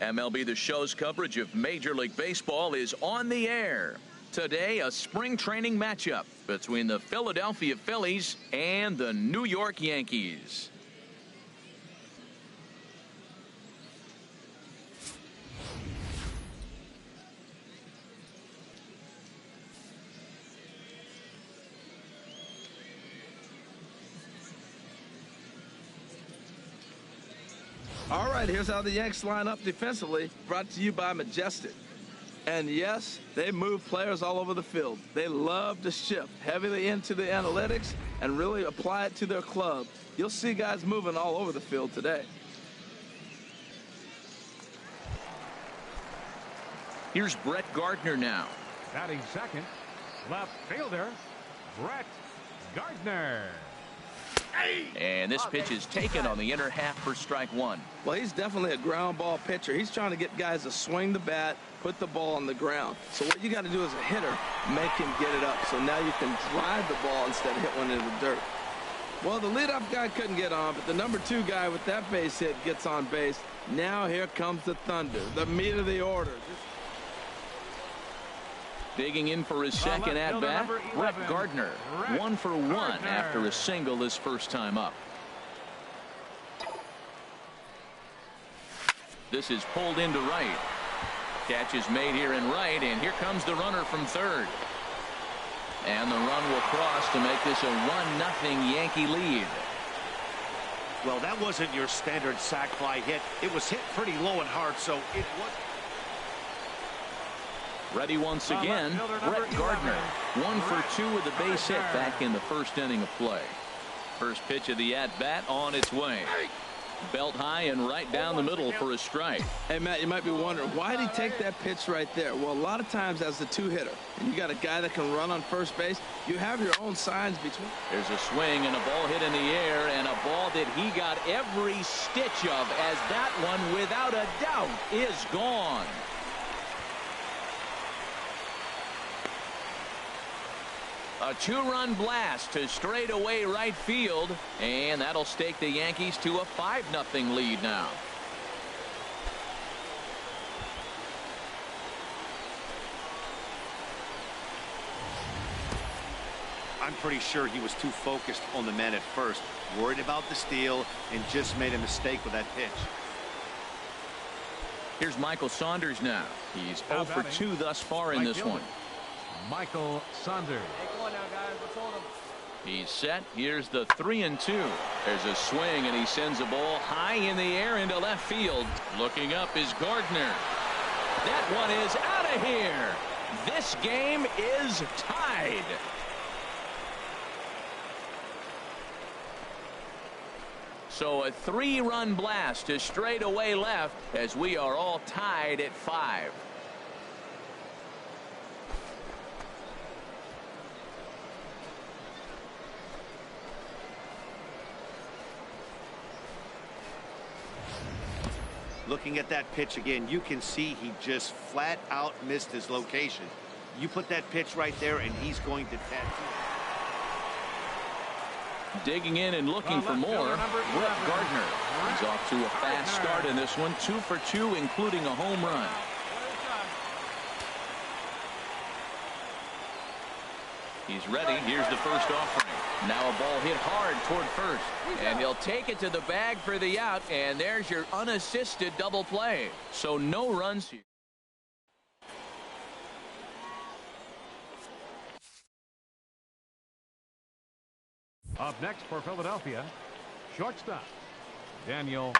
MLB The Show's coverage of Major League Baseball is on the air. Today, a spring training matchup between the Philadelphia Phillies and the New York Yankees. All right, here's how the Yanks line up defensively, brought to you by Majestic. And yes, they move players all over the field. They love to shift heavily into the analytics and really apply it to their club. You'll see guys moving all over the field today. Here's Brett Gardner now. Batting second, left fielder, Brett Gardner. And this pitch is taken on the inner half for strike one. Well, he's definitely a ground ball pitcher. He's trying to get guys to swing the bat, put the ball on the ground. So what you got to do as a hitter, make him get it up. So now you can drive the ball instead of hit one into the dirt. Well, the leadoff guy couldn't get on, but the number 2 guy with that base hit gets on base. Now here comes the thunder, the meat of the order. Digging in for his second at-bat, Brett Gardner. 1 for 1 after a single his first time up. This is pulled into right. Catch is made here in right, and here comes the runner from third. And the run will cross to make this a 1-0 Yankee lead. Well, that wasn't your standard sac fly hit. It was hit pretty low and hard, so it was. Ready once again, Brett Gardner. 1 for 2 with a base hit back in the first inning of play. First pitch of the at-bat on its way. Belt high and right down the middle for a strike. Hey, Matt, you might be wondering, why did he take that pitch right there? Well, a lot of times as the 2-hitter, and you got a guy that can run on first base, you have your own signs between. There's a swing and a ball hit in the air, and a ball that he got every stitch of, as that one, without a doubt, is gone. A 2-run blast to straightaway right field, and that'll stake the Yankees to a 5-0 lead now. I'm pretty sure he was too focused on the man at first, worried about the steal, and just made a mistake with that pitch. Here's Michael Saunders now. He's 0 for 2 thus far in this one. Michael Saunders. Hey, come on now, guys. Let's hold him. He's set. Here's the 3-2. There's a swing, and he sends a ball high in the air into left field. Looking up is Gardner. That one is out of here. This game is tied. So a 3-run blast to straightaway left, as we are all tied at 5. Looking at that pitch again, you can see he just flat out missed his location. You put that pitch right there, and he's going to tattoo. Digging in and looking for more, Brett Gardner. He's off to a fast start in this one, 2 for 2, including a home run. He's ready. Here's the first offering. Now a ball hit hard toward first, and he'll take it to the bag for the out, and there's your unassisted double play. So no runs here. Up next for Philadelphia, shortstop Daniel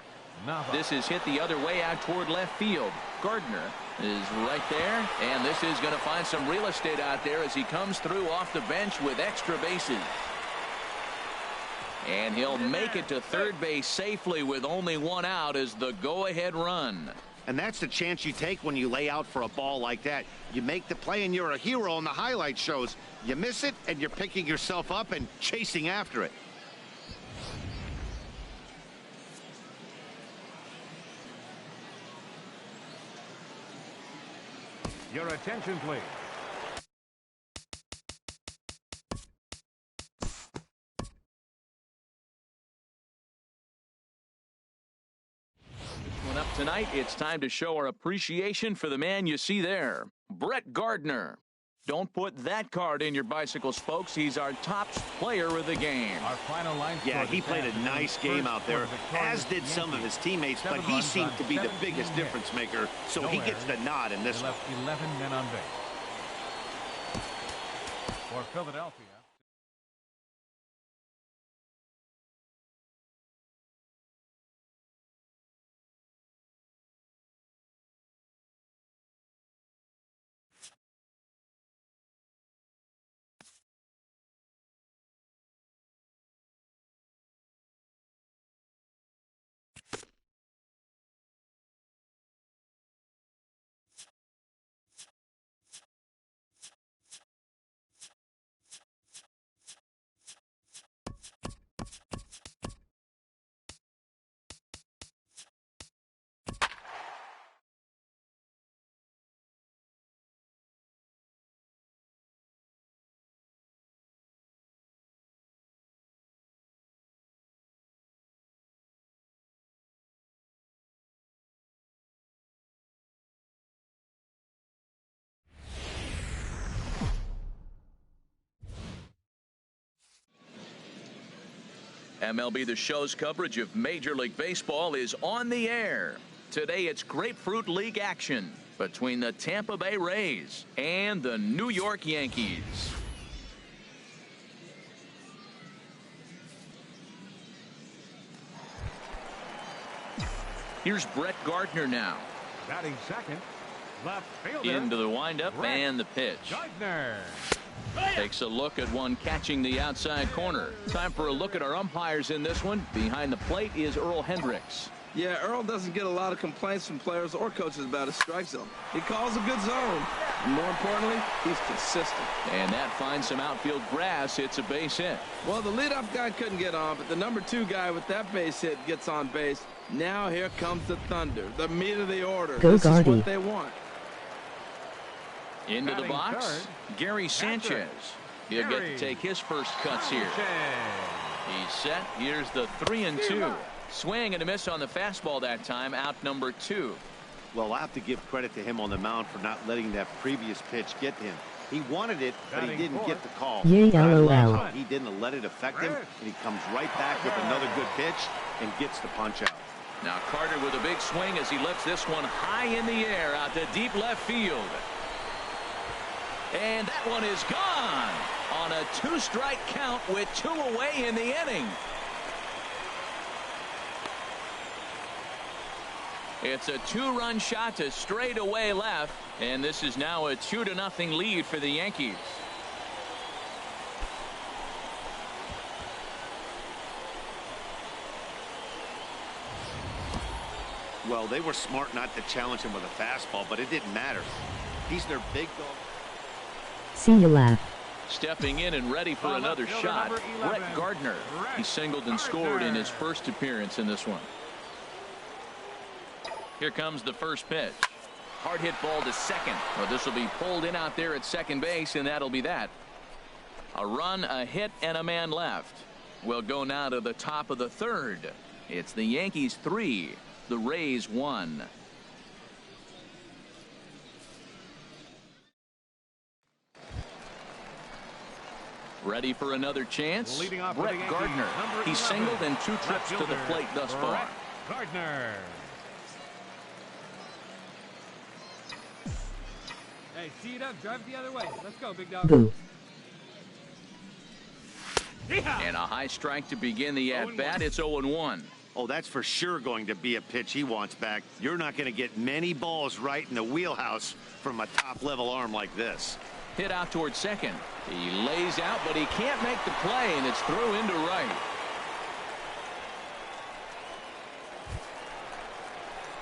Nava. This is hit the other way out toward left field. Gardner is right there, and this is going to find some real estate out there as he comes through off the bench with extra bases. And he'll make it to third base safely with only 1 out as the go-ahead run. And that's the chance you take when you lay out for a ball like that. You make the play and you're a hero on the highlight shows. You miss it and you're picking yourself up and chasing after it. Your attention, please. Went up tonight, it's time to show our appreciation for the man you see there, Brett Gardner. Don't put that card in your bicycle spokes. He's our top player of the game. Our final line. Yeah, he played a nice game out there, as did some of his teammates, but he seemed to be the biggest difference maker, so he gets the nod in this one. Left 11 men on base. For Philadelphia. MLB The Show's coverage of Major League Baseball is on the air. Today it's Grapefruit League action between the Tampa Bay Rays and the New York Yankees. Here's Brett Gardner now. Batting second. Left fielder. Into the windup and the pitch. Gardner. Takes a look at one catching the outside corner. Time for a look at our umpires in this one. Behind the plate is Earl Hendricks. Yeah, Earl doesn't get a lot of complaints from players or coaches about his strike zone. He calls a good zone. And more importantly, he's consistent. And that finds some outfield grass. It's a base hit. Well, the leadoff guy couldn't get on, but the number 2 guy with that base hit gets on base. Now here comes the thunder, the meat of the order. Go this Gardy. is what they want. Into the Batting box, third, Gary Sanchez. He'll get to take his first cuts here. He's set. Here's the 3-2. Swing and a miss on the fastball that time. Out number 2. Well, I'll have to give credit to him on the mound for not letting that previous pitch get him. He wanted it, but he didn't get the call. Yeah, But I love LOL. how he didn't let it affect him, and he comes right back with another good pitch and gets the punch out. Now Carter with a big swing as he lifts this one high in the air out to deep left field. And that one is gone on a 2-strike count with 2 away in the inning. It's a 2-run shot to straightaway left, and this is now a 2-0 lead for the Yankees. Well, they were smart not to challenge him with a fastball, but it didn't matter. He's their big dog. See you laugh. Stepping in and ready for another shot, Brett Gardner. He singled and scored in his first appearance in this one. Here comes the first pitch. Hard hit ball to second. Well, this will be pulled in out there at second base, and that'll be that. A run, a hit, and a man left. We'll go now to the top of the third. It's the Yankees 3, the Rays 1. Ready for another chance? Leading off Brett for the Yankees, Gardner. number He's 11, singled in 2 trips left to the fielder, plate thus far. Brett Gardner. Hey, tee it up, drive the other way. Let's go, big dog. Boo. And a high strike to begin the at-bat. It's 0-1. Oh, that's for sure going to be a pitch he wants back. You're not going to get many balls right in the wheelhouse from a top-level arm like this. Hit out towards second. He lays out, but he can't make the play, and it's through into right.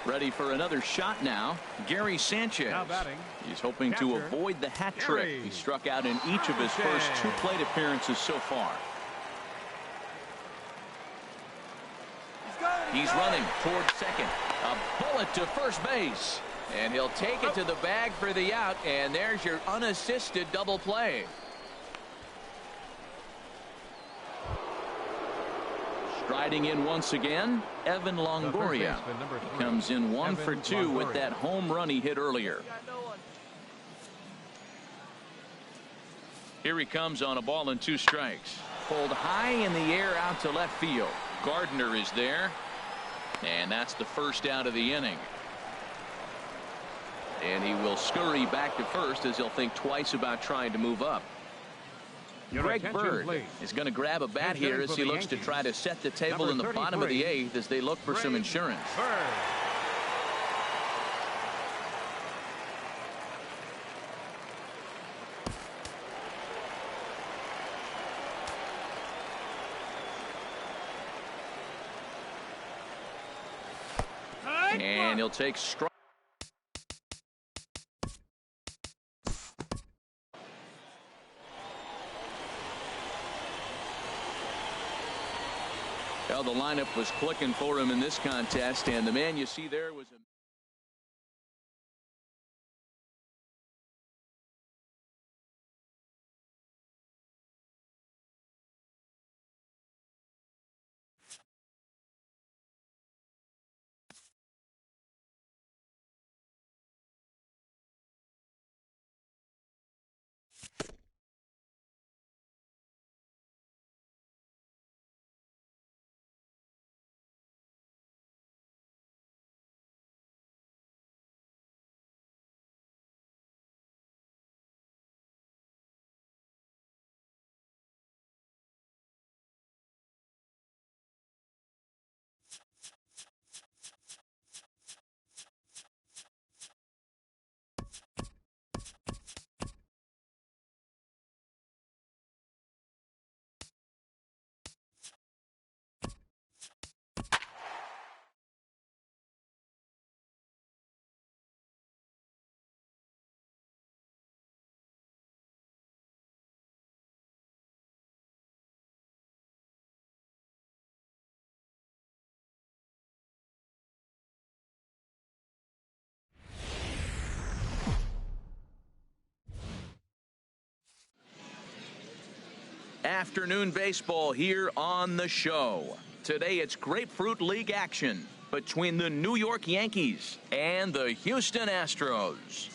Ready for another shot now, Gary Sanchez. Now batting. He's hoping to Catcher, avoid the hat trick. Gary He struck out in each of his first 2 plate appearances so far. He's running toward second. A bullet to first base. And he'll take it to the bag for the out. And there's your unassisted double play. Striding in once again, Evan Longoria. He comes in 1 for 2 with that home run he hit earlier. Here he comes on a ball and 2 strikes. Pulled high in the air out to left field. Gardner is there. And that's the first out of the inning. And he will scurry back to first as he'll think twice about trying to move up. Greg Bird is going to grab a bat here as he looks to try to set the table in the bottom of the 8th as they look for some insurance. And he'll take strike. Well, the lineup was clicking for him in this contest, and the man you see there was a afternoon baseball here on the show. Today it's Grapefruit League action between the New York Yankees and the Houston Astros.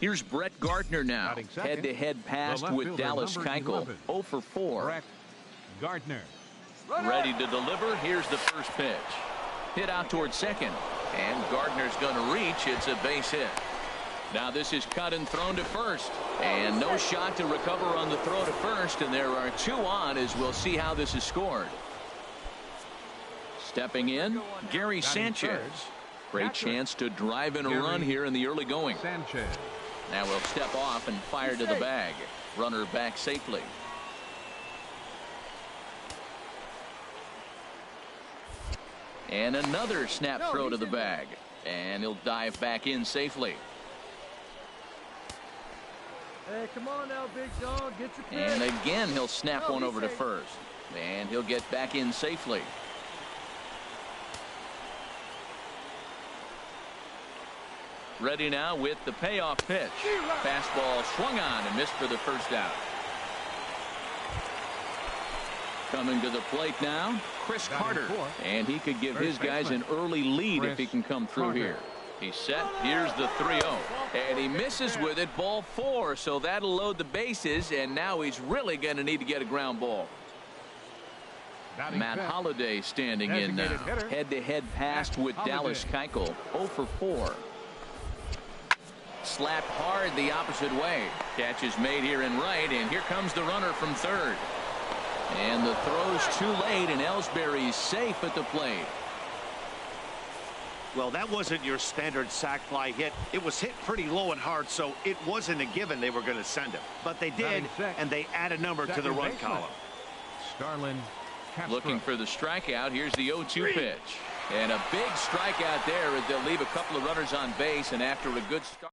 Here's Brett Gardner now. Head-to-head pass with Dallas Keuchel. 0 for 4. Brett Gardner. Ready to deliver. Here's the first pitch. Hit out towards second. And Gardner's going to reach. It's a base hit. Now this is cut and thrown to first. And no shot to recover on the throw to first. And there are 2 on as we'll see how this is scored. Stepping in, Gary Sanchez. Great chance to drive in a run here in the early going. Sanchez. Now we'll step off and fire to the bag. Runner back safely. And another snap throw to the bag. And he'll dive back in safely. Hey, come on now, big dog. Get your pitch. And again, he'll snap one over to first. And he'll get back in safely. Ready now with the payoff pitch. Fastball swung on and missed for the first out. Coming to the plate now, Chris Carter. And he could give his guys an early lead if he can come through here. He's set. Here's the 3-0. And he misses with it. Ball 4. So that'll load the bases. And now he's really going to need to get a ground ball. Matt Holliday standing in now. Head-to-head pass with Dallas Keuchel. 0 for 4. Slapped hard the opposite way. Catch is made here in right. And here comes the runner from third. And the throw's too late, and Ellsbury's safe at the plate. Well, that wasn't your standard sac fly hit. It was hit pretty low and hard, so it wasn't a given they were going to send him. But they did, and they add a number to the run column. Starlin Castro. Looking for the strikeout. Here's the 0-2 pitch. And a big strikeout there as they'll leave a couple of runners on base, and after a good start.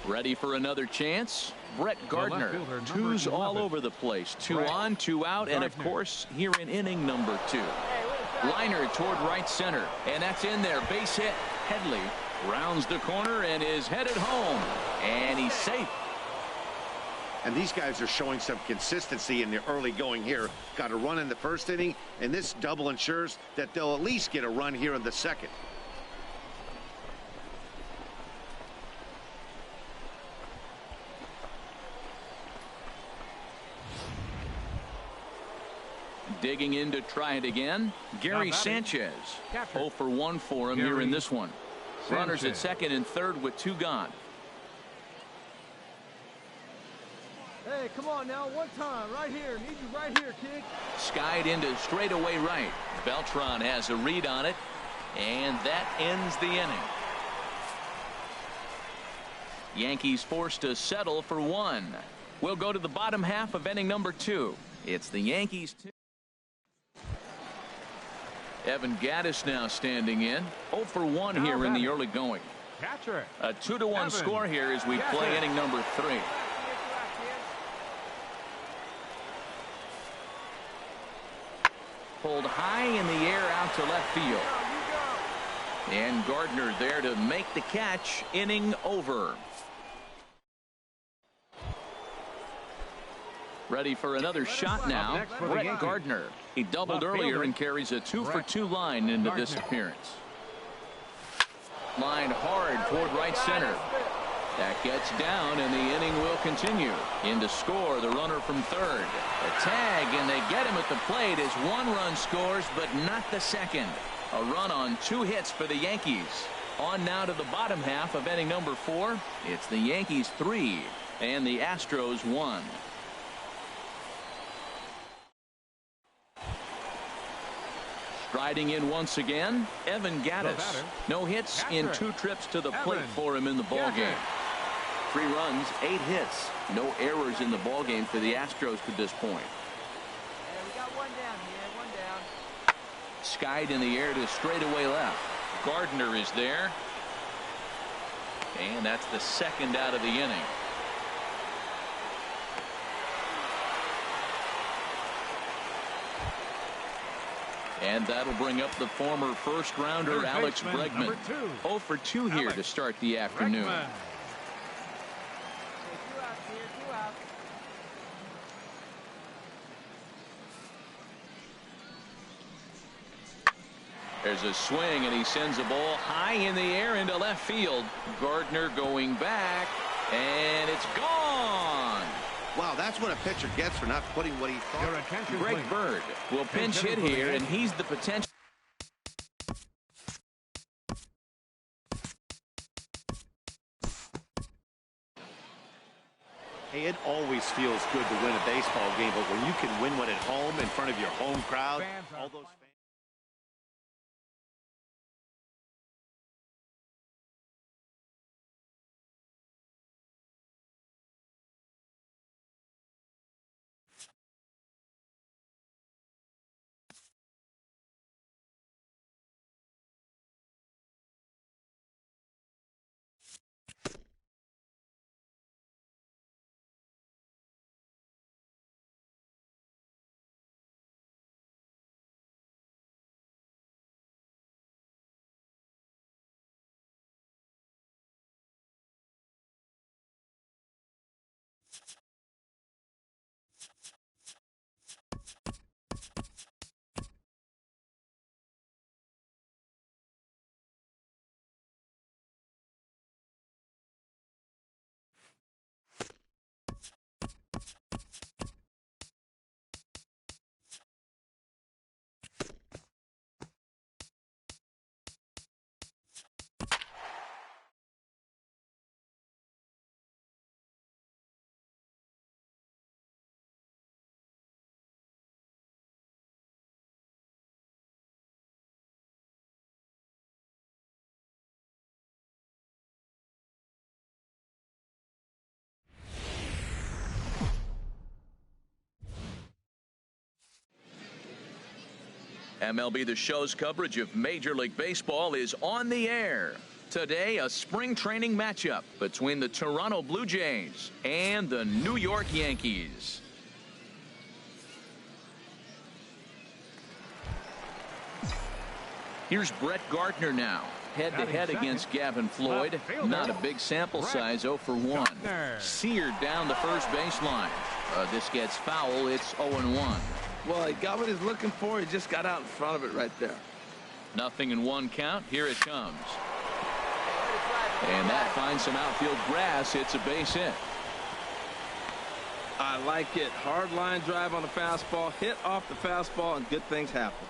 Ready for another chance? Brett Gardner. fielder, number Twos all 11. over the place. Two Brett on, two out, and of Gardner. course, here in inning number 2. Liner toward right center, and that's in there. Base hit. Headley rounds the corner and is headed home, and he's safe. And these guys are showing some consistency in the early going here. Got a run in the first inning, and this double ensures that they'll at least get a run here in the second. Digging in to try it again. Gary Sanchez. Catcher. 0 for 1 for him here in this one. Runners at Sanchez. second and third with 2 gone. Hey, come on now, one time, right here. Need you right here, kid. Skied into straightaway right. Beltran has a read on it, and that ends the inning. Yankees forced to settle for 1. We'll go to the bottom half of inning number 2. It's the Yankees 2. Evan Gattis now standing in. 0 for 1 here in the early going. Catcher. A 2-1 Evan score here as we Gattis. play inning number 3. Pulled high in the air out to left field. And Gardner there to make the catch. Inning over. Ready for another shot now. next for the Brett Yankees. Gardner. He doubled Left earlier fielder. and carries a 2 for Brett 2 line into this Gardner. appearance. Line hard toward right center. That gets down, and the inning will continue. In to score, the runner from third. A tag, and they get him at the plate as 1 run scores, but not the second. A run on 2 hits for the Yankees. On now to the bottom half of inning number 4. It's the Yankees 3 and the Astros 1. Striding in once again, Evan Gattis. batter. No hits in Catcher. 2 trips to the plate Evan for him in the Gattis. ballgame. 3 runs, 8 hits. No errors in the ballgame for the Astros to this point. Hey, we got one down here, one down. Skied in the air to straightaway left. Gardner is there. And that's the second out of the inning. And that'll bring up the former first rounder Third Alex baseman, Bregman. number 2. 0 for 2 here Alex to start the afternoon. Bregman. Hey, 2 outs here, 2 outs. There's a swing, and he sends a ball high in the air into left field. Gardner going back, and it's gone. Wow, that's what a pitcher gets for not putting what he thought. Your attention, Greg please. Bird will pinch hit hitting for the here, and Yankees. he's the potential. Hey, it always feels good to win a baseball game, but when you can win one at home in front of your home crowd, Fans are all those fans. MLB The Show's coverage of Major League Baseball is on the air. Today, a spring training matchup between the Toronto Blue Jays and the New York Yankees. Here's Brett Gardner now. Head-to-head against Gavin Floyd. Not a big sample size, 0 for 1. Seared down the first baseline. This gets foul. It's 0-1. Well, he got what he's looking for. He just got out in front of it right there. Nothing in 1 count. Here it comes. And that finds some outfield grass. It's a base hit. I like it. Hard line drive on the fastball. Hit off the fastball, and good things happen.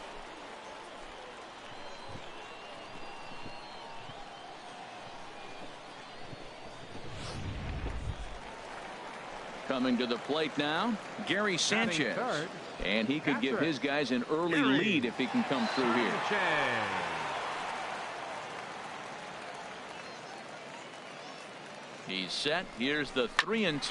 Coming to the plate now, Gary Sanchez. And he could give his guys an early lead if he can come through here. He's set. Here's the 3-2.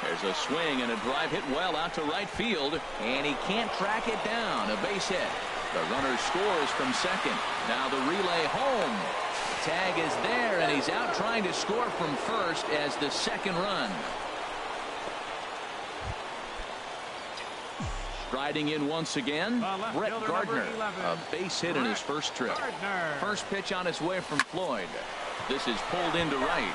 There's a swing and a drive hit well out to right field, and he can't track it down. A base hit. The runner scores from second. Now the relay home. Tag is there, and he's out trying to score from first as the second run. Striding in once again, Brett Gardner. A base hit in his first trip. First pitch on its way from Floyd. This is pulled into right.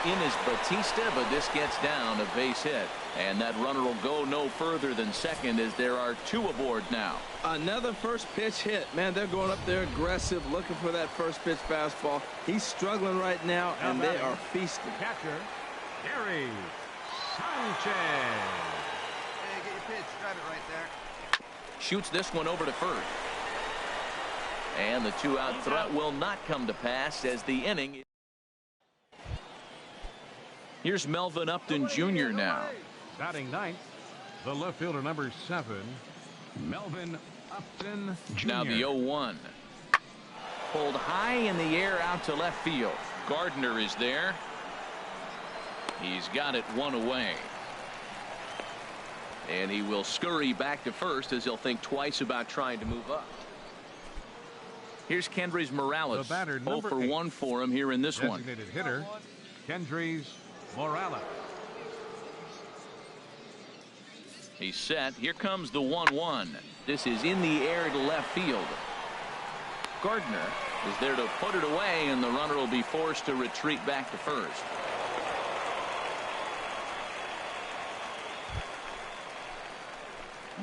In is Batista, but this gets down, a base hit. And that runner will go no further than second as there are 2 aboard now. Another first pitch hit. Man, they're going up there aggressive, looking for that first pitch fastball. He's struggling right now, and they are feasting. Catcher, Gary Sanchez. Hey, get your pitch. Drive it right there. Shoots this one over to first. And the 2-out threat will not come to pass as the inning. Here's Melvin Upton Jr. now. Batting ninth, the left fielder number 7, Melvin Upton Jr. Now the 0-1. Pulled high in the air out to left field. Gardner is there. He's got it 1 away. And he will scurry back to first as he'll think twice about trying to move up. Here's Kendrys Morales. 0 for 1 for him here in this one. Designated hitter, Kendrys Morales. He's set. Here comes the 1-1. This is in the air to left field. Gardner is there to put it away, and the runner will be forced to retreat back to first.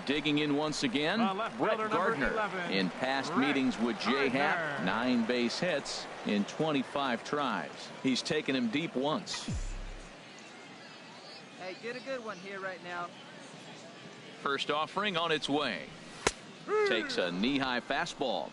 Digging in once again, Brett Gardner. In past meetings with Jay Happ, 9 base hits in 25 tries. He's taken him deep once. Hey, get a good one here right now. First offering on its way. Takes a knee-high fastball.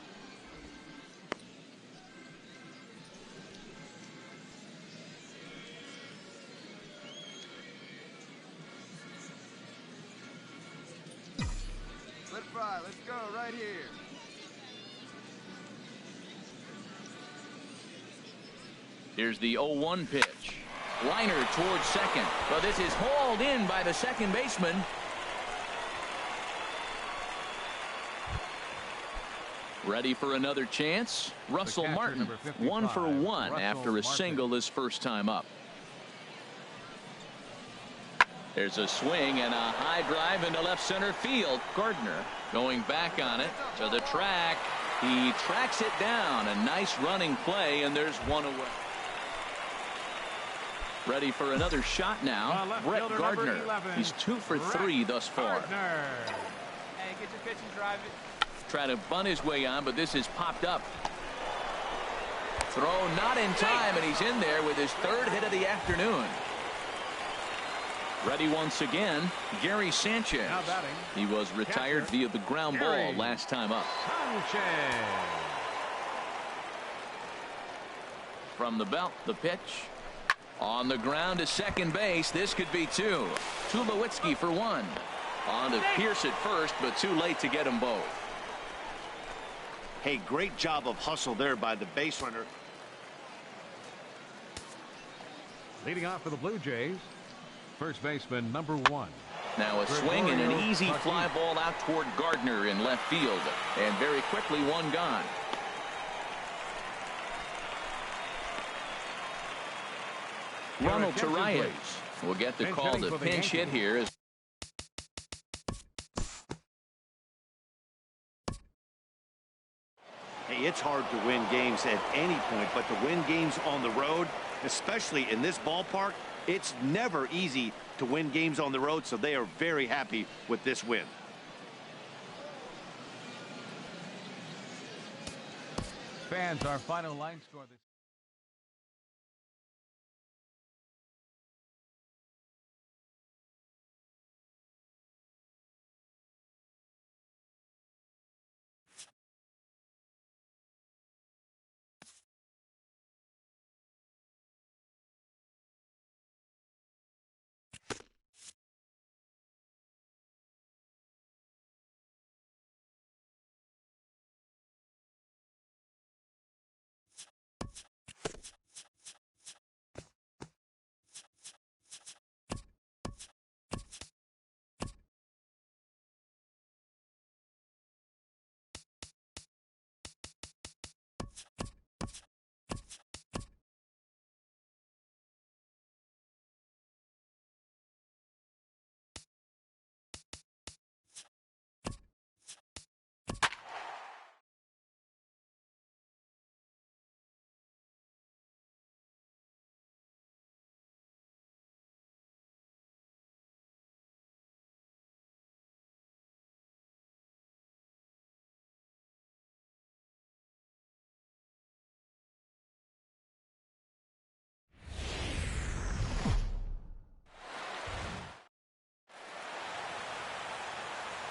Let fry. Let's go right here. Here's the 0-1 pitch. Liner towards second. But this is hauled in by the second baseman. Ready for another chance. Russell Martin, 1 for 1 after a single his first time up. There's a swing and a high drive into left center field. Gardner going back on it to the track. He tracks it down. A nice running play, and there's 1 away. Ready for another shot now. Brett Gardner. He's 2 for 3 thus far. Hey, get your pitch and drive it. Try to bunt his way on, but this is popped up. Throw not in time, and he's in there with his 3rd hit of the afternoon. Ready once again, Gary Sanchez. He was retired via the ground ball last time up. From the belt, the pitch. On the ground to second base. This could be 2. Tulowitzki for 1. On to Pierce at first, but too late to get them both. Hey, great job of hustle there by the base runner. Leading off for the Blue Jays, first baseman number 1. Now a swing and an easy fly ball out toward Gardner in left field. And very quickly 1 gone. Ronald Tarias will get the call to pinch hit here. Hey, it's hard to win games at any point, but to win games on the road, especially in this ballpark, it's never easy to win games on the road, so they are very happy with this win. Fans, our final line score this.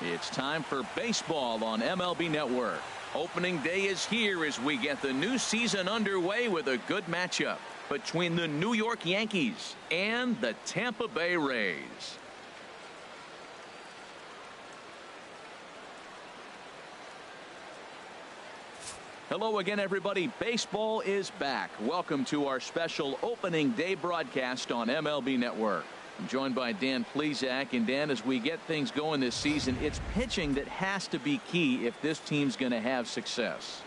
It's time for baseball on MLB Network. Opening day is here as we get the new season underway with a good matchup between the New York Yankees and the Tampa Bay Rays. Hello again, everybody. Baseball is back. Welcome to our special opening day broadcast on MLB Network. I'm joined by Dan Plesac. And Dan, as we get things going this season, it's pitching that has to be key if this team's going to have success.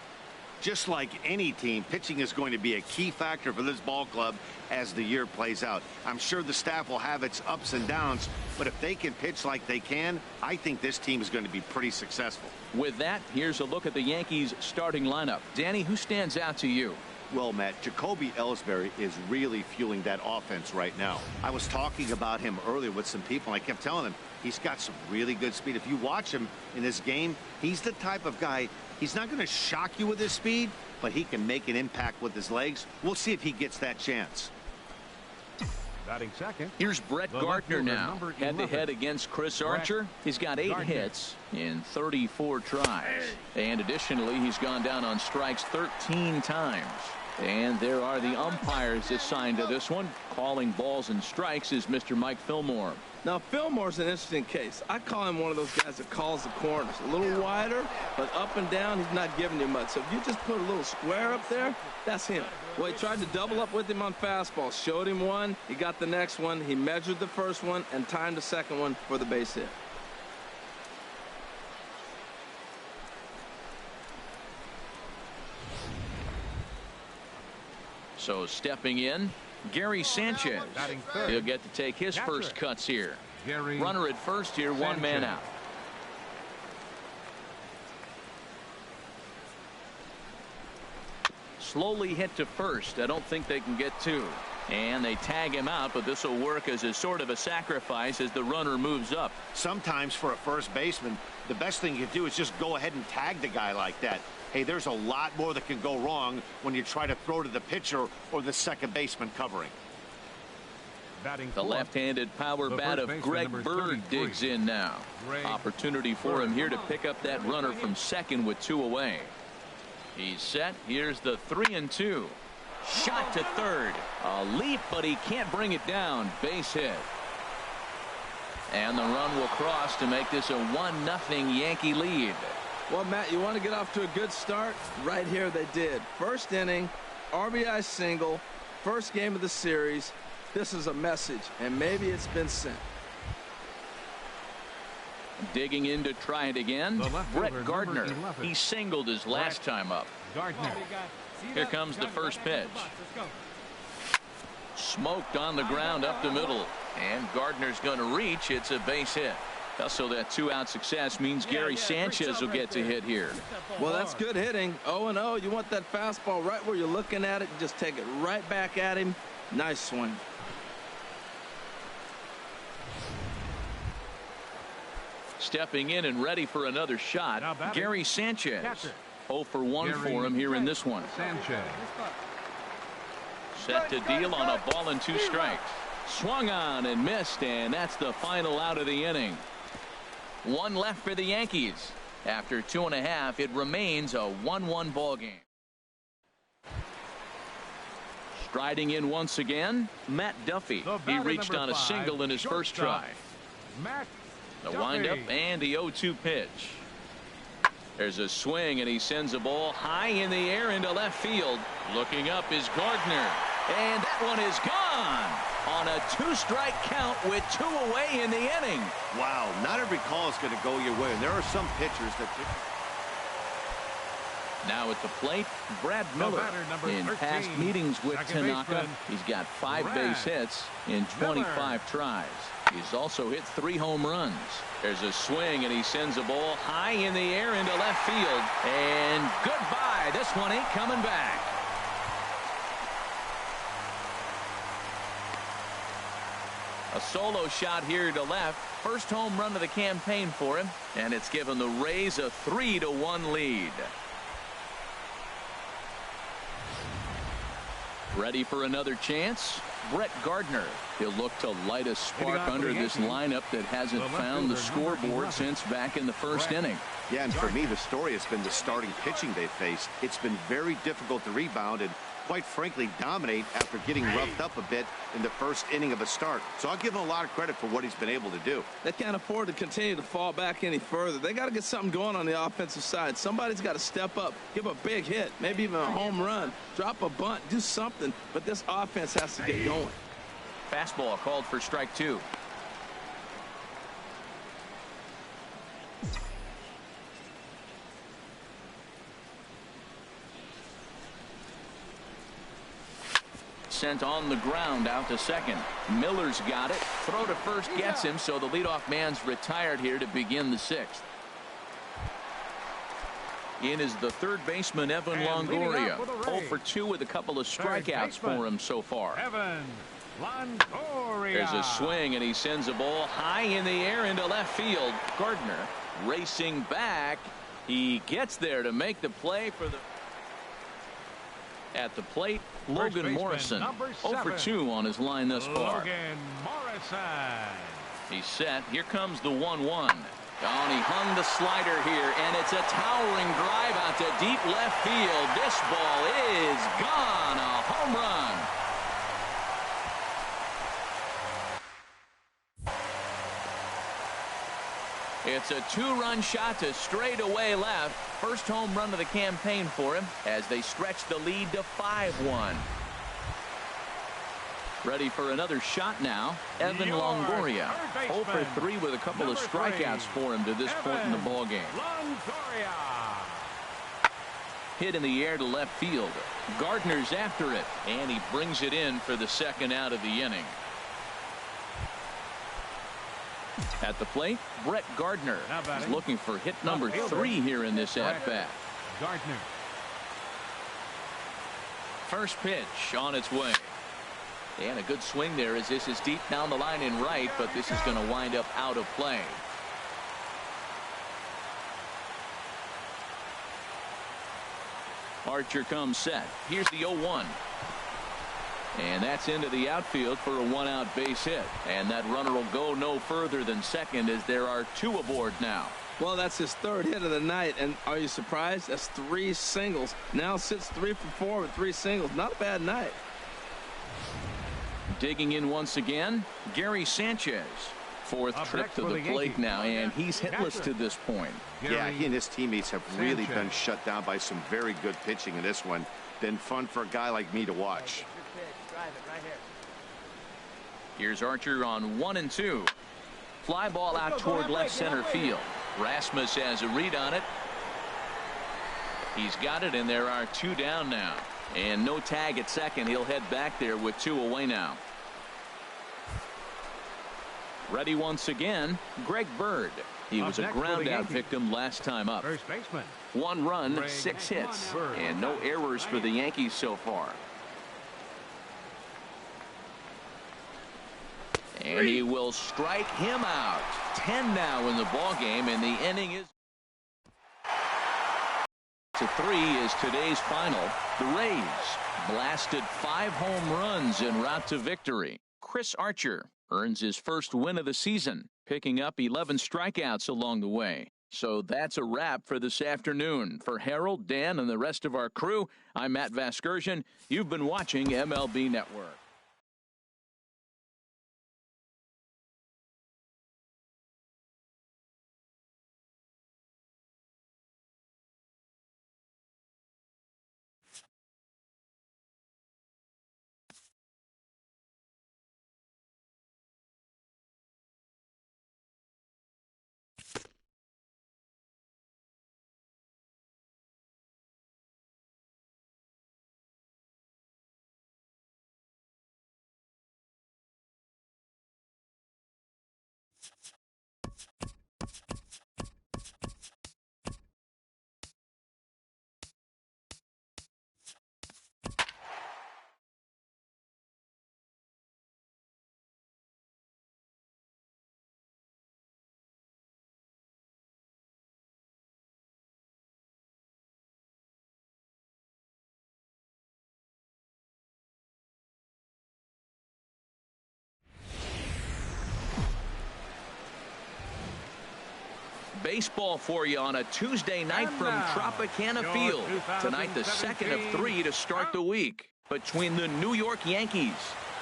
Just like any team, pitching is going to be a key factor for this ball club as the year plays out. I'm sure the staff will have its ups and downs, but if they can pitch like they can, I think this team is going to be pretty successful. With that, here's a look at the Yankees starting lineup. Danny, who stands out to you? Well, Matt, Jacoby Ellsbury is really fueling that offense right now. I was talking about him earlier with some people, and I kept telling them he's got some really good speed. If you watch him in this game, he's the type of guy, he's not going to shock you with his speed, but he can make an impact with his legs. We'll see if he gets that chance. Batting second. Here's Brett Gardner now, head-to-head against Chris Archer. He's got 8 hits in 34 tries. And additionally, he's gone down on strikes 13 times. And there are the umpires assigned to this one. Calling balls and strikes is Mr. Mike Fillmore. Now, Fillmore's an interesting case. I call him one of those guys that calls the corners. A little wider, but up and down, he's not giving you much. So if you just put a little square up there, that's him. Well, he tried to double up with him on fastball. Showed him one. He got the next one. He measured the first one and timed the second one for the base hit. So stepping in, Gary Sanchez. He'll get to take his first cuts here. Runner at first here, 1 man out. Slowly hit to first. I don't think they can get 2. And they tag him out, but this will work as a sort of a sacrifice as the runner moves up. Sometimes for a first baseman, the best thing you can do is just go ahead and tag the guy like that. Hey, there's a lot more that can go wrong when you try to throw to the pitcher or the second baseman covering. The left-handed power bat of Greg Bird digs in now. Opportunity for him here to pick up that runner from second with 2 away. He's set. Here's the 3-2. Shot to third. A leap, but he can't bring it down. Base hit. And the run will cross to make this a 1-0 Yankee lead. Well, Matt, you want to get off to a good start? Right here they did. First inning, RBI single, first game of the series. This is a message, and maybe it's been sent. Digging in to try it again, Brett Gardner. He singled his last time up. Gardner. Here comes the first pitch. Smoked on the ground up the middle. And Gardner's going to reach. It's a base hit. So that 2-out success means Gary Sanchez will get to hit here. Well, that's good hitting. 0-0. You want that fastball right where you're looking at it. Just take it right back at him. Nice swing. Stepping in and ready for another shot, Gary Sanchez. 0 for 1 for him here in this one. Sanchez. Set to deal on a ball and 2 strikes. Swung on and missed, and that's the final out of the inning. 1 left for the Yankees. After 2.5, it remains a 1-1 ball game. Striding in once again, Matt Duffy. He reached on a single in his first try. The windup and the 0-2 pitch. There's a swing, and he sends a ball high in the air into left field. Looking up is Gardner, and that one is gone on a 2-strike count with 2 away in the inning. Wow, not every call is going to go your way, and there are some pitchers that... Now at the plate, Brad Miller. In past meetings with Tanaka, he's got 5 base hits in 25 tries. He's also hit 3 home runs. There's a swing, and he sends a ball high in the air into left field. And goodbye. This one ain't coming back. A solo shot here to left. First home run of the campaign for him. And it's given the Rays a 3-1 lead. Ready for another chance? Brett Gardner. He'll look to light a spark under this lineup that hasn't found the scoreboard since back in the first inning. Yeah, and for me, the story has been the starting pitching they faced. It's been very difficult to rebound and, quite frankly, dominate after getting roughed up a bit in the first inning of a start. So I'll give him a lot of credit for what he's been able to do. They can't afford to continue to fall back any further. They got to get something going on the offensive side. Somebody's got to step up, give a big hit, maybe even a home run, drop a bunt, do something. But this offense has to get going. Fastball called for strike 2. Sent on the ground out to second. Miller's got it. Throw to first gets him, so the leadoff man's retired here to begin the 6th. In is the third baseman, Evan Longoria. 0 for 2 with a couple of strikeouts for him so far. Evan Longoria. There's a swing, and he sends a ball high in the air into left field. Gardner racing back. He gets there to make the play for the... At the plate, Logan Morrison. 0 for 2 on his line thus far. Logan Morrison. He's set. Here comes the 1-1. Oh, and he hung the slider here, and it's a towering drive out to deep left field. This ball is gone. A home run. It's a 2-run shot to straightaway left. First home run of the campaign for him as they stretch the lead to 5-1. Ready for another shot now. Evan Longoria. 0 for 3 with a couple of strikeouts for him to this point in the ballgame. Longoria. Hit in the air to left field. Gardner's after it, and he brings it in for the 2nd out of the inning. At the plate, Brett Gardner is looking for hit number 3 here in this at-bat. Gardner. First pitch on its way. And a good swing there as this is deep down the line in right, but this is going to wind up out of play. Archer comes set. Here's the 0-1. And that's into the outfield for a 1-out base hit. And that runner will go no further than second as there are 2 aboard now. Well, that's his 3rd hit of the night. And are you surprised? That's 3 singles. Now sits 3 for 4 with 3 singles. Not a bad night. Digging in once again, Gary Sanchez. 4th trip to the plate now, and he's hitless to this point. Yeah, he and his teammates have really been shut down by some very good pitching in this one. Been fun for a guy like me to watch. Here's Archer on 1-2. Fly ball out toward left center field. Rasmus has a read on it. He's got it, and there are 2 down now. And no tag at second. He'll head back there with 2 away now. Ready once again, Greg Bird. He was a ground-out victim last time up. First baseman. 1 run, 6 hits, and no errors for the Yankees so far. And he will strike him out. 10 now in the ball game, and the inning is to 3 is today's final. The Rays blasted 5 home runs en route to victory. Chris Archer earns his first win of the season, picking up 11 strikeouts along the way. So that's a wrap for this afternoon. For Harold, Dan, and the rest of our crew, I'm Matt Vasgersian. You've been watching MLB Network. Baseball for you on a Tuesday night from Tropicana Field. Tonight, the second of 3 to start the week between the New York Yankees.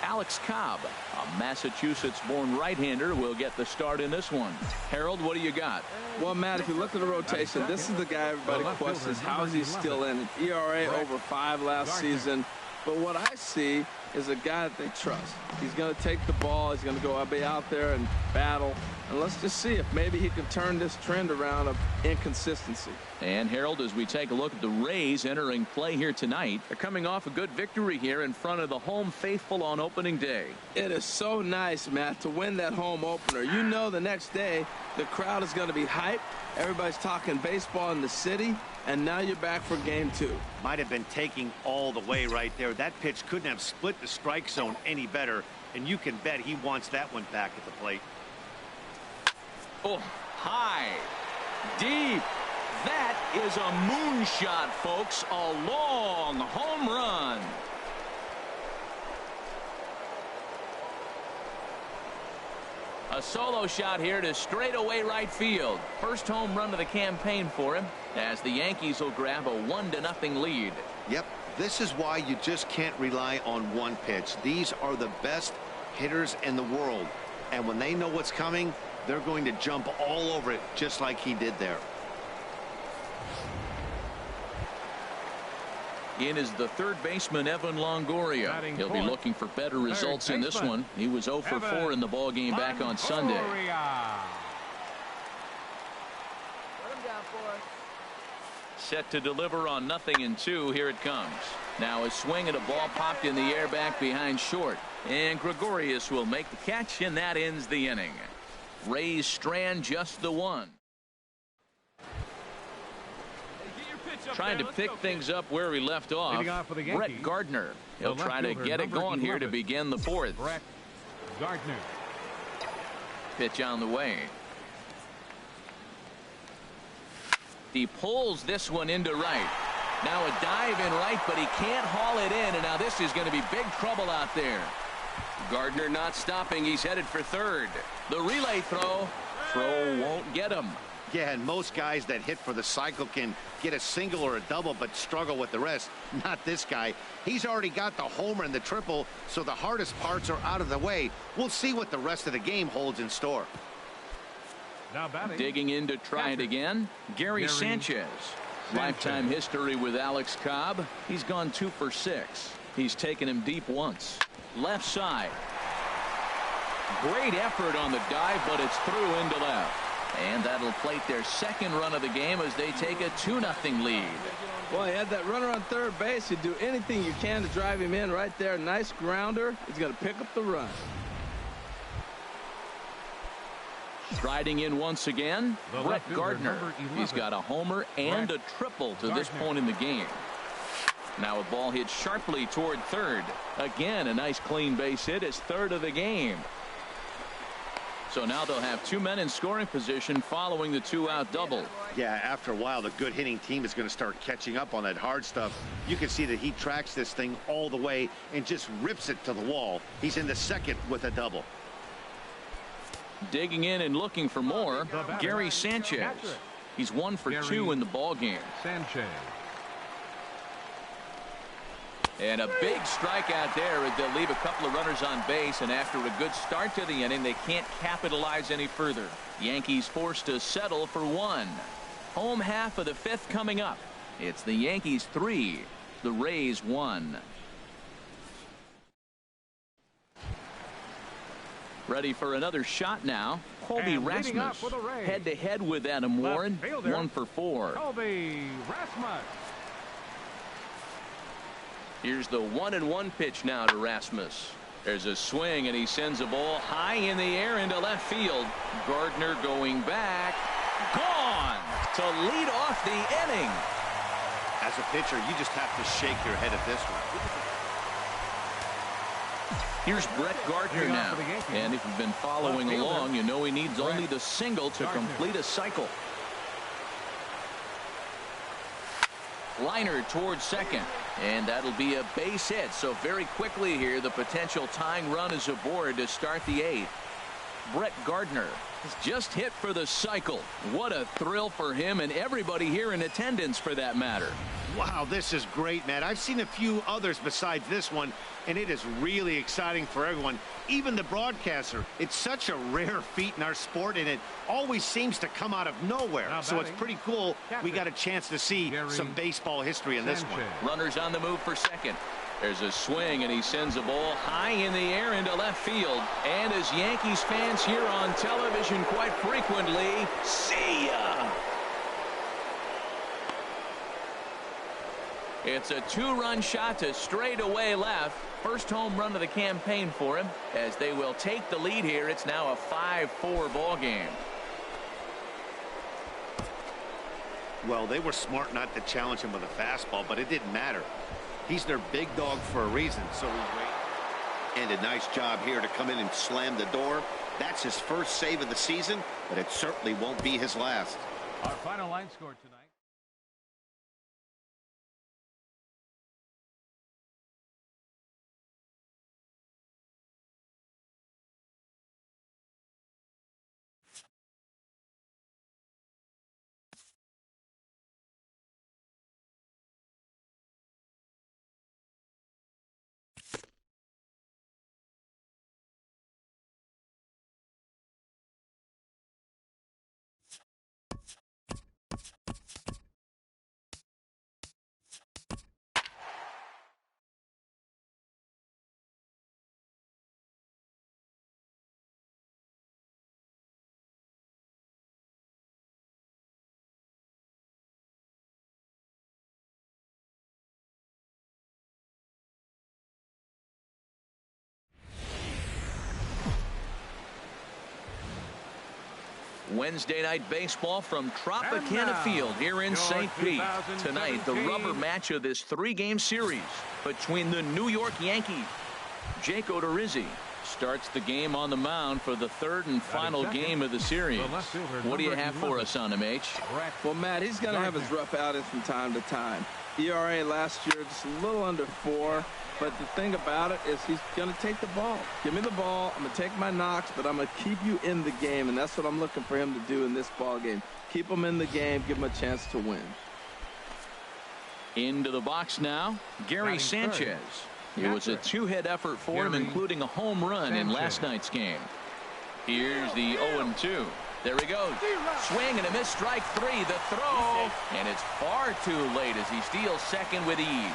Alex Cobb, a Massachusetts-born right-hander, will get the start in this one. Harold, what do you got? Well, Matt, if you look at the rotation, this is the guy everybody questions. How is he still in? ERA over 5 last season. But what I see is a guy that they trust. He's going to take the ball. He's going to go be out there and battle. And let's just see if maybe he can turn this trend around of inconsistency. And Harold, as we take a look at the Rays entering play here tonight, they're coming off a good victory here in front of the home faithful on opening day. It is so nice, Matt, to win that home opener. You know the next day the crowd is going to be hyped. Everybody's talking baseball in the city, and now you're back for game 2. Might have been taking all the way right there. That pitch couldn't have split the strike zone any better, and you can bet he wants that one back at the plate. Oh, high, deep. That is a moonshot, folks. A long home run. A solo shot here to straightaway right field. First home run of the campaign for him, as the Yankees will grab a 1-0 lead. Yep, this is why you just can't rely on one pitch. These are the best hitters in the world, and when they know what's coming, they're going to jump all over it, just like he did there. In is the third baseman, Evan Longoria. He'll be looking for better results in this one. He was 0 for 4 in the ball game back on Sunday. Let him down for us. Set to deliver on 0-2. Here it comes. Now a swing and a ball popped in the air back behind short. And Gregorius will make the catch, and that ends the inning. Rays strand just the one. Trying to pick things up where we left off. Brett Gardner. He'll try to get it going here to begin the 4th. Brett Gardner. Pitch on the way. He pulls this one into right. Now a dive in right, but he can't haul it in, and now this is going to be big trouble out there. Gardner not stopping. He's headed for third. The relay throw won't get him. Yeah, and most guys that hit for the cycle can get a single or a double but struggle with the rest. Not this guy. He's already got the homer and the triple, so the hardest parts are out of the way. We'll see what the rest of the game holds in store. Now batting. Digging in to try it again, Gary Sanchez. Lifetime history with Alex Cobb. He's gone 2 for 6. He's taken him deep once. Left side. Great effort on the dive, but it's through into left. And that'll plate their second run of the game as they take a 2-0 lead. Well, he had that runner on third base. You do anything you can to drive him in right there. Nice grounder. He's going to pick up the run. Striding in once again, Brett Gardner. He's got a homer and a triple to this point in the game. Now a ball hit sharply toward third. Again, a nice clean base hit, his third of the game. So now they'll have two men in scoring position following the two-out double. Yeah, after a while, the good hitting team is going to start catching up on that hard stuff. You can see that he tracks this thing all the way and just rips it to the wall. He's in the second with a double. Digging in and looking for more, Gary Sanchez. He's 1 for 2 in the ball game. Sanchez. And a big strikeout there as they'll leave a couple of runners on base, and after a good start to the inning, they can't capitalize any further. Yankees forced to settle for 1. Home half of the 5th coming up. It's the Yankees 3, the Rays 1. Ready for another shot now. Colby Rasmus head-to-head with Adam Warren, 1 for 4. Colby Rasmus. Here's the 1-1 pitch now to Rasmus. There's a swing, and he sends a ball high in the air into left field. Gardner going back. Gone to lead off the inning. As a pitcher, you just have to shake your head at this one. Here's Brett Gardner now. And if you've been following along, you know he needs only the single to complete a cycle. Liner towards second, and that'll be a base hit. So very quickly here, the potential tying run is aboard to start the 8th. Brett Gardner has just hit for the cycle. What a thrill for him and everybody here in attendance for that matter. Wow, this is great, man. I've seen a few others besides this one, and it is really exciting for everyone, even the broadcaster. It's such a rare feat in our sport, and it always seems to come out of nowhere. So it's pretty cool we got a chance to see some baseball history in this one. Runners on the move for second. There's a swing, and he sends a ball high in the air into left field. And as Yankees fans here on television quite frequently, see ya! It's a 2-run shot to straightaway left. First home run of the campaign for him. As they will take the lead here, it's now a 5-4 ball game. Well, they were smart not to challenge him with a fastball, but it didn't matter. He's their big dog for a reason, so we wait. And a nice job here to come in and slam the door. That's his first save of the season, but it certainly won't be his last. Our final line score tonight. Wednesday night baseball from Tropicana Field here in St. Pete. Tonight, the rubber match of this 3-game series between the New York Yankees. Jake Odorizzi starts the game on the mound for the 3rd and final game of the series. What do you have for us on him, H? Well, Matt, he's going to have his rough outings from time to time. ERA last year just a little under 4. But the thing about it is he's going to take the ball. Give me the ball. I'm going to take my knocks, but I'm going to keep you in the game, and that's what I'm looking for him to do in this ball game. Keep him in the game, give him a chance to win. Into the box now, Gary Sanchez. It was a 2-hit effort for him, including a home run in last night's game. Here's the 0-2. There he goes. Swing and a miss, strike 3. The throw, and it's far too late as he steals second with ease.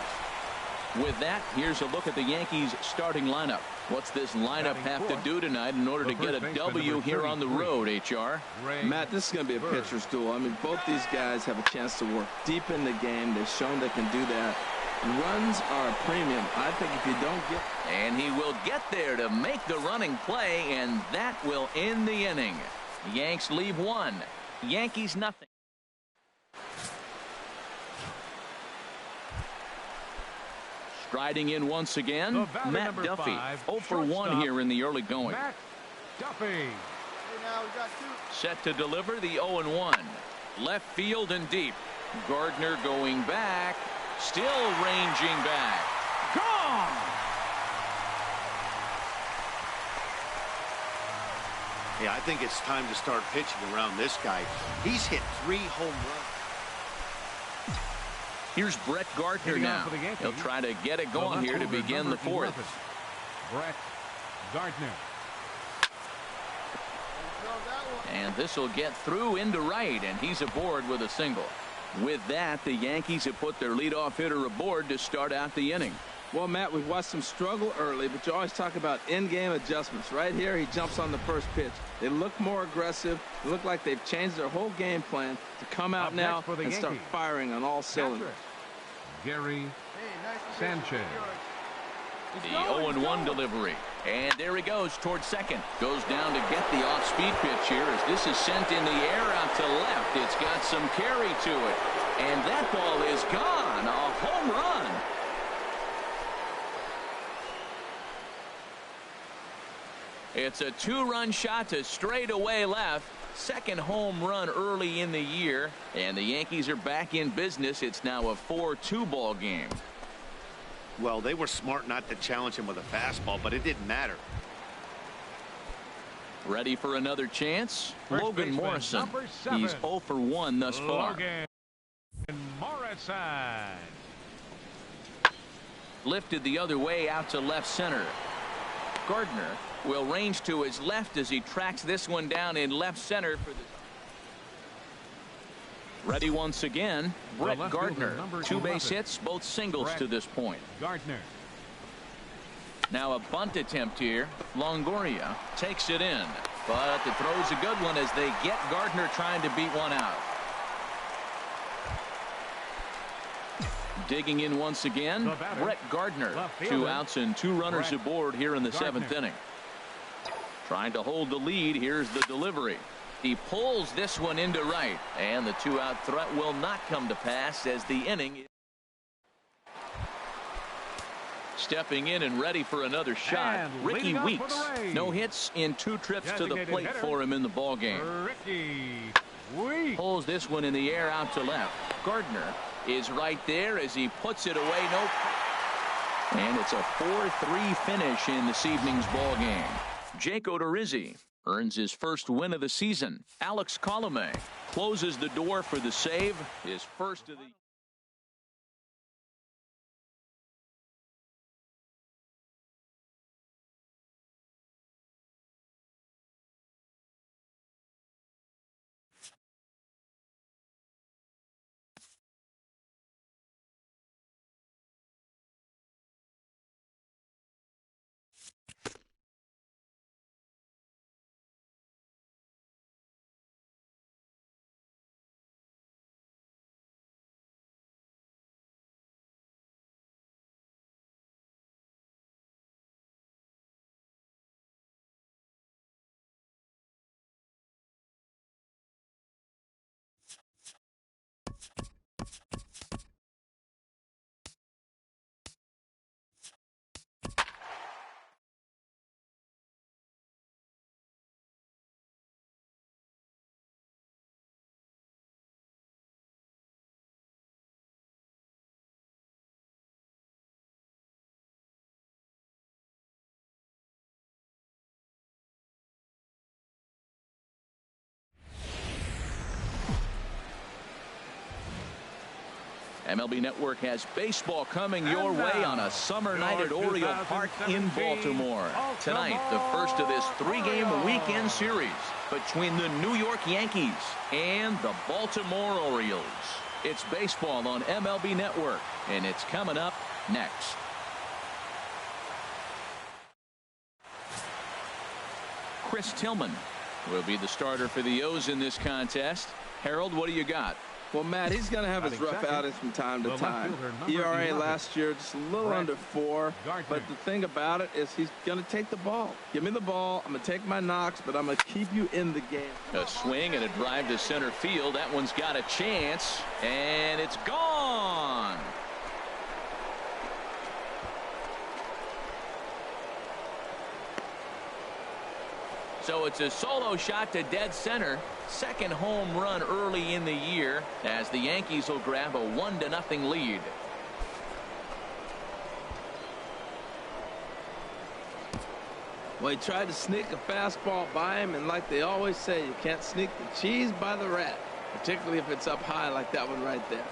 With that, here's a look at the Yankees starting lineup. What's this lineup have to do tonight in order to get a W here on the road, HR? Matt, this is going to be a pitcher's duel. I mean, both these guys have a chance to work deep in the game. They've shown they can do that. Runs are a premium. I think if you don't get... And he will get there to make the running play, and that will end the inning. The Yanks leave 1. Yankees nothing. Striding in once again, Matt Duffy. 0 for 1 here in the early going. Matt Duffy. Hey, now we got 2. Set to deliver the 0-1. Left field and deep. Gardner going back. Still ranging back. Gone! Yeah, I think it's time to start pitching around this guy. He's hit 3 home runs. Here's Brett Gardner now. He'll try to get it going here to begin the 4th. Brett Gardner. And this will get through into right, and he's aboard with a single. With that, the Yankees have put their leadoff hitter aboard to start out the inning. Well, Matt, we've watched them struggle early, but you always talk about in-game adjustments. Right here, he jumps on the first pitch. They look more aggressive. They look like they've changed their whole game plan to come out now and start firing on all cylinders. Gary Sanchez. The 0-1 delivery. And there he goes towards second. Goes down to get the off-speed pitch here as this is sent in the air out to left. It's got some carry to it. And that ball is gone. A home run. It's a 2-run shot to straightaway left. Second home run early in the year. And the Yankees are back in business. It's now a 4-2 ball game. Well, they were smart not to challenge him with a fastball, but it didn't matter. Ready for another chance? Logan Morrison. He's 0 for 1 thus far. Logan Morrison. Lifted the other way out to left center. Gardner will range to his left as he tracks this one down in left center for the... Ready once again, Brett Gardner. 2 base hits, both singles to this point. Gardner. Now a bunt attempt here. Longoria takes it in, but the throw's a good one as they get Gardner trying to beat one out. Digging in once again, Brett Gardner. 2 outs and 2 runners aboard here in the 7th inning. Trying to hold the lead. Here's the delivery. He pulls this one into right, and the 2-out threat will not come to pass as the inning. Stepping in and ready for another shot, and Ricky Weeks. No hits in 2 trips to the plate for him in the ball game. Ricky Weeks pulls this one in the air out to left. Gardner is right there as he puts it away. Nope. And it's a 4-3 finish in this evening's ball game. Jake Odorizzi earns his first win of the season. Alex Colomé closes the door for the save, his first of the... MLB Network has baseball coming your way on a summer night at Oriole Park in Baltimore. Tonight, the first of this 3-game weekend series between the New York Yankees and the Baltimore Orioles. It's baseball on MLB Network, and it's coming up next. Chris Tillman will be the starter for the O's in this contest. Harold, what do you got? Well, Matt, he's going to have his rough outings from time to time. ERA last year just a little under 4. But the thing about it is he's going to take the ball. Give me the ball. I'm going to take my knocks, but I'm going to keep you in the game. A swing and a drive to center field. That one's got a chance, and it's gone. So it's a solo shot to dead center. Second home run early in the year as the Yankees will grab a 1-0 lead. Well, he tried to sneak a fastball by him, and like they always say, you can't sneak the cheese by the rat, particularly if it's up high like that one right there.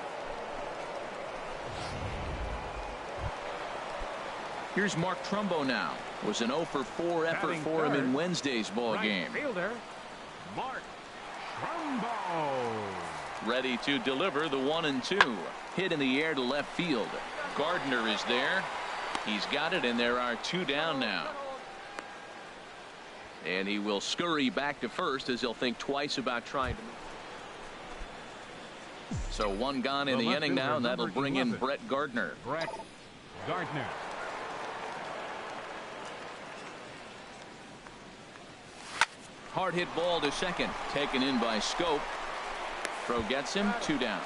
Here's Mark Trumbo now. It was an 0-for-4 effort for him in Wednesday's ball game. Fielder, Mark Trumbo. Ready to deliver the 1-2. Hit in the air to left field. Gardner is there. He's got it, and there are 2 down now. And he will scurry back to first as he'll think twice about trying to move. So 1 gone in the inning now, and that'll bring in Brett Gardner. Brett Gardner. Hard hit ball to second, taken in by Scope. Throw gets him, 2 down.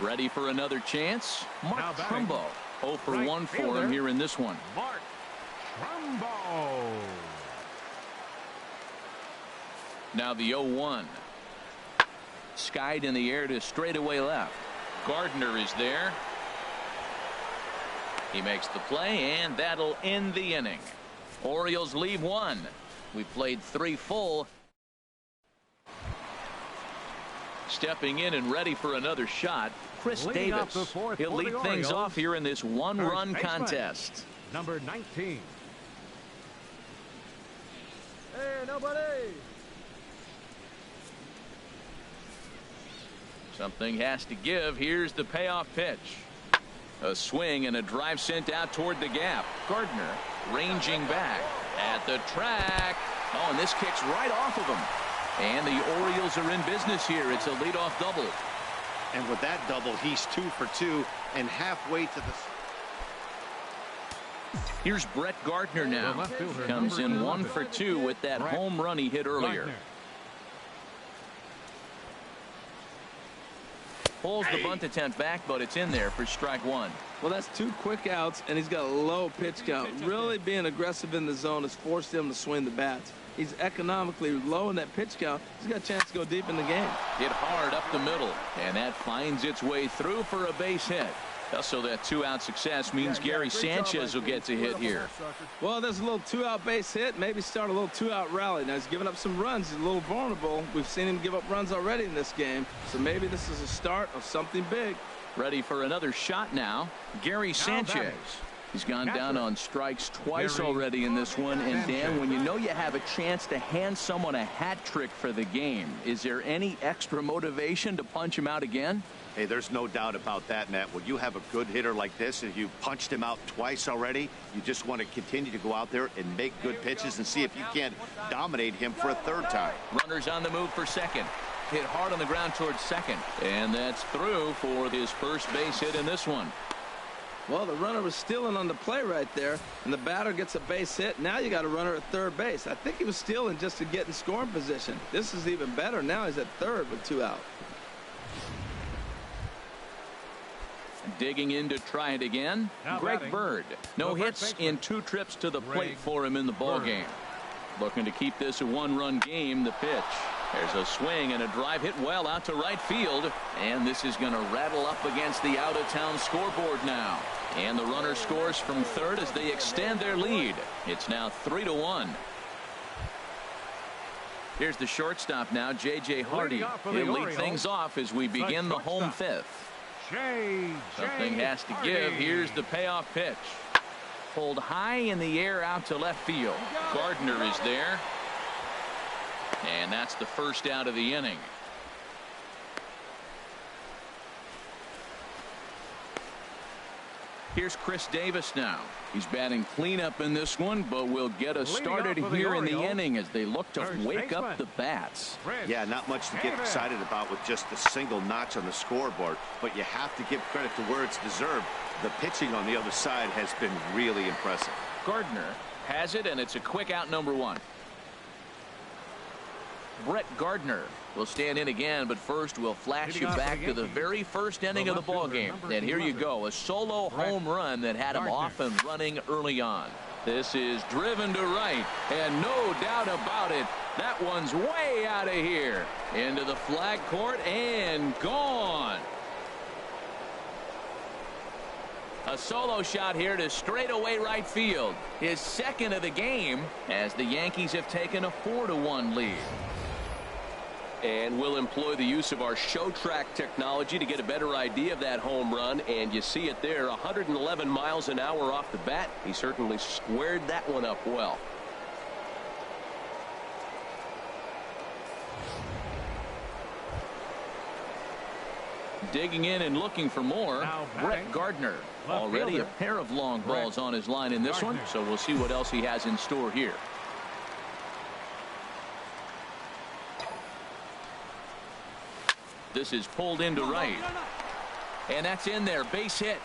Ready for another chance. Mark Trumbo, 0-for-1 for him here in this one. Mark Trumbo. Now the 0-1. Skied in the air to straightaway left. Gardner is there. He makes the play, and that'll end the inning. Orioles leave 1. We played 3 full. Stepping in and ready for another shot, Chris Davis. He'll lead things off here in this 1-run contest. Number 19. Hey, nobody. Something has to give. Here's the payoff pitch. A swing and a drive sent out toward the gap. Gardner ranging back at the track. Oh, and this kicks right off of him. And the Orioles are in business here. It's a leadoff double. And with that double, he's 2 for 2 and halfway to the... Here's Brett Gardner now. Comes in 1 for 2 with that home run he hit earlier. Pulls the bunt attempt back, but it's in there for strike 1. Well, that's 2 quick outs, and he's got a low pitch count. Really being aggressive in the zone has forced him to swing the bats. He's economically low in that pitch count. He's got a chance to go deep in the game. Hit hard up the middle, and that finds its way through for a base hit. Also, that 2-out success means Gary Sanchez will get to hit here. Well, there's a little 2-out base hit. Maybe start a little 2-out rally. Now, he's giving up some runs. He's a little vulnerable. We've seen him give up runs already in this game. So maybe this is a start of something big. Ready for another shot now. Gary Sanchez. He's gone down on strikes twice already in this one. And, Dan, when you know you have a chance to hand someone a hat trick for the game, is there any extra motivation to punch him out again? Hey, there's no doubt about that, Matt. When you have a good hitter like this and you punched him out twice already, you just want to continue to go out there and make good pitches and see if you can't dominate him for a 3rd time. Runners on the move for second. Hit hard on the ground towards second. And that's through for his first base hit in this one. Well, the runner was stealing on the play right there, and the batter gets a base hit. Now you got a runner at 3rd base. I think he was stealing just to get in scoring position. This is even better. Now he's at 3rd with 2 out. Digging in to try it again. Greg Bird. No hits in 2 trips to the plate for him in the ball game. Looking to keep this a 1-run game. The pitch. There's a swing and a drive hit well out to right field. And this is going to rattle up against the out-of-town scoreboard now. And the runner scores from 3rd as they extend their lead. It's now 3-1. Here's the shortstop now, J.J. Hardy. He'll lead things off as we begin the home 5th. Something has to give. Here's the payoff pitch. Pulled high in the air out to left field. Gardner is there. And that's the first out of the inning. Here's Chris Davis now. He's batting cleanup in this one, but will get us started here in the inning as they look to wake up the bats. Yeah, not much to get excited about with just a single notch on the scoreboard, but you have to give credit to where it's deserved. The pitching on the other side has been really impressive. Gardner has it, and it's a quick out, number 1. Brett Gardner will stand in again, but first we'll flash you back to the very first inning of the ball game. And here you go, a solo home run that had him off and running early on. This is driven to right, and no doubt about it, that one's way out of here. Into the flag court and gone. A solo shot here to straightaway right field. His second of the game as the Yankees have taken a 4-1 lead. And we'll employ the use of our show track technology to get a better idea of that home run. And you see it there, 111 miles an hour off the bat. He certainly squared that one up well. Digging in and looking for more, Brett Gardner. Already a pair of long balls on his line in this one, so we'll see what else he has in store here. This is pulled into right. And that's in there. Base hit.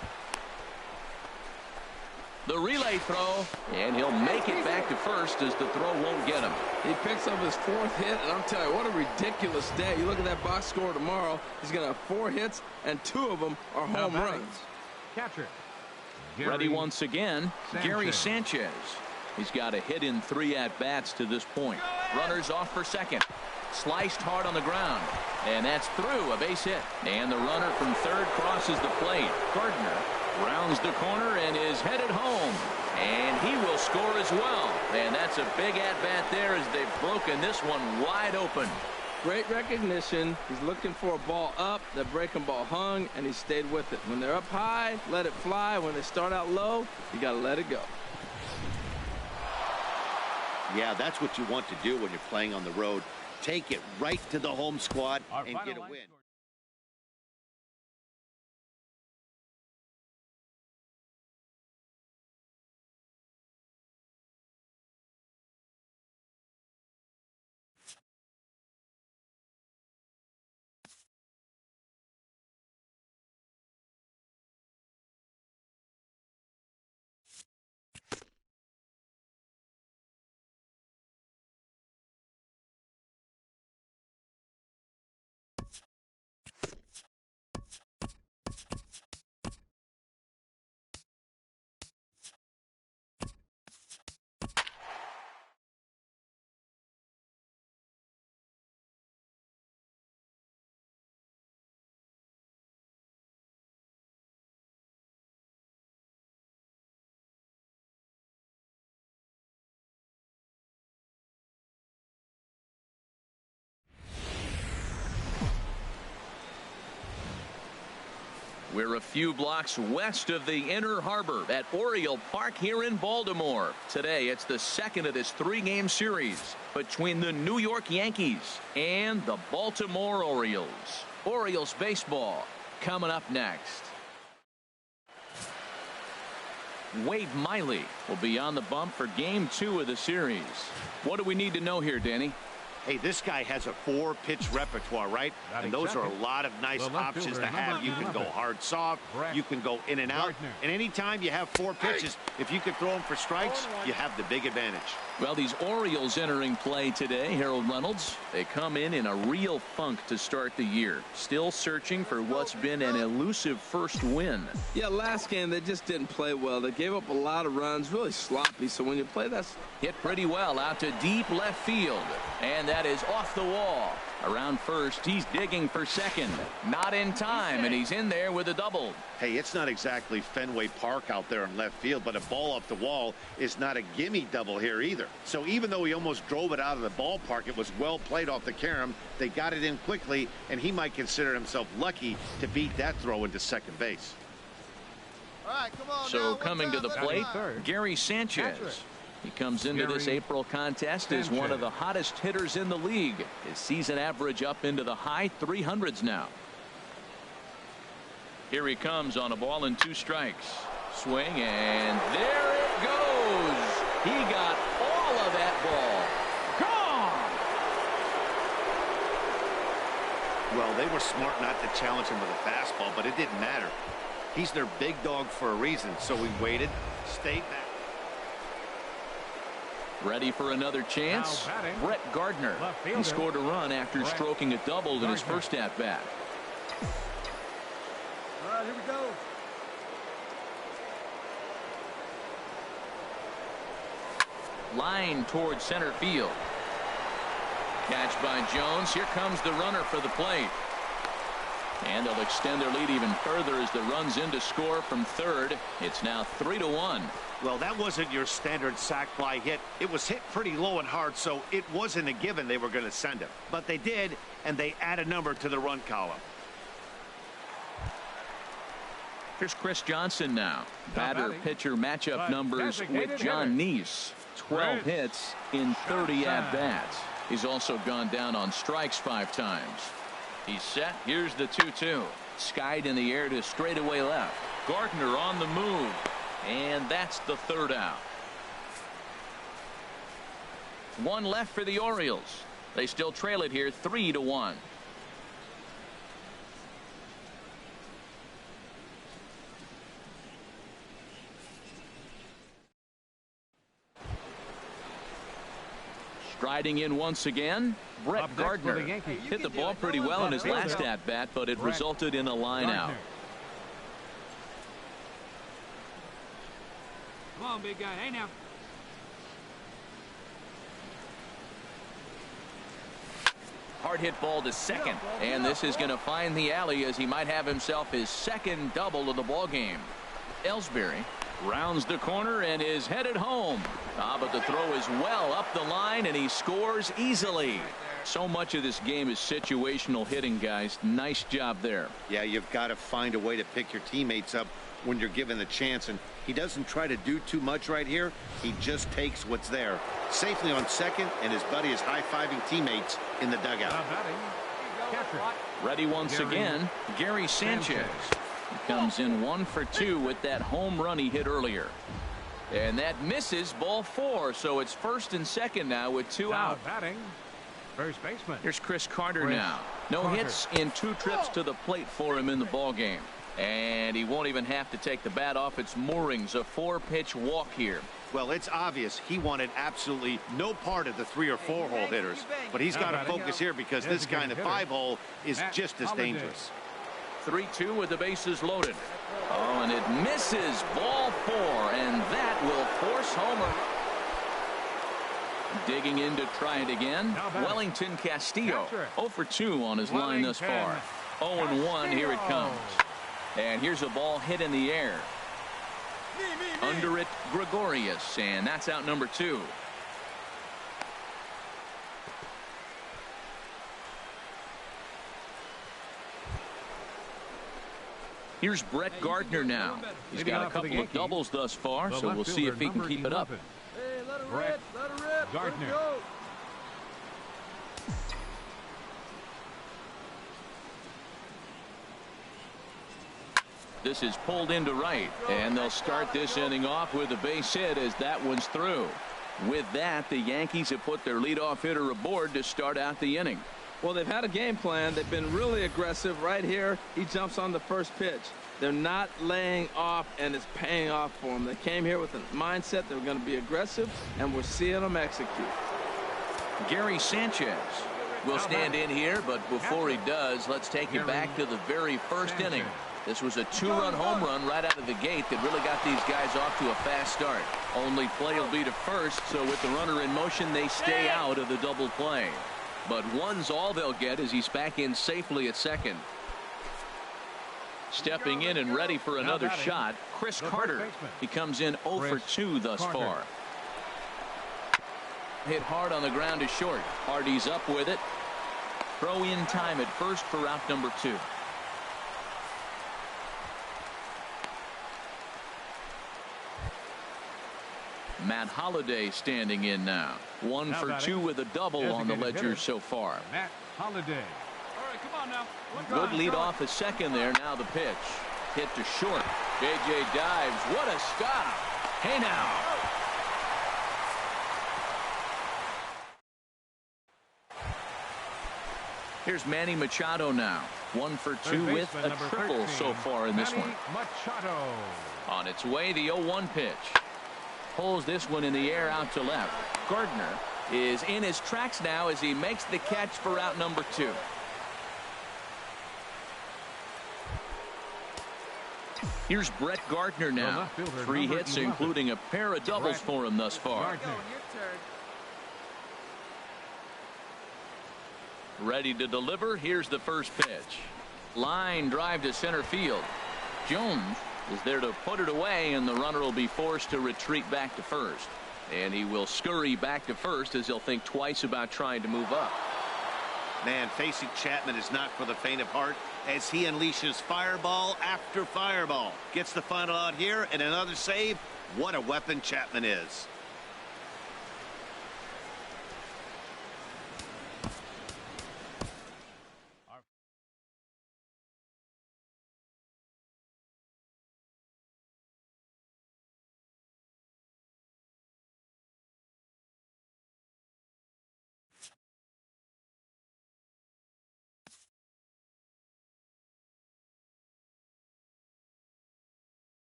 The relay throw. And he'll make it back to first as the throw won't get him. He picks up his 4th hit, and I'm telling you, what a ridiculous day. You look at that box score tomorrow, he's going to have 4 hits, and 2 of them are home runs. Catcher. Ready once again, Gary Sanchez. He's got a hit in 3 at-bats to this point. Runners off for second. Sliced hard on the ground. And that's through, a base hit. And the runner from third crosses the plate. Gardner rounds the corner and is headed home. And he will score as well. And that's a big at-bat there as they've broken this one wide open. Great recognition. He's looking for a ball up. The breaking ball hung, and he stayed with it. When they're up high, let it fly. When they start out low, you got to let it go. Yeah, that's what you want to do when you're playing on the road. Take it right to the home squad and get a win. We're a few blocks west of the Inner Harbor at Oriole Park here in Baltimore. Today, it's the second of this 3-game series between the New York Yankees and the Baltimore Orioles. Orioles baseball coming up next. Wade Miley will be on the bump for Game 2 of the series. What do we need to know here, Danny? Hey, this guy has a 4-pitch repertoire, right? And those are a lot of nice options to have. You can go hard, soft. You can go in and out. And anytime you have 4 pitches, if you can throw them for strikes, you have the big advantage. Well, these Orioles entering play today, Harold Reynolds, they come in a real funk to start the year. Still searching for what's been an elusive first win. Yeah, last game they just didn't play well. They gave up a lot of runs, really sloppy. So when you play that, hit pretty well out to deep left field. And that is off the wall. Around first, he's digging for second. Not in time, and he's in there with a double. Hey, it's not exactly Fenway Park out there in left field, but a ball off the wall is not a gimme double here either. So even though he almost drove it out of the ballpark, it was well played off the carom. They got it in quickly, and he might consider himself lucky to beat that throw into second base. All right, come on so now, coming to the plate, Gary Sanchez. He comes into this April contest as one of the hottest hitters in the league. His season average up into the high 300s now. Here he comes on a ball and 2 strikes. Swing, and there it goes. He got all of that ball. Gone. Well, they were smart not to challenge him with a fastball, but it didn't matter. He's their big dog for a reason, so we waited, stayed back. Ready for another chance? Brett Gardner. He scored a run after stroking a double in his first at-bat. All right, here we go. Line towards center field. Catch by Jones. Here comes the runner for the plate. And they'll extend their lead even further as the run's in to score from third. It's now 3-1. Well, that wasn't your standard sac fly hit. It was hit pretty low and hard, so it wasn't a given they were going to send him. But they did, and they add a number to the run column. Here's Chris Johnson now. Batter-pitcher matchup numbers with John Neese. 12 hits in 30 at-bats. He's also gone down on strikes 5 times. He's set. Here's the 2-2. Skied in the air to straightaway left. Gardner on the move. And that's the third out. One left for the Orioles. They still trail it here 3-1. Striding in once again, Brett Gardner hit the ball pretty well in his last at-bat, but it resulted in a line out. Come on, big guy. Hey, now. Hard hit ball to second, and this is going to find the alley as he might have himself his second double of the ball game. Ellsbury rounds the corner and is headed home. But the throw is well up the line, and he scores easily. So much of this game is situational hitting, guys. Nice job there. Yeah, you've got to find a way to pick your teammates up when you're given the chance, and he doesn't try to do too much right here. He just takes what's there. Safely on second, and his buddy is high-fiving teammates in the dugout. Ready once again, Gary Sanchez. He comes in 1 for 2 with that home run he hit earlier. And that misses, ball 4, so it's first and second now with 2 out. First baseman. Here's Chris Carter now. No hits in 2 trips to the plate for him in the ball game. And he won't even have to take the bat off its moorings. A 4-pitch walk here. Well, it's obvious he wanted absolutely no part of the 3 or 4 hole hitters. But he's got to focus here because this kind of 5 hole is just as dangerous. 3-2 with the bases loaded. Oh, and it misses, ball 4, and that will force Homer. Digging in to try it again. Wellington Castillo 0 for 2 on his line thus far. 0-1, here it comes. And here's a ball hit in the air. Under it, Gregorius, and that's out number 2. Here's Brett Gardner now. He's got a couple of doubles thus far, so we'll see if he can keep it up. Hey, let her rip, let her rip. Gardner. This is pulled into right, and they'll start this inning off with a base hit as that one's through. With that, the Yankees have put their leadoff hitter aboard to start out the inning. Well, they've had a game plan. They've been really aggressive. Right here, he jumps on the first pitch. They're not laying off, and it's paying off for them. They came here with a mindset they were going to be aggressive, and we're seeing them execute. Gary Sanchez will stand in here, but before he does, let's take you back to the very first inning. This was a 2-run home run right out of the gate that really got these guys off to a fast start. Only play will be to first, so with the runner in motion, they stay out of the double play. But one's all they'll get as he's back in safely at second. Stepping in and ready for another shot, Chris Carter. He comes in 0 for 2 thus far. Hit hard on the ground to short. Hardy's up with it. Throw in time at first for out number 2. Matt Holliday standing in now. 1 for 2 with a double on the ledger so far. Matt Holliday. All right, come on now. Good lead off at second there. Now the pitch. Hit to short. J.J. dives. What a stop. Hey now. Here's Manny Machado now. 1 for 2 with a triple so far in this one. Machado. On its way, the 0-1 pitch. Pulls this one in the air out to left. Gardner is in his tracks now as he makes the catch for out number 2. Here's Brett Gardner now. 3 hits, including a pair of doubles for him thus far. Ready to deliver. Here's the first pitch. Line drive to center field. Jones is there to put it away, and the runner will be forced to retreat back to first. And he will scurry back to first as he'll think twice about trying to move up. Man, facing Chapman is not for the faint of heart as he unleashes fireball after fireball. Gets the final out here and another save. What a weapon Chapman is.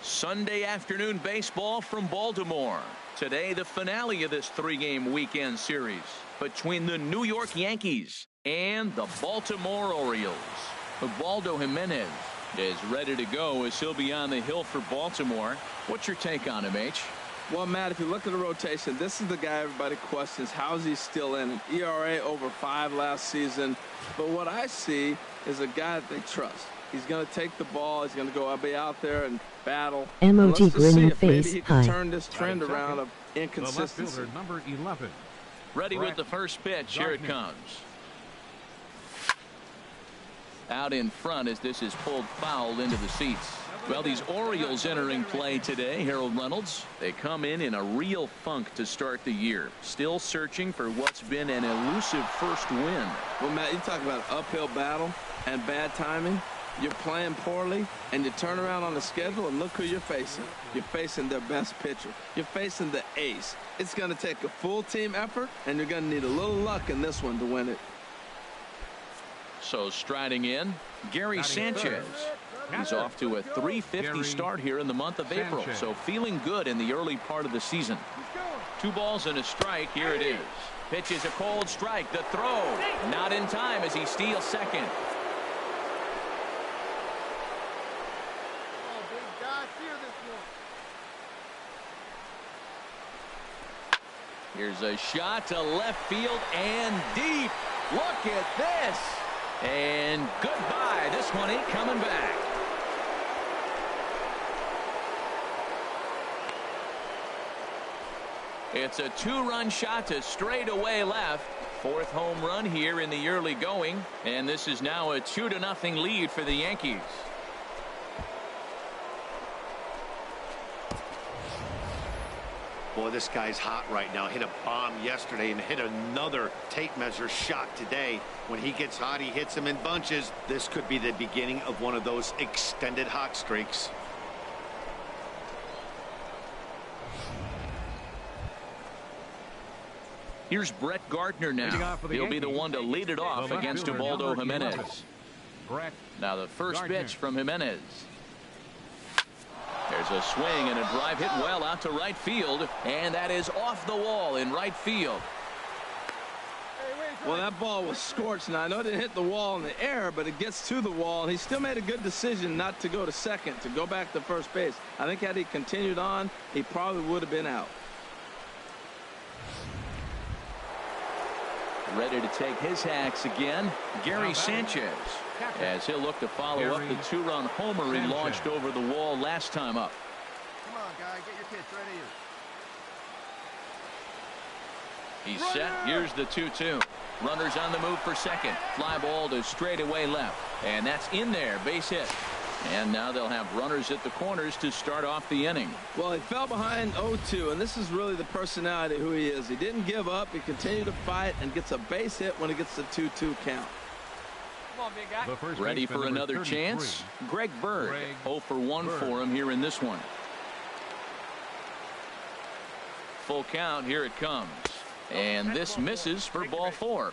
Sunday afternoon baseball from Baltimore. Today, the finale of this 3-game weekend series between the New York Yankees and the Baltimore Orioles. Ubaldo Jimenez is ready to go as he'll be on the hill for Baltimore. What's your take on him, H? Well, Matt, if you look at the rotation, this is the guy everybody questions. How is he still in it? ERA over 5 last season. But what I see is a guy that they trust. He's going to take the ball. He's going to go be out there and battle. MOT grinning face. Maybe he can turn this trend around of inconsistency. Number 11. Ready with the first pitch. Here it comes. Out in front as this is pulled foul into the seats. Well, these Orioles entering play today, Harold Reynolds. They come in a real funk to start the year. Still searching for what's been an elusive first win. Well, Matt, you talk about an uphill battle and bad timing. You're playing poorly, and you turn around on the schedule, and look who you're facing. You're facing their best pitcher. You're facing the ace. It's going to take a full team effort, and you're going to need a little luck in this one to win it. So striding in, Gary Sanchez. He's off to a .350 start here in the month of April, so feeling good in the early part of the season. 2 balls and a strike. Here it is. Pitches a cold strike. The throw not in time as he steals second. Here's a shot to left field and deep. Look at this. And goodbye. This one ain't coming back. It's a 2-run shot to straightaway left. 4th home run here in the early going. And this is now a 2-0 lead for the Yankees. Boy, this guy's hot right now. Hit a bomb yesterday and hit another tape measure shot today. When he gets hot, he hits them in bunches. This could be the beginning of one of those extended hot streaks. Here's Brett Gardner now. He'll be the one to lead it off against Ubaldo Jimenez. Now the first pitch from Jimenez. There's a swing and a drive hit well out to right field, and that is off the wall in right field. Well, that ball was scorched. Now, I know it didn't hit the wall in the air, but it gets to the wall, and he still made a good decision not to go to second, to go back to first base. I think had he continued on, he probably would have been out. Ready to take his hacks again, Gary Sanchez, as he'll look to follow up the two-run homer he launched over the wall last time up. Come on, guy, get your pitch right here. He's set. Here's the 2-2. Runners on the move for second. Fly ball to straightaway left. And that's in there. Base hit. And now they'll have runners at the corners to start off the inning. Well, he fell behind 0-2, and this is really the personality who he is. He didn't give up. He continued to fight and gets a base hit when he gets the 2-2 count. Come on, big guy. Ready for another chance? Greg Bird. 0 for 1 for him here in this one. Full count. Here it comes. And this misses for ball 4.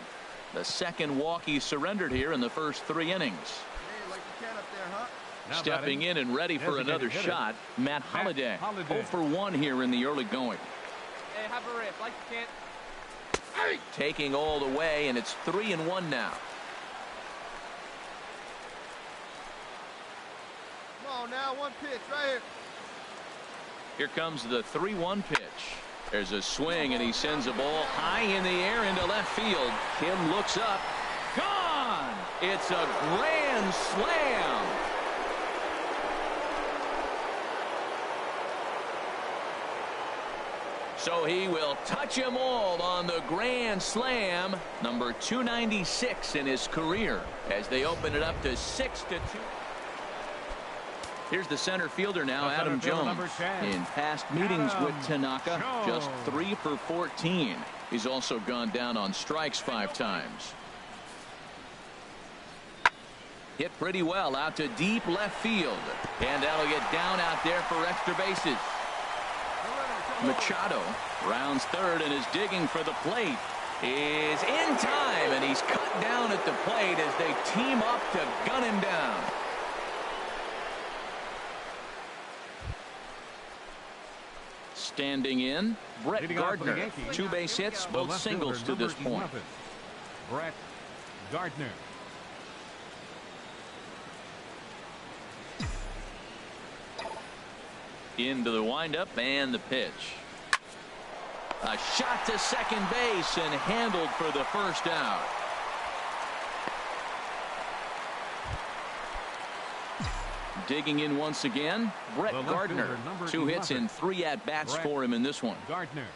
The second walk he surrendered here in the first 3 innings. Hey, like you can up there, huh? Stepping in and ready for another shot, Matt Holliday. 0 for 1 here in the early going. Hey, have a rip, like you can. Taking all the way, and it's 3-1 now. Come on now, one pitch right here. Here comes the 3-1 pitch. There's a swing, and he sends a ball high in the air into left field. Kim looks up. Gone! It's a grand slam. So he will touch them all on the grand slam, number 296 in his career, as they open it up to 6-2. Here's the center fielder now, Adam Jones. In past meetings with Tanaka, just 3 for 14. He's also gone down on strikes 5 times. Hit pretty well out to deep left field. And that'll get down out there for extra bases. Machado rounds third and is digging for the plate. Is in time, and he's cut down at the plate as they team up to gun him down. Standing in, Brett Gardner. 2 base hits, both singles to this point. Brett Gardner. Into the windup and the pitch. A shot to second base and handled for the first out. Digging in once again, Brett Gardner. 2 hits and 3 at-bats for him in this one. Gardner.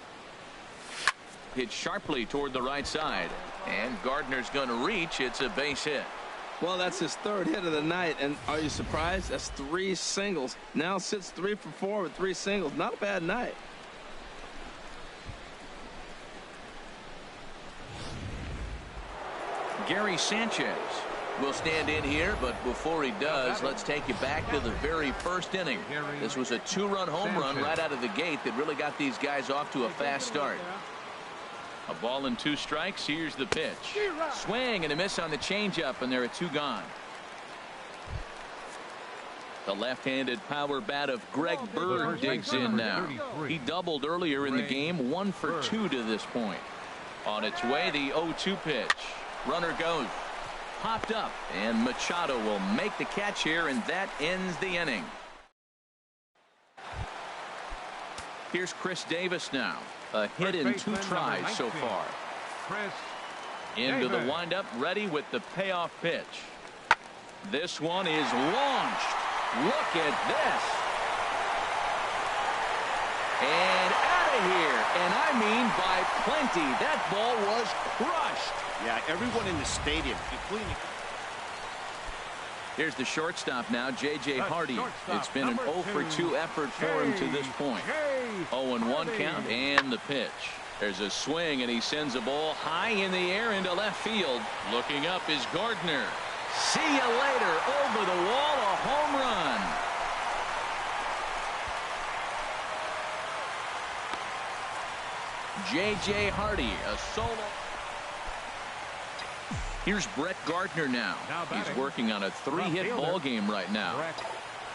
Hit sharply toward the right side. And Gardner's going to reach. It's a base hit. Well, that's his 3rd hit of the night, and are you surprised? That's 3 singles. Now sits 3 for 4 with 3 singles. Not a bad night. Gary Sanchez will stand in here, but before he does, let's take you back to the very first inning. This was a 2-run home run right out of the gate that really got these guys off to a fast start. A ball and 2 strikes. Here's the pitch. Swing and a miss on the changeup, and there are 2 gone. The left-handed power bat of Greg Bird digs in now. He doubled earlier in the game, 1 for 2 to this point. On its way, the 0-2 pitch. Runner goes. Popped up, and Machado will make the catch here, and that ends the inning. Here's Chris Davis now. A hit in 2 tries so far. Into the windup, ready with the payoff pitch. This one is launched. Look at this. And out of here. And I mean by plenty. That ball was crushed. Yeah, everyone in the stadium, including... Here's the shortstop now, J.J. Hardy. It's been an 0 for 2 effort for him to this point. 0-1 count and the pitch. There's a swing, and he sends a ball high in the air into left field. Looking up is Gardner. See you later. Over the wall, a home run. J.J. Hardy, a solo. Here's Brett Gardner now. He's working on a 3-hit ball game right now.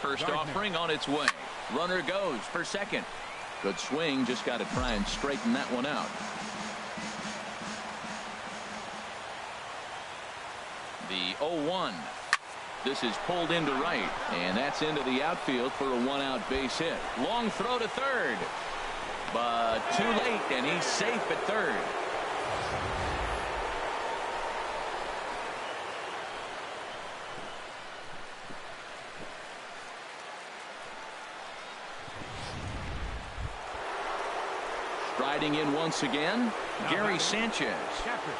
First offering on its way. Runner goes for second. Good swing. Just got to try and straighten that one out. The 0-1. This is pulled into right, and that's into the outfield for a 1-out base hit. Long throw to third, but too late, and he's safe at third. Riding in once again, Gary Sanchez.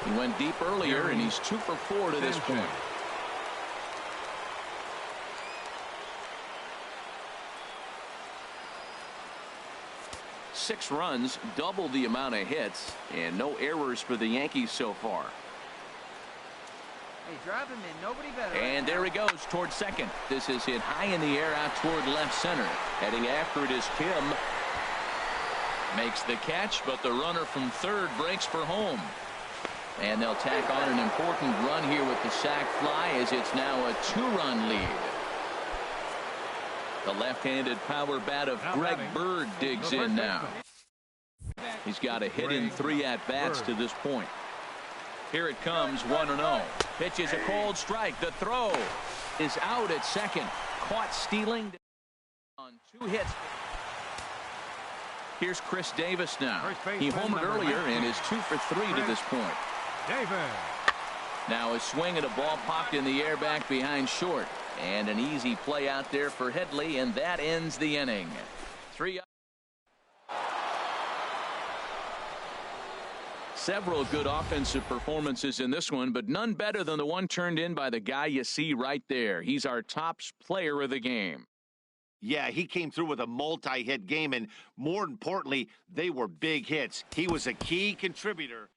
He went deep earlier, and he's 2 for 4 to this point. Six runs, double the amount of hits, and no errors for the Yankees so far. Hey, drive him in. Nobody better. And there he goes towards second. This is hit high in the air out toward left center. Heading after it is Kim. Makes the catch, but the runner from third breaks for home. And they'll tack on an important run here with the sac fly, as it's now a 2-run lead. The left-handed power bat of Greg Bird digs in now. He's got a hit in 3 at-bats to this point. Here it comes, 1-0. Pitch is a cold strike. The throw is out at second. Caught stealing on 2 hits. Here's Chris Davis now. He homered earlier and is 2 for 3 to this point. Now a swing at a ball popped in the air back behind short. And an easy play out there for Headley, and that ends the inning. 3. Several good offensive performances in this one, but none better than the one turned in by the guy you see right there. He's our top player of the game. Yeah, he came through with a multi-hit game, and more importantly, they were big hits. He was a key contributor.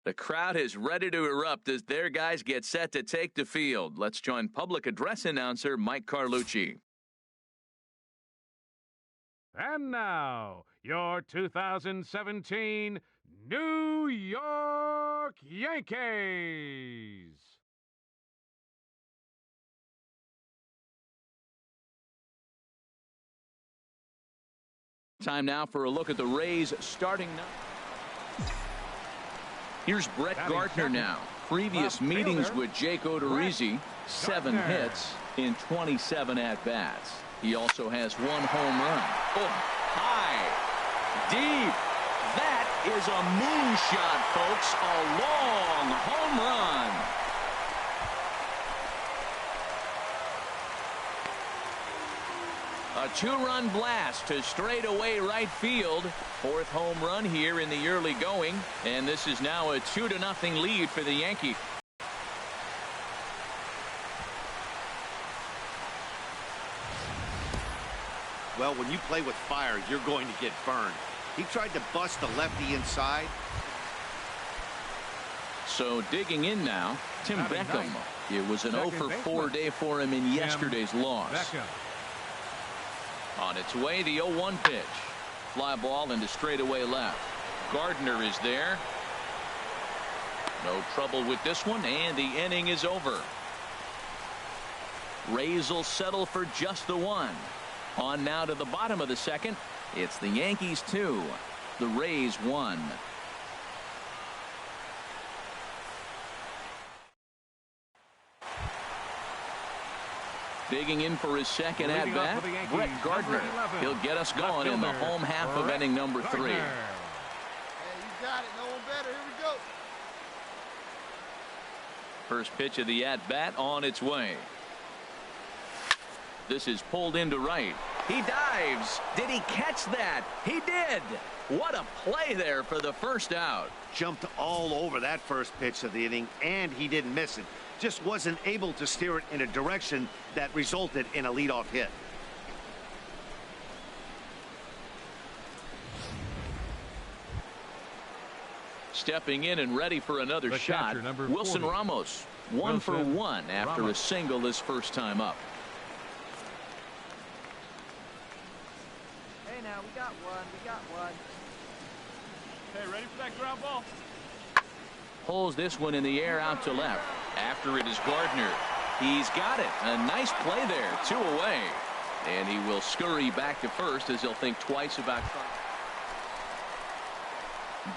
The crowd is ready to erupt as their guys get set to take the field. Let's join public address announcer Mike Carlucci. And now, your 2017 New York Yankees. Time now for a look at the Rays starting now. Here's Brett Gardner now. Previous meetings with Jake Odorizzi, 7 hits in 27 at-bats. He also has 1 home run. Oh, high, deep. That is a moonshot, folks. A long home run. A 2-run blast to straightaway right field. 4th home run here in the early going. And this is now a 2-0 lead for the Yankees. Well, when you play with fire, you're going to get burned. He tried to bust the lefty inside. So digging in now, Tim Beckham. It was an 0 for 4 day for him in yesterday's loss. On its way, the 0-1 pitch. Fly ball into straightaway left. Gardner is there. No trouble with this one, and the inning is over. Rays will settle for just the 1. On now to the bottom of the second. It's the Yankees 2, the Rays 1. Digging in for his second at-bat, Brett Gardner. He'll get us going in the home half of inning number 3. Hey, you got it. No one better. Here we go. First pitch of the at-bat on its way. This is pulled into right. He dives. Did he catch that? He did. What a play there for the first out. Jumped all over that first pitch of the inning, and he didn't miss it. Just wasn't able to steer it in a direction that resulted in a leadoff hit. stepping in and ready for another The shot. catcher, number Wilson 40. Ramos, 1 for 1 after a single his first time up. Hey, now, we got one. We got one. Hey, ready for that ground ball? Pulls this one in the air out to left. After it is Gardner. He's got it. A nice play there. 2 away. And he will scurry back to first as he'll think twice about trying.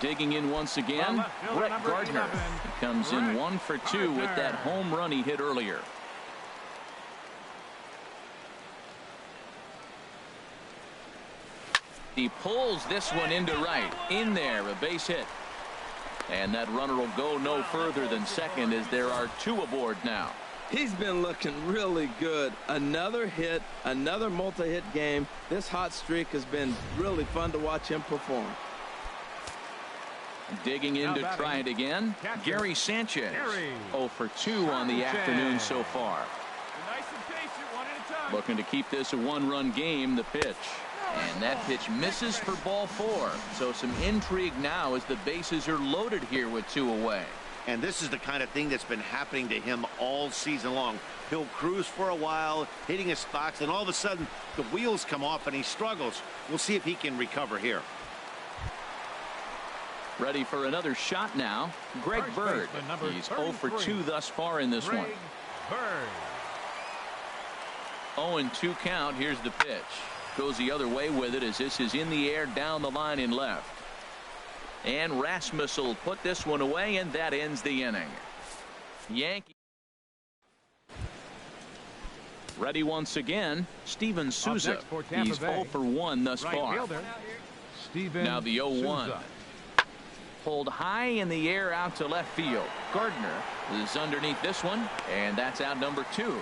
Digging in once again, Brett Gardner. He comes in 1 for 2 with that home run he hit earlier. He pulls this one into right. In there, a base hit. And that runner will go no further than second as there are 2 aboard now. He's been looking really good. Another hit, another multi-hit game. This hot streak has been really fun to watch him perform. Digging in to try it again, Gary Sanchez. 0 for 2 on the afternoon so far. Nice and patient, one at a time. Looking to keep this a 1-run game. The pitch. And that pitch misses for ball 4. So some intrigue now as the bases are loaded here with 2 away. And this is the kind of thing that's been happening to him all season long. He'll cruise for a while, hitting his spots, and all of a sudden the wheels come off and he struggles. We'll see if he can recover here. Ready for another shot now, Greg Bird. He's 0 for 2 thus far in this one. 0-2 count. Here's the pitch. Goes the other way with it as this is in the air down the line in left. And Rasmus will put this one away, and that ends the inning. Yankee ready once again, Steven Souza. He's 0 for 1 thus far. Now the 0-1. Pulled high in the air out to left field. Gardner is underneath this one, and that's out number 2.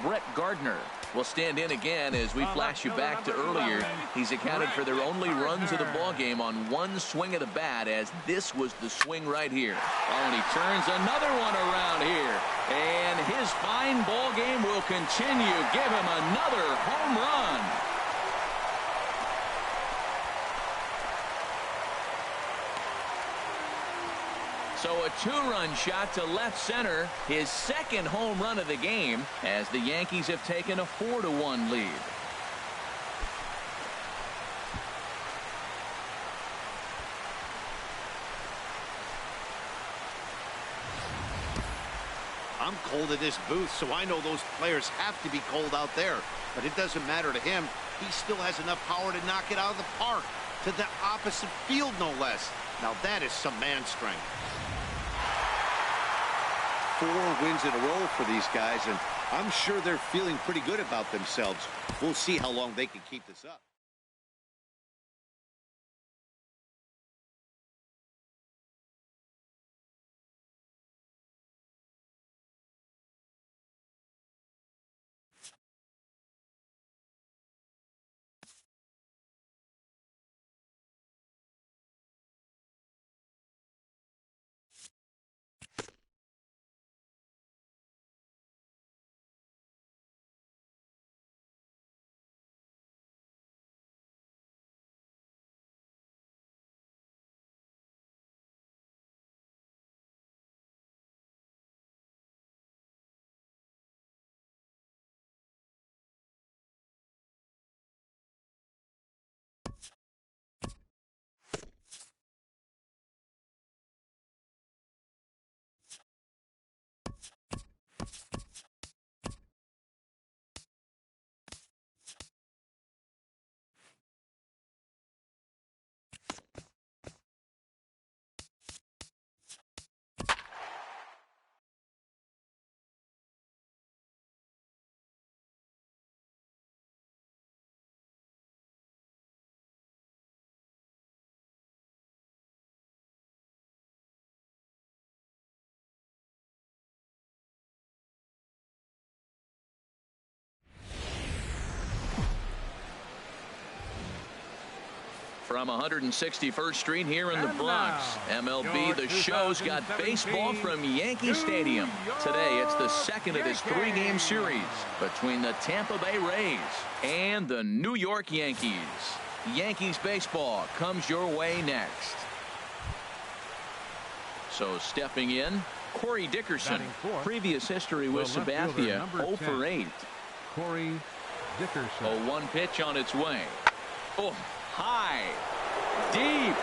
Brett Gardner will stand in again as we flash you back to earlier. He's accounted for their only runs of the ball game on 1 swing of the bat, as this was the swing right here. Oh, and he turns another one around here, and his fine ball game will continue. Give him another home run. So a 2-run shot to left center, his second home run of the game, as the Yankees have taken a 4-1 lead. I'm cold in this booth, so I know those players have to be cold out there. But it doesn't matter to him. He still has enough power to knock it out of the park, to the opposite field, no less. Now that is some man strength. 4 wins in a row for these guys, and I'm sure they're feeling pretty good about themselves. We'll see how long they can keep this up. From 161st Street here in the Bronx, MLB The Show's got baseball from Yankee Stadium. Today, it's the second of this three-game series between the Tampa Bay Rays and the New York Yankees. Yankees baseball comes your way next. So stepping in, Corey Dickerson. Previous history with Sabathia, 0 for 8. Corey Dickerson. 0-1 pitch on its way. Oh, high, deep.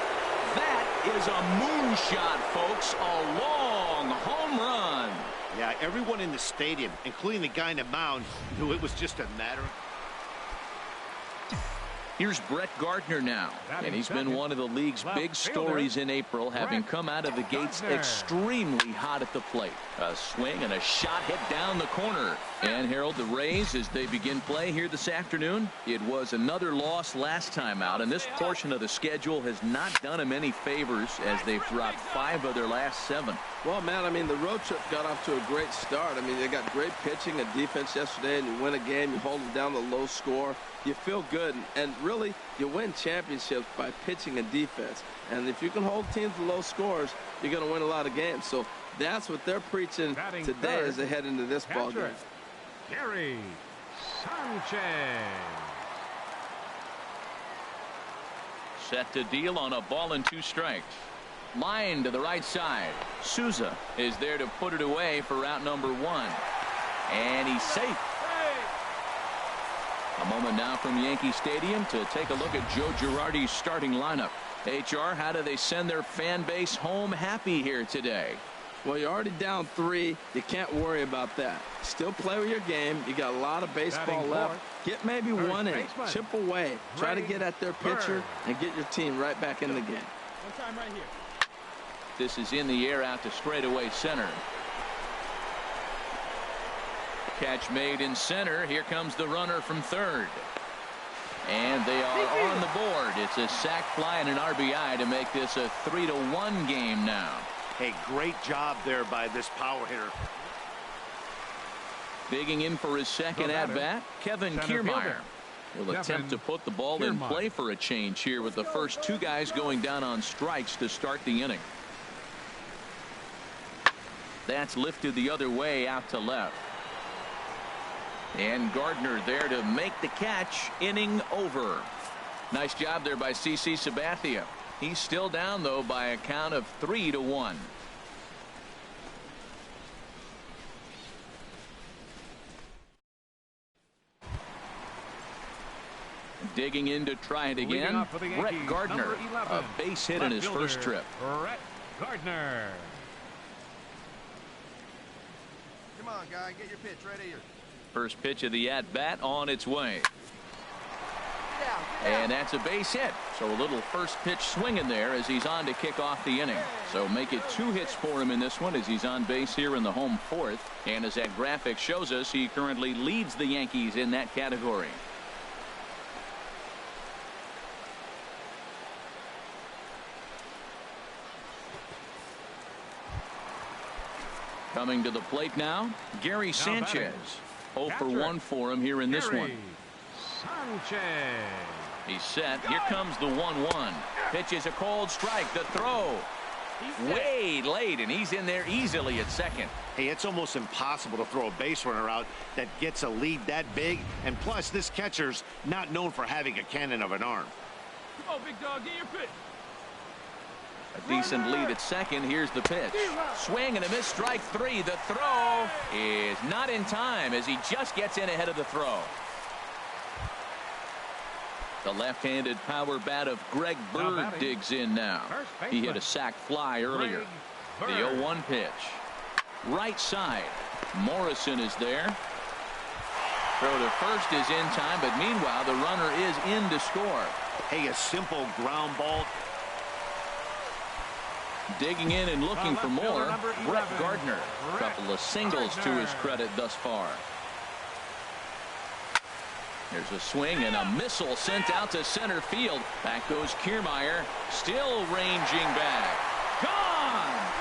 That is a moonshot, folks. A long home run. Yeah, everyone in the stadium, including the guy in the mound, knew it was just a matter. Here's Brett Gardner now, and he's been one of the league's big stories in April, having come out of the gates extremely hot at the plate. A swing and a shot hit down the corner. And Harold, the Rays, as they begin play here this afternoon, it was another loss last time out, and this portion of the schedule has not done them any favors as they've dropped 5 of their last 7. Well, man, I mean, the road trip got off to a great start. I mean, they got great pitching and defense yesterday, and you win a game, you hold them down to a low score. You feel good, and really, you win championships by pitching and defense. And if you can hold teams to low scores, you're going to win a lot of games. So that's what they're preaching today as they head into this ball game. Gary Sanchez. Set to deal on a ball and 2 strikes. Line to the right side. Souza is there to put it away for out number 1. And he's safe. A moment now from Yankee Stadium to take a look at Joe Girardi's starting lineup. HR, how do they send their fan base home happy here today? Well, you're already down 3. You can't worry about that. Still play with your game. You got a lot of baseball left. Get maybe 1 inning. Chip away. Try to get at their pitcher and get your team right back in the game. One time right here. This is in the air out to straightaway center. Catch made in center. Here comes the runner from third. And they are on the board. It's a sac fly and an RBI to make this a 3-1 game now. Hey, great job there by this power hitter. Digging in for his second at-bat, Kevin Kiermaier will attempt to put the ball in play for a change here with the first 2 guys going down on strikes to start the inning. That's lifted the other way out to left. And Gardner there to make the catch. Inning over. Nice job there by CC Sabathia. He's still down, though, by a count of 3-1. Digging in to try it again. Brett Gardner, a base hit in his first trip. Brett Gardner. Come on, guy, get your pitch right here. First pitch of the at-bat on its way. Get out. And that's a base hit. So a little first pitch swing in there as he's on to kick off the inning. So make it 2 hits for him in this one as he's on base here in the home 4th. And as that graphic shows us, he currently leads the Yankees in that category. Coming to the plate now, Gary Sanchez. 0 for 1 for him here in this one. Sanchez. He's set. Here comes the 1-1. Pitch is a cold strike. The throw. Way late, and he's in there easily at second. Hey, it's almost impossible to throw a base runner out that gets a lead that big. And plus, this catcher's not known for having a cannon of an arm. Come on, big dog, get your pitch. A decent lead at second. Here's the pitch. Swing and a miss, strike 3. The throw is not in time as he just gets in ahead of the throw. The left-handed power bat of Greg Bird digs in now. He hit a sac fly earlier. The 0-1 pitch. Right side. Morrison is there. Throw to first is in time, but meanwhile the runner is in to score. Hey, a simple ground ball. Digging in and looking for more, Brett Gardner. A couple of singles to his credit thus far. There's a swing and a missile sent out to center field. Back goes Kiermaier, still ranging back. Gone!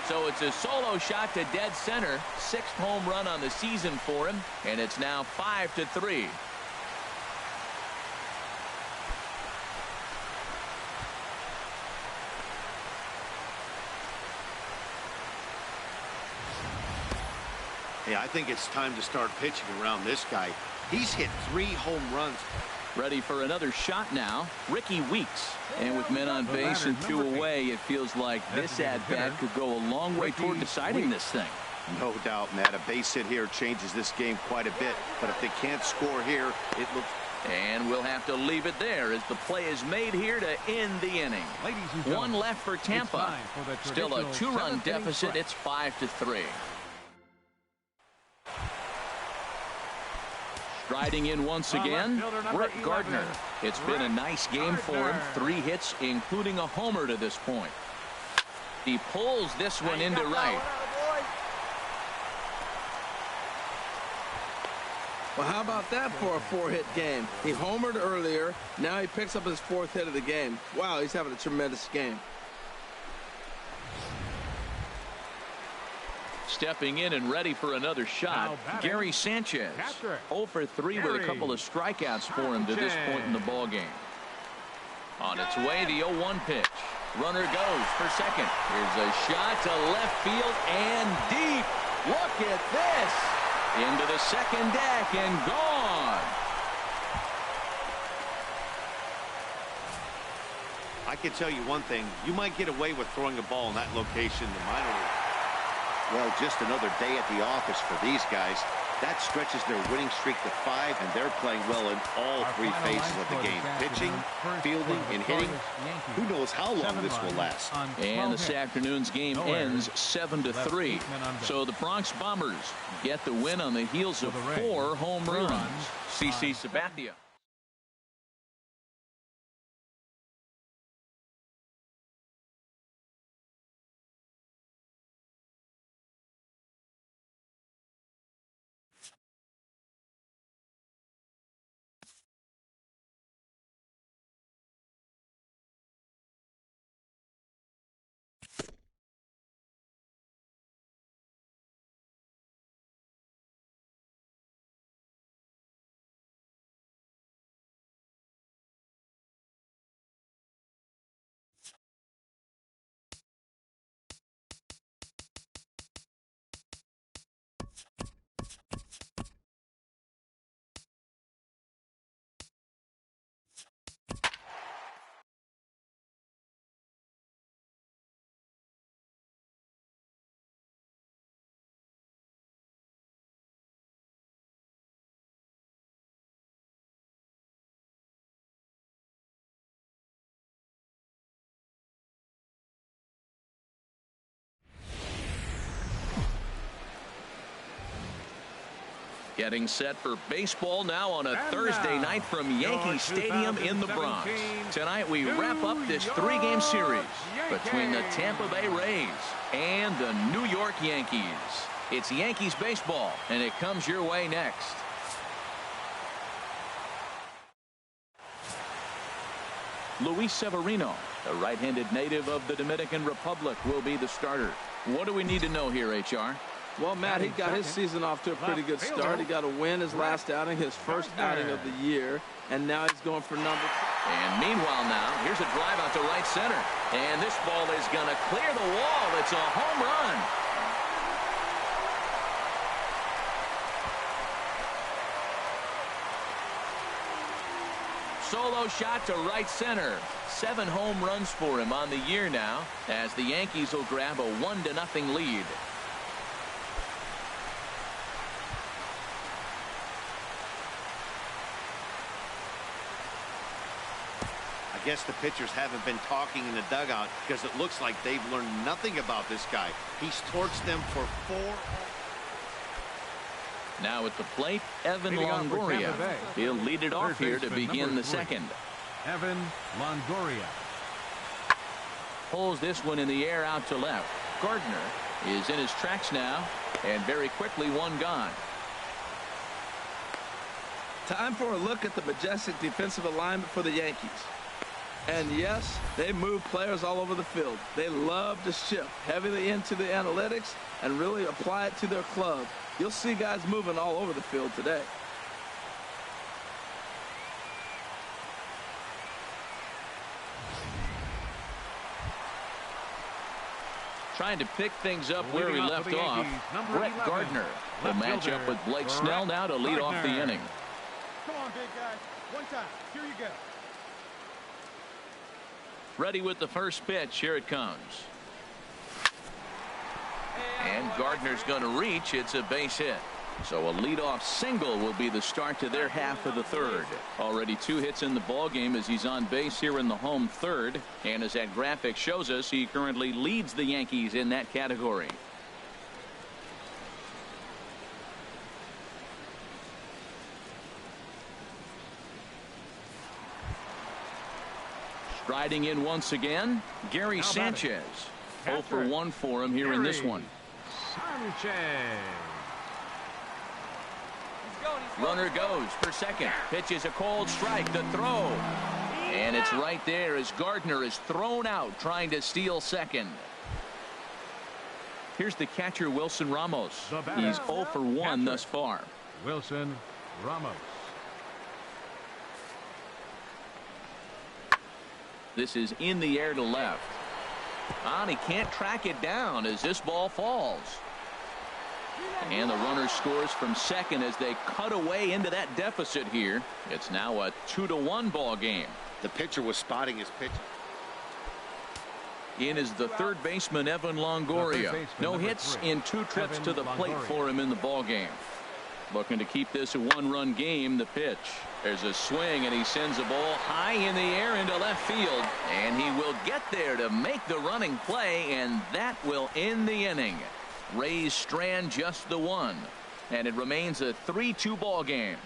So it's a solo shot to dead center. 6th home run on the season for him, and it's now 5-3. Hey, I think it's time to start pitching around this guy. He's hit 3 home runs. Ready for another shot now, Ricky Weeks. And with men on base and 2 away, it feels like this at-bat could go a long way toward deciding this thing. No doubt, Matt. A base hit here changes this game quite a bit. But if they can't score here, it looks... And we'll have to leave it there as the play is made here to end the inning. One left for Tampa. Still a 2-run deficit. It's 5-3. Striding in once again, Brett Gardner. It's been a nice game for him. 3 hits, including a homer to this point. He pulls this one into right. Well, how about that for a 4-hit game? He homered earlier. Now he picks up his 4th hit of the game. Wow, he's having a tremendous game. Stepping in and ready for another shot, Gary Sanchez. 0 for 3 with a couple of strikeouts for him to this point in the ball game. On its way, the 0-1 pitch. Runner goes for second. Here's a shot to left field and deep. Look at this. Into the second deck and gone. I can tell you one thing. You might get away with throwing a ball in that location in the minor league. Well, just another day at the office for these guys. That stretches their winning streak to 5, and they're playing well in all 3 phases of the game. Pitching, fielding, and hitting. Who knows how long this will last. And this afternoon's game ends 7-3. So the Bronx Bombers get the win on the heels of 4 home runs. CC Sabathia. Getting set for baseball now on a Thursday night from Yankee Stadium in the Bronx. Tonight we wrap up this 3-game series between the Tampa Bay Rays and the New York Yankees. It's Yankees baseball, and it comes your way next. Luis Severino, the right-handed native of the Dominican Republic, will be the starter. What do we need to know here, HR? Well, Matt, he got his season off to a pretty good start. He got a win his last outing, his first outing of the year, and now he's going for number 2. And meanwhile now, here's a drive out to right center. And this ball is going to clear the wall. It's a home run. Solo shot to right center. 7 home runs for him on the year now, as the Yankees will grab a 1-0 lead. I guess the pitchers haven't been talking in the dugout because it looks like they've learned nothing about this guy. He's torched them for 4. Now at the plate, Evan Longoria. He'll lead it off here to begin the second. Evan Longoria pulls this one in the air out to left. Gardner is in his tracks now, and very quickly 1 gone. Time for a look at the majestic defensive alignment for the Yankees. And yes, they move players all over the field. They love to shift heavily into the analytics and really apply it to their club. You'll see guys moving all over the field today. Trying to pick things up where he left off. Brett Gardner will match up with Blake Snell now to lead off the inning. Come on, big guy. One time. Here you go. Ready with the first pitch. Here it comes. And Gardner's going to reach. It's a base hit. So a leadoff single will be the start to their half of the third. Already 2 hits in the ball game as he's on base here in the home third. And as that graphic shows us, he currently leads the Yankees in that category. Striding in once again, Gary Sanchez. 0 for 1 for him here in this one. Sanchez. Runner goes for second. Pitch is a cold strike. The throw. And it's right there as Gardner is thrown out trying to steal second. Here's the catcher, Wilson Ramos. He's 0 for 1 thus far. Wilson Ramos. This is in the air to left. And he can't track it down as this ball falls. And the runner scores from second as they cut away into that deficit here. It's now a 2-1 ball game. The pitcher was spotting his pitch. In is the third baseman, Evan Longoria. No hits in 2 trips to the plate for him in the ball game. Looking to keep this a 1-run game. The pitch. There's a swing and he sends a ball high in the air into left field. And he will get there to make the running play, and that will end the inning. Rays strand just the 1, and it remains a 3-2 ball game.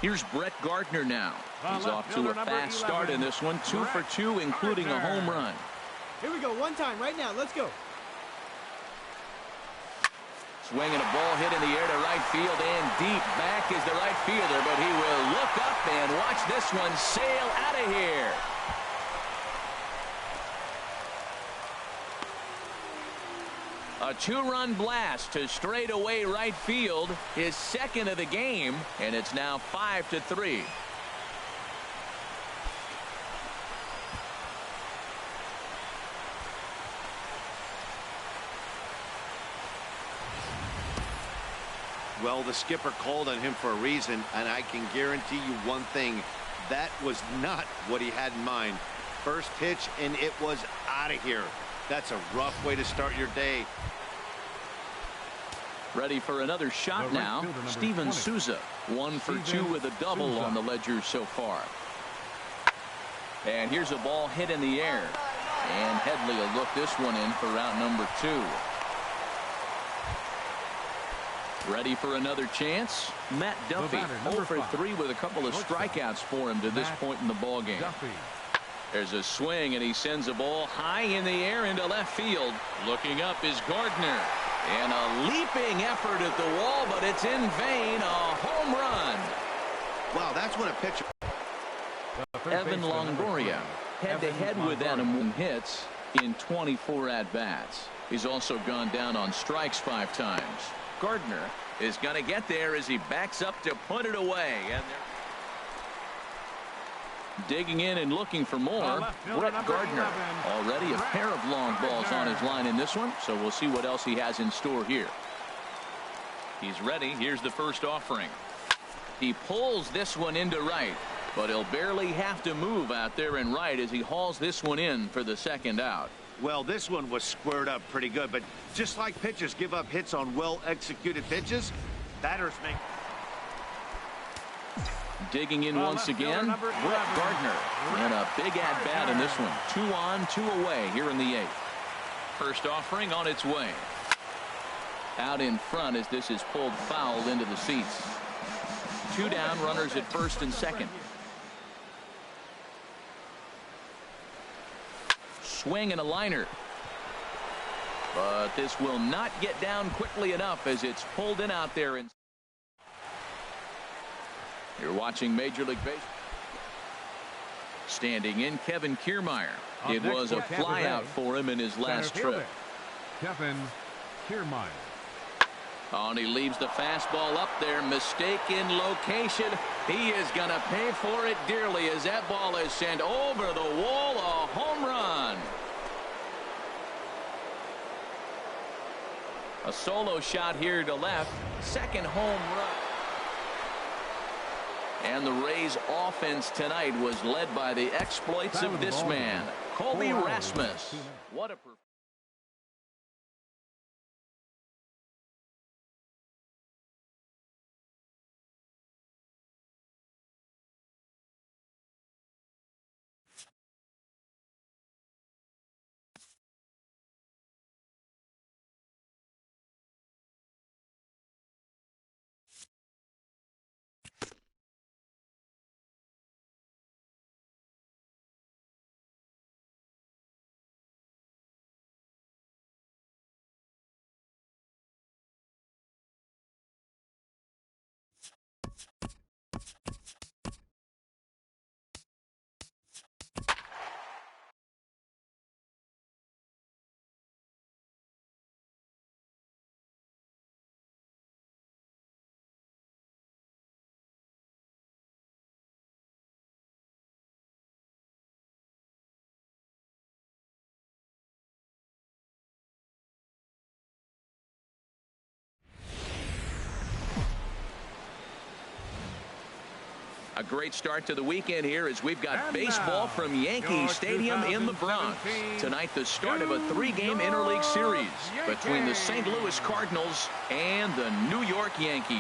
Here's Brett Gardner now. He's off to a fast start in this one. 2 for 2, including a home run. Here we go. One time right now. Let's go. Swinging a ball hit in the air to right field, and deep back is the right fielder, but he will look up and watch this one sail out of here. A 2-run blast to straightaway right field, his second of the game, and it's now 5-3. Well, the skipper called on him for a reason, and I can guarantee you one thing. That was not what he had in mind. First pitch, and it was out of here. That's a rough way to start your day. Ready for another shot now. Steven Souza, 1 for 2 with a double on the ledger so far. And here's a ball hit in the air. And Headley will look this one in for route number 2. Ready for another chance? Matt Duffy, 0 for 3 with a couple of strikeouts for him to this point in the ball game. There's a swing, and he sends a ball high in the air into left field. Looking up is Gardner. And a leaping effort at the wall, but it's in vain. A home run. Wow, that's what a pitcher. Evan Longoria head-to-head with Adam hits in 24 at-bats. He's also gone down on strikes 5 times. Gardner is going to get there as he backs up to put it away. And digging in and looking for more. Brett Gardner, already a pair of long balls on his line in this one, so we'll see what else he has in store here. He's ready. Here's the first offering. He pulls this one into right, but he'll barely have to move out there in right as he hauls this one in for the second out. Well, this one was squared up pretty good, but just like pitchers give up hits on well-executed pitches, batters make. Digging in once again, Brett Gardner, and a big at-bat in this one. 2 on, 2 away here in the 8th. First offering on its way. Out in front as this is pulled foul into the seats. 2 down, runners at first and second. Swing and a liner. But this will not get down quickly enough as it's pulled in out there. You're watching Major League Baseball. Standing in, Kevin Kiermaier. It was a flyout for him in his last trip. Kevin Kiermaier. Oh, and he leaves the fastball up there. Mistaken location. He is going to pay for it dearly as that ball is sent over the wall. A home run. A solo shot here to left. Second home run. And the Rays offense tonight was led by the exploits of this man, Colby Rasmus. What a performance. A great start to the weekend here as we've got baseball from Yankee Stadium in the Bronx. Tonight, the start of a three-game interleague series between the St. Louis Cardinals and the New York Yankees.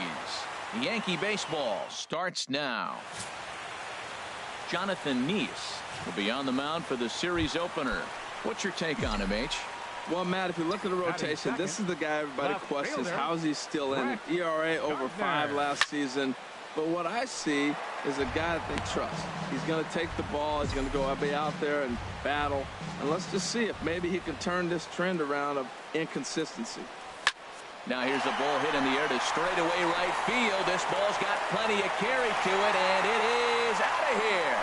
Yankee baseball starts now. Jonathan Neese will be on the mound for the series opener. What's your take on him, H? Well, Matt, if you look at the rotation, this is the guy everybody questions. How is he still in it? ERA over 5 last season. But what I see is a guy that they trust. He's going to take the ball. He's going to go be out there and battle. And let's just see if maybe he can turn this trend around of inconsistency. Now here's a ball hit in the air to straightaway right field. This ball's got plenty of carry to it, and it is out of here.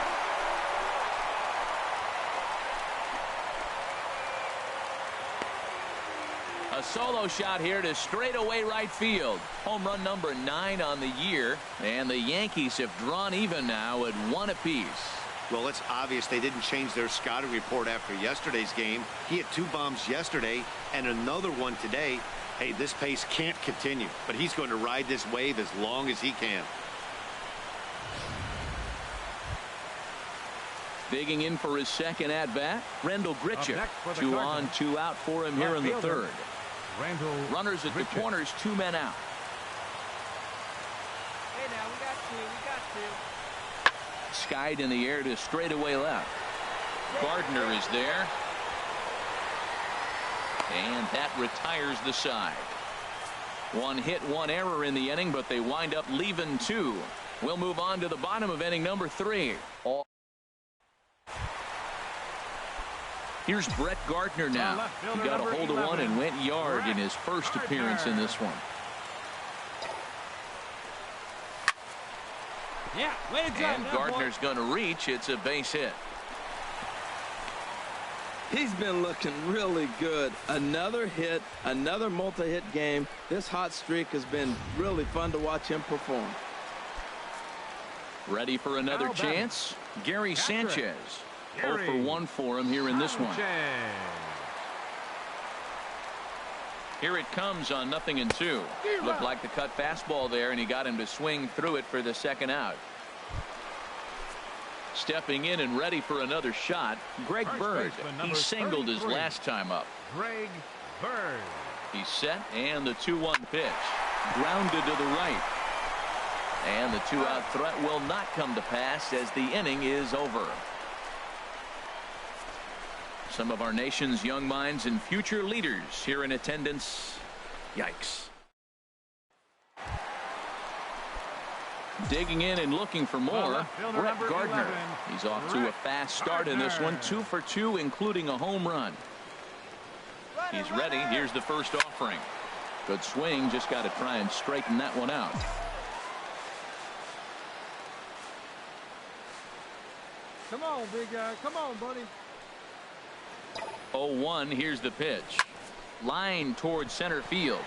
A solo shot here to straightaway right field. Home run number 9 on the year, and the Yankees have drawn even now at 1 apiece. Well, it's obvious they didn't change their scouting report after yesterday's game. He had 2 bombs yesterday and another one today. Hey, this pace can't continue, but he's going to ride this wave as long as he can. Digging in for his second at-bat, Rendell Gritcher. 2 on, 2 out for him here in the third. Runners at the corners, 2 men out. Hey, now, we got 2. Skied in the air to straightaway left. Gardner is there. And that retires the side. 1 hit, 1 error in the inning, but they wind up leaving 2. We'll move on to the bottom of inning number 3. Here's Brett Gardner now. He got a hold of one and went yard in his first appearance in this one. Yeah, way to go. And Gardner's going to reach. It's a base hit. He's been looking really good. Another hit, another multi-hit game. This hot streak has been really fun to watch him perform. Ready for another chance? Gary Sanchez. 0 for 1 for him here in this one. Here it comes on 0-2. Looked like the cut fastball there, and he got him to swing through it for the second out. Stepping in and ready for another shot, Greg Bird. He singled his last time up. Greg Bird. He's set, and the 2-1 pitch. Grounded to the right. And the 2-out threat will not come to pass as the inning is over. Some of our nation's young minds and future leaders here in attendance. Yikes. Digging in and looking for more, Brett Gardner. He's off to a fast start in this one, 2 for 2, including a home run. He's ready. Here's the first offering. Good swing, just got to try and straighten that one out. Come on, big guy. Come on, buddy. 0-1. Here's the pitch. Line towards center field.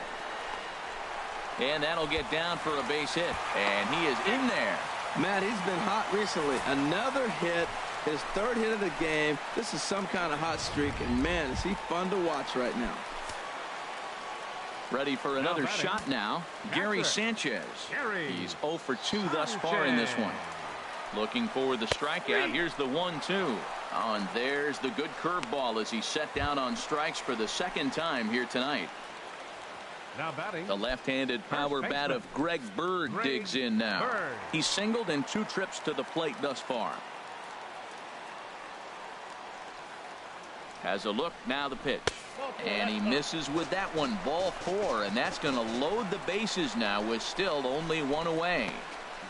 And that'll get down for a base hit. And he is in there. Matt, he's been hot recently. Another hit. His third hit of the game. This is some kind of hot streak. And, man, is he fun to watch right now. Ready for another shot now. Gary Sanchez. He's 0 for 2 thus far in this one. Looking for the strikeout. Here's the 1-2. Oh, and there's the good curveball as he set down on strikes for the second time here tonight. Now batting. The left-handed power bat of Greg Bird digs in now. He's singled in 2 trips to the plate thus far. Has a look, now the pitch. And he misses with that one. Ball 4, and that's going to load the bases now with still only 1 away.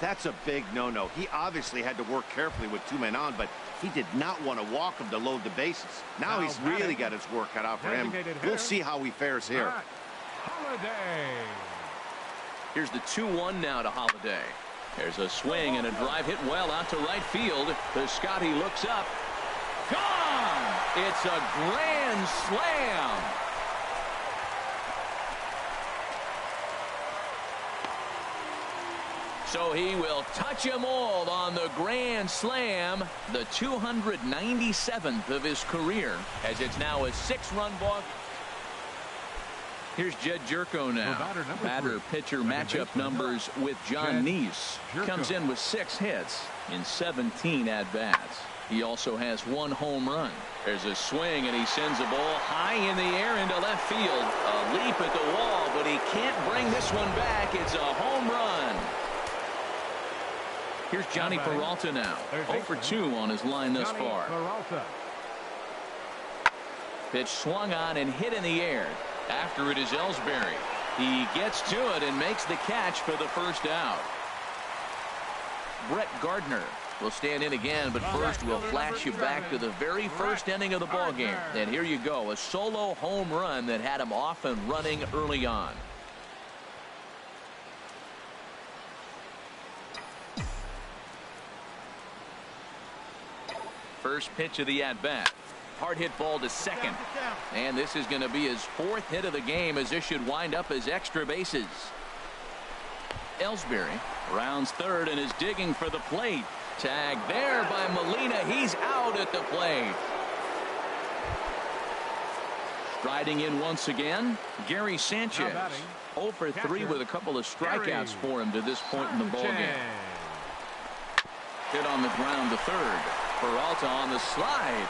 That's a big no-no. He obviously had to work carefully with 2 men on, but he did not want to walk him to load the bases. Now he's really got his work cut out for him. We'll see how he fares here. Holiday. Here's the 2-1 now to Holiday. There's a swing and a drive hit well out to right field. The Scotty looks up. Gone! It's a grand slam. So he will touch them all on the grand slam, the 297th of his career, as it's now a 6-run ball. Here's Jed Jerko now. Batter-pitcher matchup numbers with John Neese. Comes in with 6 hits in 17 at-bats. He also has 1 home run. There's a swing, and he sends a ball high in the air into left field. A leap at the wall, but he can't bring this one back. It's a home run. Here's Johnny Peralta now. 0 for 2 on his line thus far. Pitch swung on and hit in the air. After it is Ellsbury. He gets to it and makes the catch for the first out. Brett Gardner will stand in again, but first we'll flash you back to the very first inning of the ball game. And here you go, a solo home run that had him off and running early on. First pitch of the at-bat. Hard hit ball to second. And this is going to be his 4th hit of the game, as this should wind up as extra bases. Ellsbury rounds third and is digging for the plate. Tag there by Molina. He's out at the plate. Striding in once again, Gary Sanchez. 0 for 3 with a couple of strikeouts for him to this point in the ballgame. Hit on the ground to third. Peralta on the slide.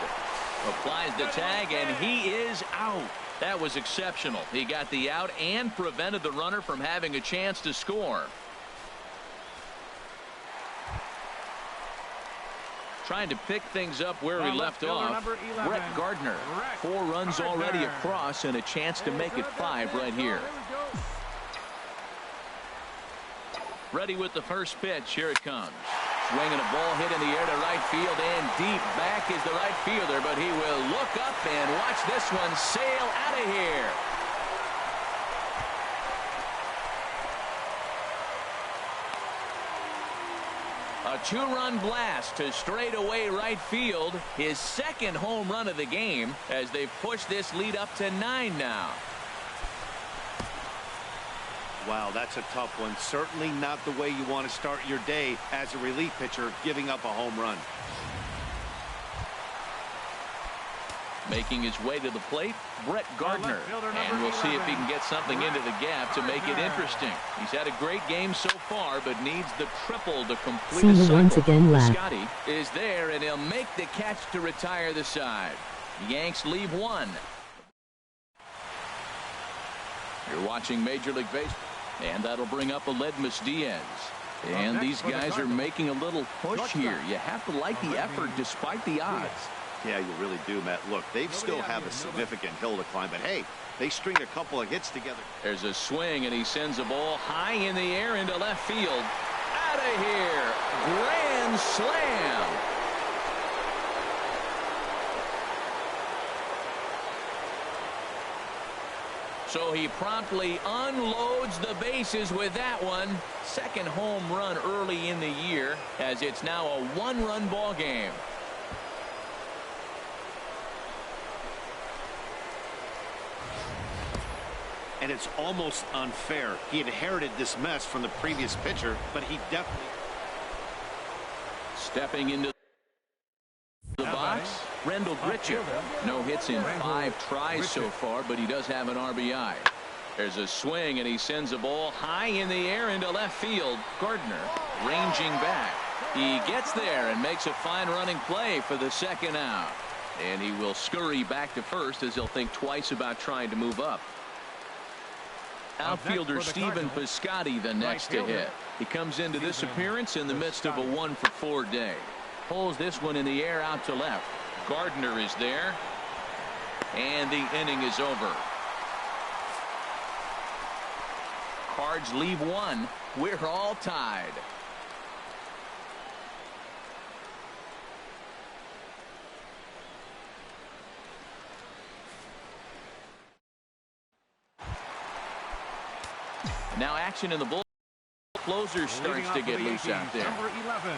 Applies the tag, and he is out. That was exceptional. He got the out and prevented the runner from having a chance to score. Trying to pick things up where he left off. Brett Gardner. 4 runs already across and a chance to make it 5 right here. Ready with the first pitch. Here it comes. Swinging a ball hit in the air to right field, and deep back is the right fielder, but he will look up and watch this one sail out of here. A 2-run blast to straightaway right field, his 2nd home run of the game, as they've pushed this lead up to 9 now. Wow, that's a tough one. Certainly not the way you want to start your day as a relief pitcher, giving up a home run. Making his way to the plate, Brett Gardner. And we'll see if he can get something into the gap to make it interesting. He's had a great game so far, but needs the triple to complete the cycle. Once again left. Scotty is there, and he'll make the catch to retire the side. Yanks leave 1. You're watching Major League Baseball. And that'll bring up Aledmus Diaz. And these guys are making a little push here. You have to like the effort despite the odds. Yeah, you really do, Matt. Look, they still have a significant hill to climb, but hey, they string a couple of hits together. There's a swing, and he sends a ball high in the air into left field. Out of here. Grand slam. So he promptly unloads the bases with that one. 2nd home run early in the year, as it's now a 1-run ball game. and it's almost unfair. He inherited this mess from the previous pitcher, but he definitely... Stepping into the box, Rendell Gritchick. No hits in 5 tries so far, but he does have an RBI. There's a swing, and he sends a ball high in the air into left field. Gardner ranging back. He gets there and makes a fine running play for the second out. And he will scurry back to first as he'll think twice about trying to move up. Outfielder Stephen Piscotty the next to hit. He comes into this appearance in the midst of a 1-for-4 day. Pulls this one in the air out to left. Gardner is there. And the inning is over. Cards leave one. We're all tied. Now action in the bull. Closer starts to get loose out there. Number 11,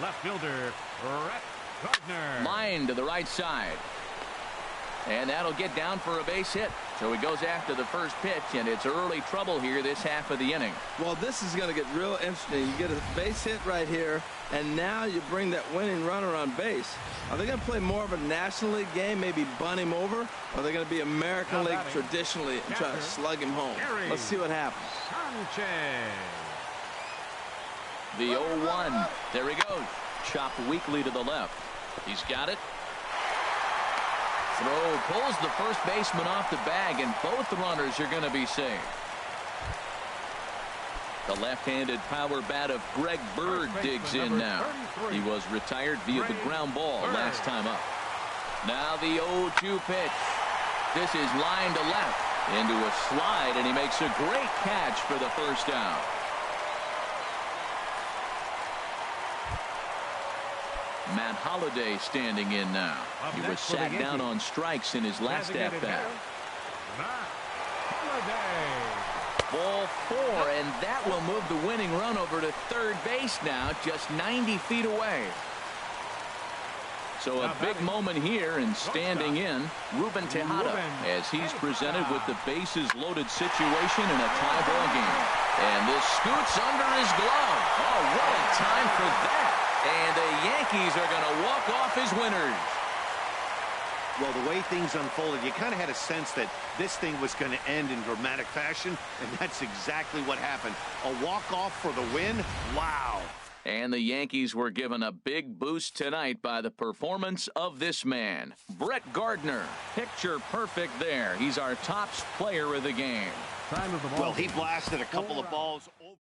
left fielder Brett Gardner. Line to the right side. And that'll get down for a base hit. So he goes after the first pitch, and it's early trouble here this half of the inning. Well, this is going to get real interesting. You get a base hit right here, and now you bring that winning runner on base. Are they going to play more of a National League game, maybe bunt him over? Or are they going to be American League traditionally and try to slug him home? Let's see what happens. The 0-1. There he goes. Chopped weakly to the left. He's got it. Throw pulls the first baseman off the bag, and both runners are going to be safe. The left-handed power bat of Greg Bird digs in now. He was retired via the ground ball last time up. Now the 0-2 pitch. This is line to left into a slide, and he makes a great catch for the first out. Matt Holliday standing in now. He was sat down on strikes in his last at-bat. Ball 4, and that will move the winning run over to third base now, just 90 feet away. So a big moment here, and standing in, Ruben Tejada, as he's presented with the bases loaded situation in a tie ball game. And this scoots under his glove. Oh, what a time for that. And the Yankees are going to walk off as winners. Well, the way things unfolded, you kind of had a sense that this thing was going to end in dramatic fashion, and that's exactly what happened. A walk-off for the win? Wow. And the Yankees were given a big boost tonight by the performance of this man, Brett Gardner. Picture perfect there. He's our top player of the game. Time of the ball. Well, he blasted a couple of balls over.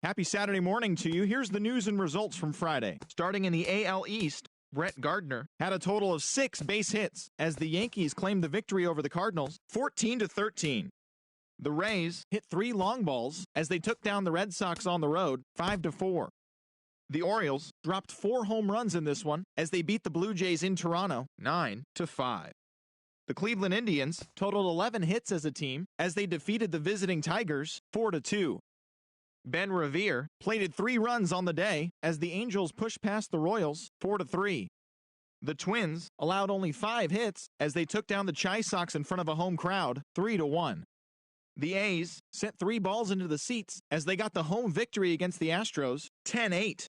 Happy Saturday morning to you. Here's the news and results from Friday. Starting in the AL East, Brett Gardner had a total of 6 base hits as the Yankees claimed the victory over the Cardinals 14-13. The Rays hit 3 long balls as they took down the Red Sox on the road 5-4. The Orioles dropped 4 home runs in this one as they beat the Blue Jays in Toronto 9-5. The Cleveland Indians totaled 11 hits as a team as they defeated the visiting Tigers 4-2. Ben Revere plated 3 runs on the day as the Angels pushed past the Royals 4-3. The Twins allowed only 5 hits as they took down the Chi Sox in front of a home crowd 3-1. The A's sent 3 balls into the seats as they got the home victory against the Astros 10-8.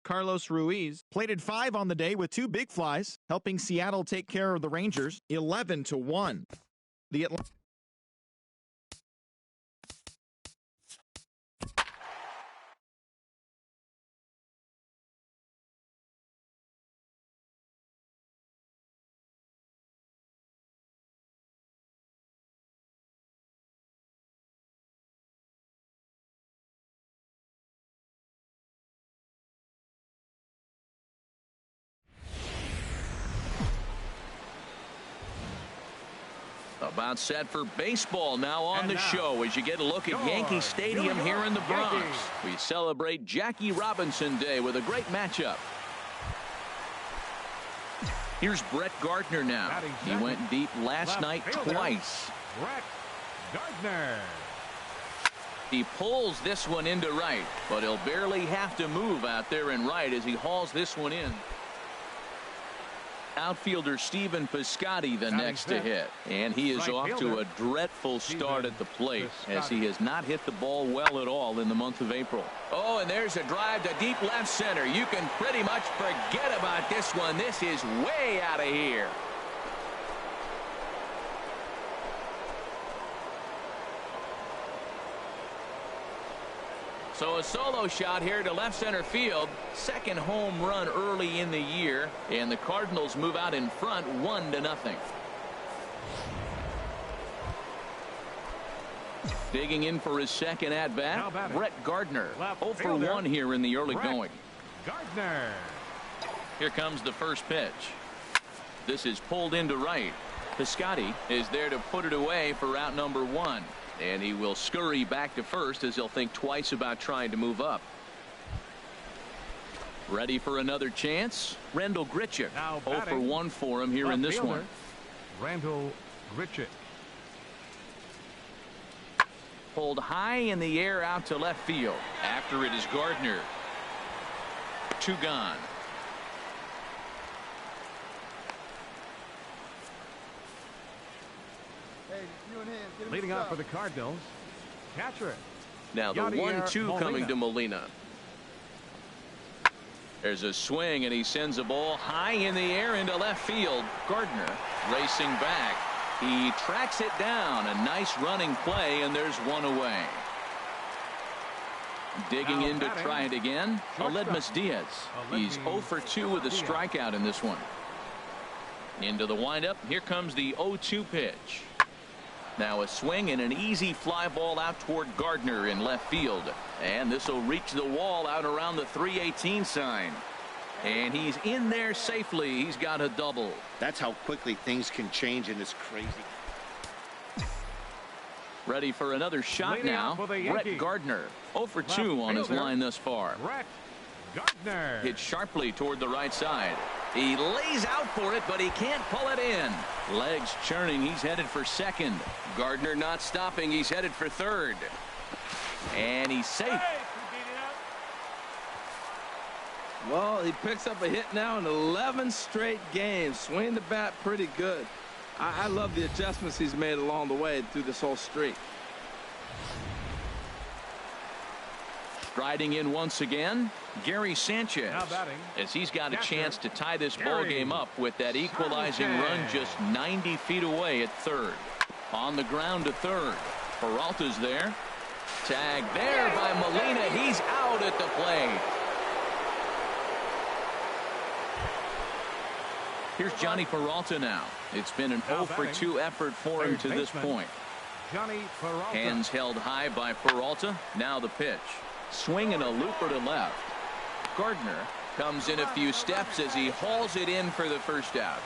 Carlos Ruiz plated 5 on the day with 2 big flies, helping Seattle take care of the Rangers 11-1. The Atlanta About set for baseball now on the show as you get a look at Yankee Stadium here in the Bronx. We celebrate Jackie Robinson Day with a great matchup. Here's Brett Gardner now. He went deep last night twice. Brett Gardner. He pulls this one into right, but he'll barely have to move out there in right as he hauls this one in. Outfielder Stephen Piscotty the next to hit, and he is off to a dreadful start at the plate as he has not hit the ball well at all in the month of April. Oh, and there's a drive to deep left center. You can pretty much forget about this one. This is way out of here. So a solo shot here to left center field. Second home run early in the year. And the Cardinals move out in front 1-0. Digging in for his second at-bat, Brett Gardner. 0 for 1 here in the early going. Gardner. Here comes the first pitch. This is pulled into right. Piscotty is there to put it away for out number 1. And he will scurry back to first as he'll think twice about trying to move up. Ready for another chance. Randall Grichuk. 0 for 1 for him here in this one. Randall Grichuk. Pulled high in the air out to left field. After it is Gardner. 2 gone. Leading off for the Cardinals, catcher. Now the 1-2 coming to Molina. There's a swing and he sends a ball high in the air into left field. Gardner racing back. He tracks it down. A nice running play, and there's one away. Digging in to try it again. Aledmus Diaz. He's 0 for 2 with a strikeout in this one. Into the windup. Here comes the 0-2 pitch. Now a swing and an easy fly ball out toward Gardner in left field. And this will reach the wall out around the 318 sign. And he's in there safely. He's got a double. That's how quickly things can change in this crazy. Ready for another shot now. Brett Gardner. 0 for 2 on his line thus far. Brett Gardner. Hit sharply toward the right side. He lays out for it, but he can't pull it in. Legs churning. He's headed for second. Gardner not stopping. He's headed for third. And he's safe. Well, he picks up a hit now in 11 straight games. Swinging the bat pretty good. I love the adjustments he's made along the way through this whole streak. Striding in once again, Gary Sanchez, as he's got a chance to tie this ball game up with that equalizing run just 90 feet away at third. On the ground to third. Peralta's there. Tag there by Molina. He's out at the plate. Here's Johnny Peralta now. It's been an 0 for 2 effort for him to this point. Hands held high by Peralta. Now the pitch. Swing and a looper to left. Gardner comes in a few steps as he hauls it in for the first out.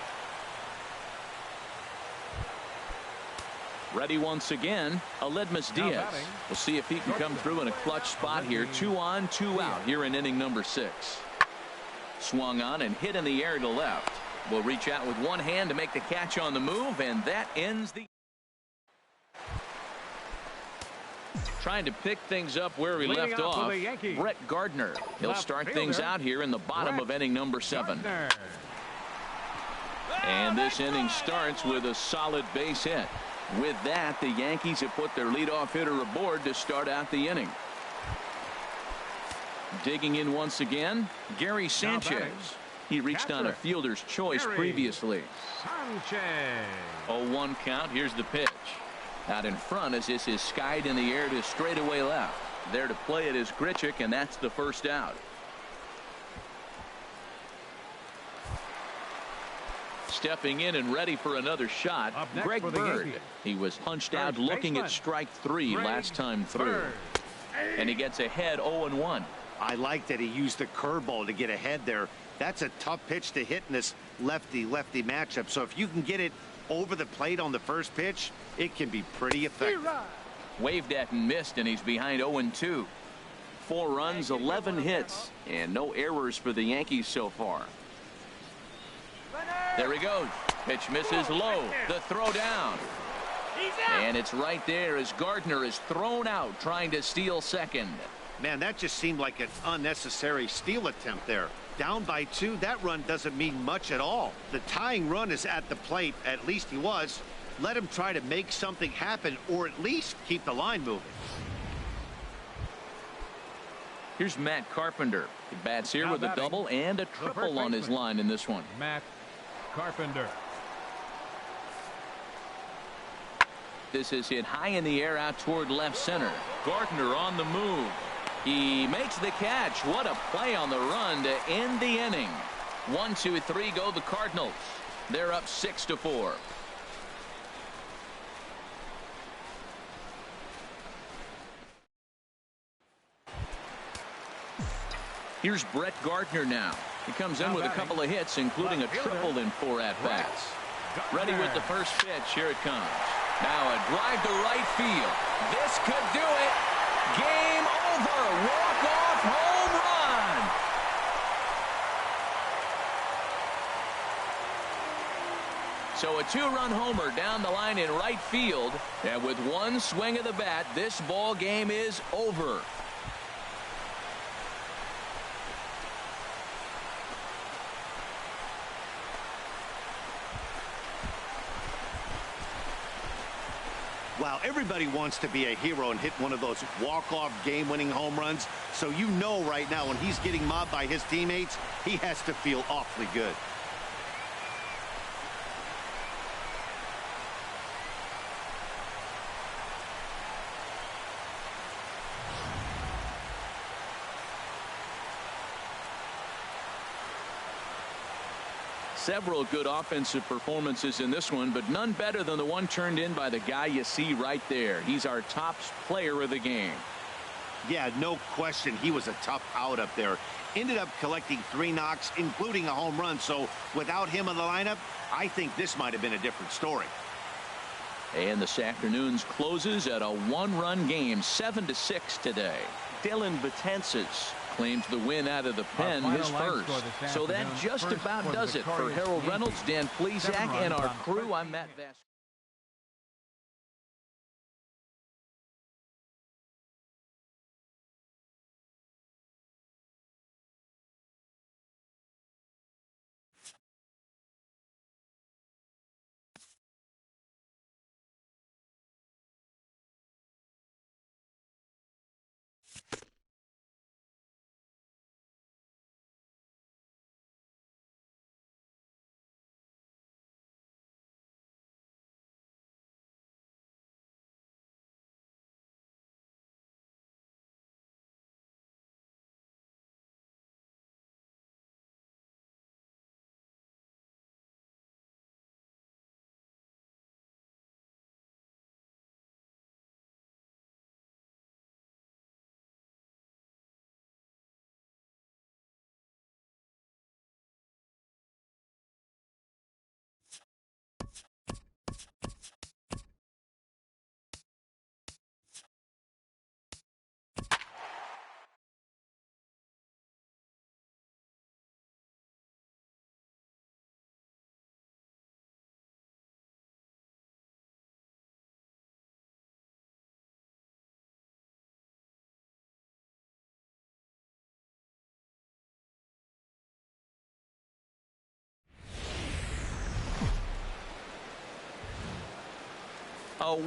Ready once again, Aledmus Diaz. We'll see if he can come through in a clutch spot here. 2 on, 2 out here in inning number 6. Swung on and hit in the air to left. Will reach out with one hand to make the catch on the move, and that ends the. Trying to pick things up where we left off. Brett Gardner. He'll start things out here in the bottom of inning number 7. And this inning starts with a solid base hit. With that, the Yankees have put their leadoff hitter aboard to start out the inning. Digging in once again, Gary Sanchez. He reached on a fielder's choice previously. 0-1 count. Here's the pitch. Out in front as this is skied in the air to straightaway left. There to play it is Grichuk, and that's the first out. Stepping in and ready for another shot, Greg Bird. He was punched out looking at strike 3 last time through. And he gets ahead 0-1. I like that he used the curveball to get ahead there. That's a tough pitch to hit in this lefty-lefty matchup. So if you can get it over the plate on the first pitch, it can be pretty effective. Waved at and missed, and he's behind 0-2. 4 runs, 11 hits, and no errors for the Yankees so far. There he goes. Pitch misses low. The throw down. And it's right there as Gardner is thrown out trying to steal second. Man, that just seemed like an unnecessary steal attempt there. Down by 2, that run doesn't mean much at all. The tying run is at the plate, at least he was. Let him try to make something happen or at least keep the line moving. Here's Matt Carpenter. He bats here with a double and a triple on his line in this one. Matt Carpenter. This is hit high in the air out toward left center. Gardner on the move. He makes the catch. What a play on the run to end the inning. 1, 2, 3 go the Cardinals. They're up 6-4. Here's Brett Gardner now. He comes in with a couple of hits, including a triple in 4 at-bats. Ready with the first pitch. Here it comes. Now a drive to right field. This could do it. Game over. Walk-off home run. So a 2-run homer down the line in right field. And with one swing of the bat, this ball game is over. Wow, everybody wants to be a hero and hit one of those walk-off game-winning home runs. So you know right now when he's getting mobbed by his teammates, he has to feel awfully good. Several good offensive performances in this one, but none better than the one turned in by the guy you see right there. He's our top player of the game. Yeah, no question. He was a tough out up there. Ended up collecting 3 knocks, including a home run. So without him in the lineup, I think this might have been a different story. And this afternoon's closes at a 1-run game, 7-6 today. Dylan Betances claims the win out of the pen, his first. So that just about does it for Harold Reynolds, Dan Plesac, and our crew. I'm Matt Vass.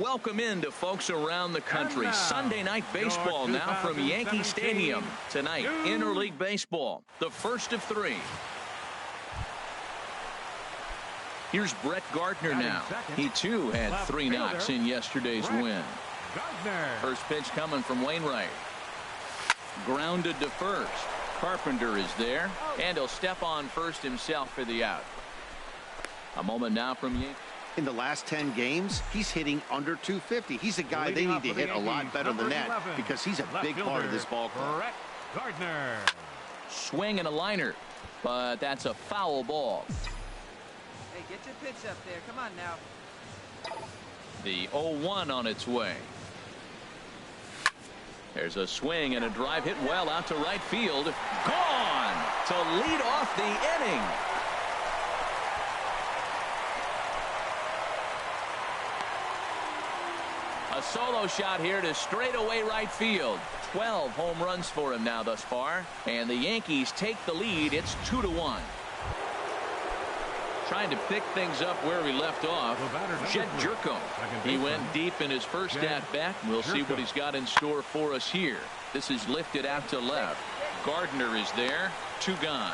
Welcome in to folks around the country. Sunday night baseball now from Yankee Stadium. Tonight, interleague baseball, the first of 3. Here's Brett Gardner now. He too had 3 knocks in yesterday's win. First pitch coming from Wainwright. Grounded to first. Carpenter is there, and he'll step on first himself for the out. A moment now from Yankee. In the last 10 games, he's hitting under 250. He's a guy they need to hit a lot better than that because he's a big part of this ball club. Brett Gardner. Swing and a liner, but that's a foul ball. Hey, get your pitch up there. Come on now. The 0-1 on its way. There's a swing and a drive hit well out to right field. Gone to lead off the inning. A solo shot here to straightaway right field. 12 home runs for him now thus far. And the Yankees take the lead. It's 2-1. Trying to pick things up where we left off. Jed Jerko. He went deep in his first at-bat. We'll see what he's got in store for us here. This is lifted out to left. Gardner is there. 2 gone.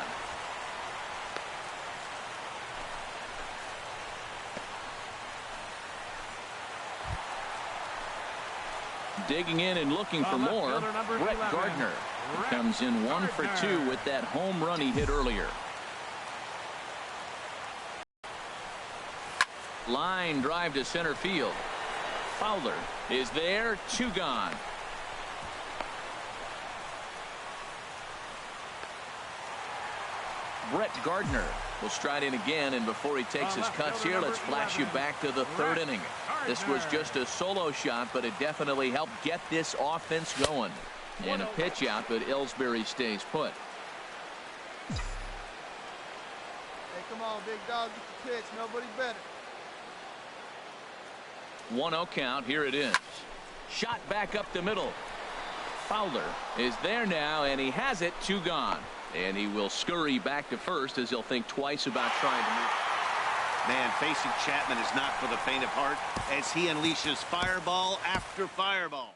Digging in and looking for more. Brett Gardner comes in 1 for 2 with that home run he hit earlier. Line drive to center field. Fowler is there. 2 gone. Brett Gardner will stride in again, and before he takes his cuts here, let's flash you back to the 3rd inning. This was just a solo shot, but it definitely helped get this offense going. And a pitch out, but Ellsbury stays put. Hey, come on, big dog, get the pitch. Nobody better. 1-0 count. Here it is. Shot back up the middle. Fowler is there now, and he has it. 2 gone. And he will scurry back to first as he'll think twice about trying to move. Man, facing Chapman is not for the faint of heart as he unleashes fireball after fireball.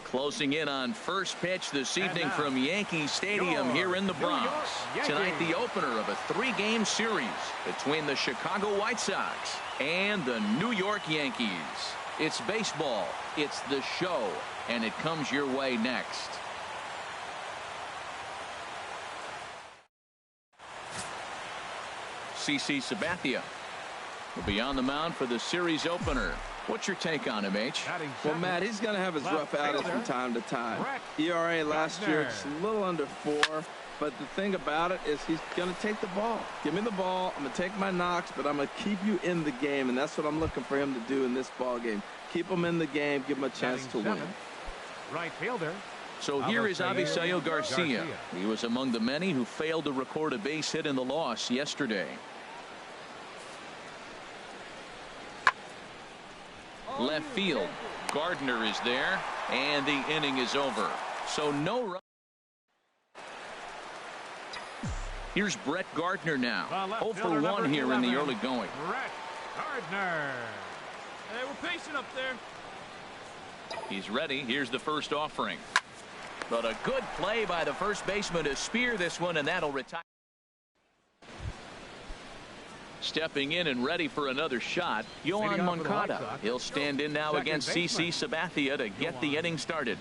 Closing in on first pitch this evening from Yankee Stadium here in the Bronx. Tonight, the opener of a 3-game series between the Chicago White Sox and the New York Yankees. It's baseball, it's the show, and it comes your way next. CC Sabathia will be on the mound for the series opener. What's your take on him, H? Well, Matt, he's going to have his rough outings from time to time. ERA last year, just a little under 4. But the thing about it is he's going to take the ball. Give me the ball. I'm going to take my knocks, but I'm going to keep you in the game. And that's what I'm looking for him to do in this ball game. Keep him in the game. Give him a chance to win. Right fielder. So here is Avisaíl Garcia. He was among the many who failed to record a base hit in the loss yesterday. Left field. Gardner is there, and the inning is over. So no run. Here's Brett Gardner now. 0 for 1 here in the early going. Brett Gardner. Hey, we're patient up there. He's ready. Here's the first offering. But a good play by the first baseman to spear this one, and that'll retire. Stepping in and ready for another shot, Yohan Moncada. He'll stand in now against CC Sabathia to get the inning started.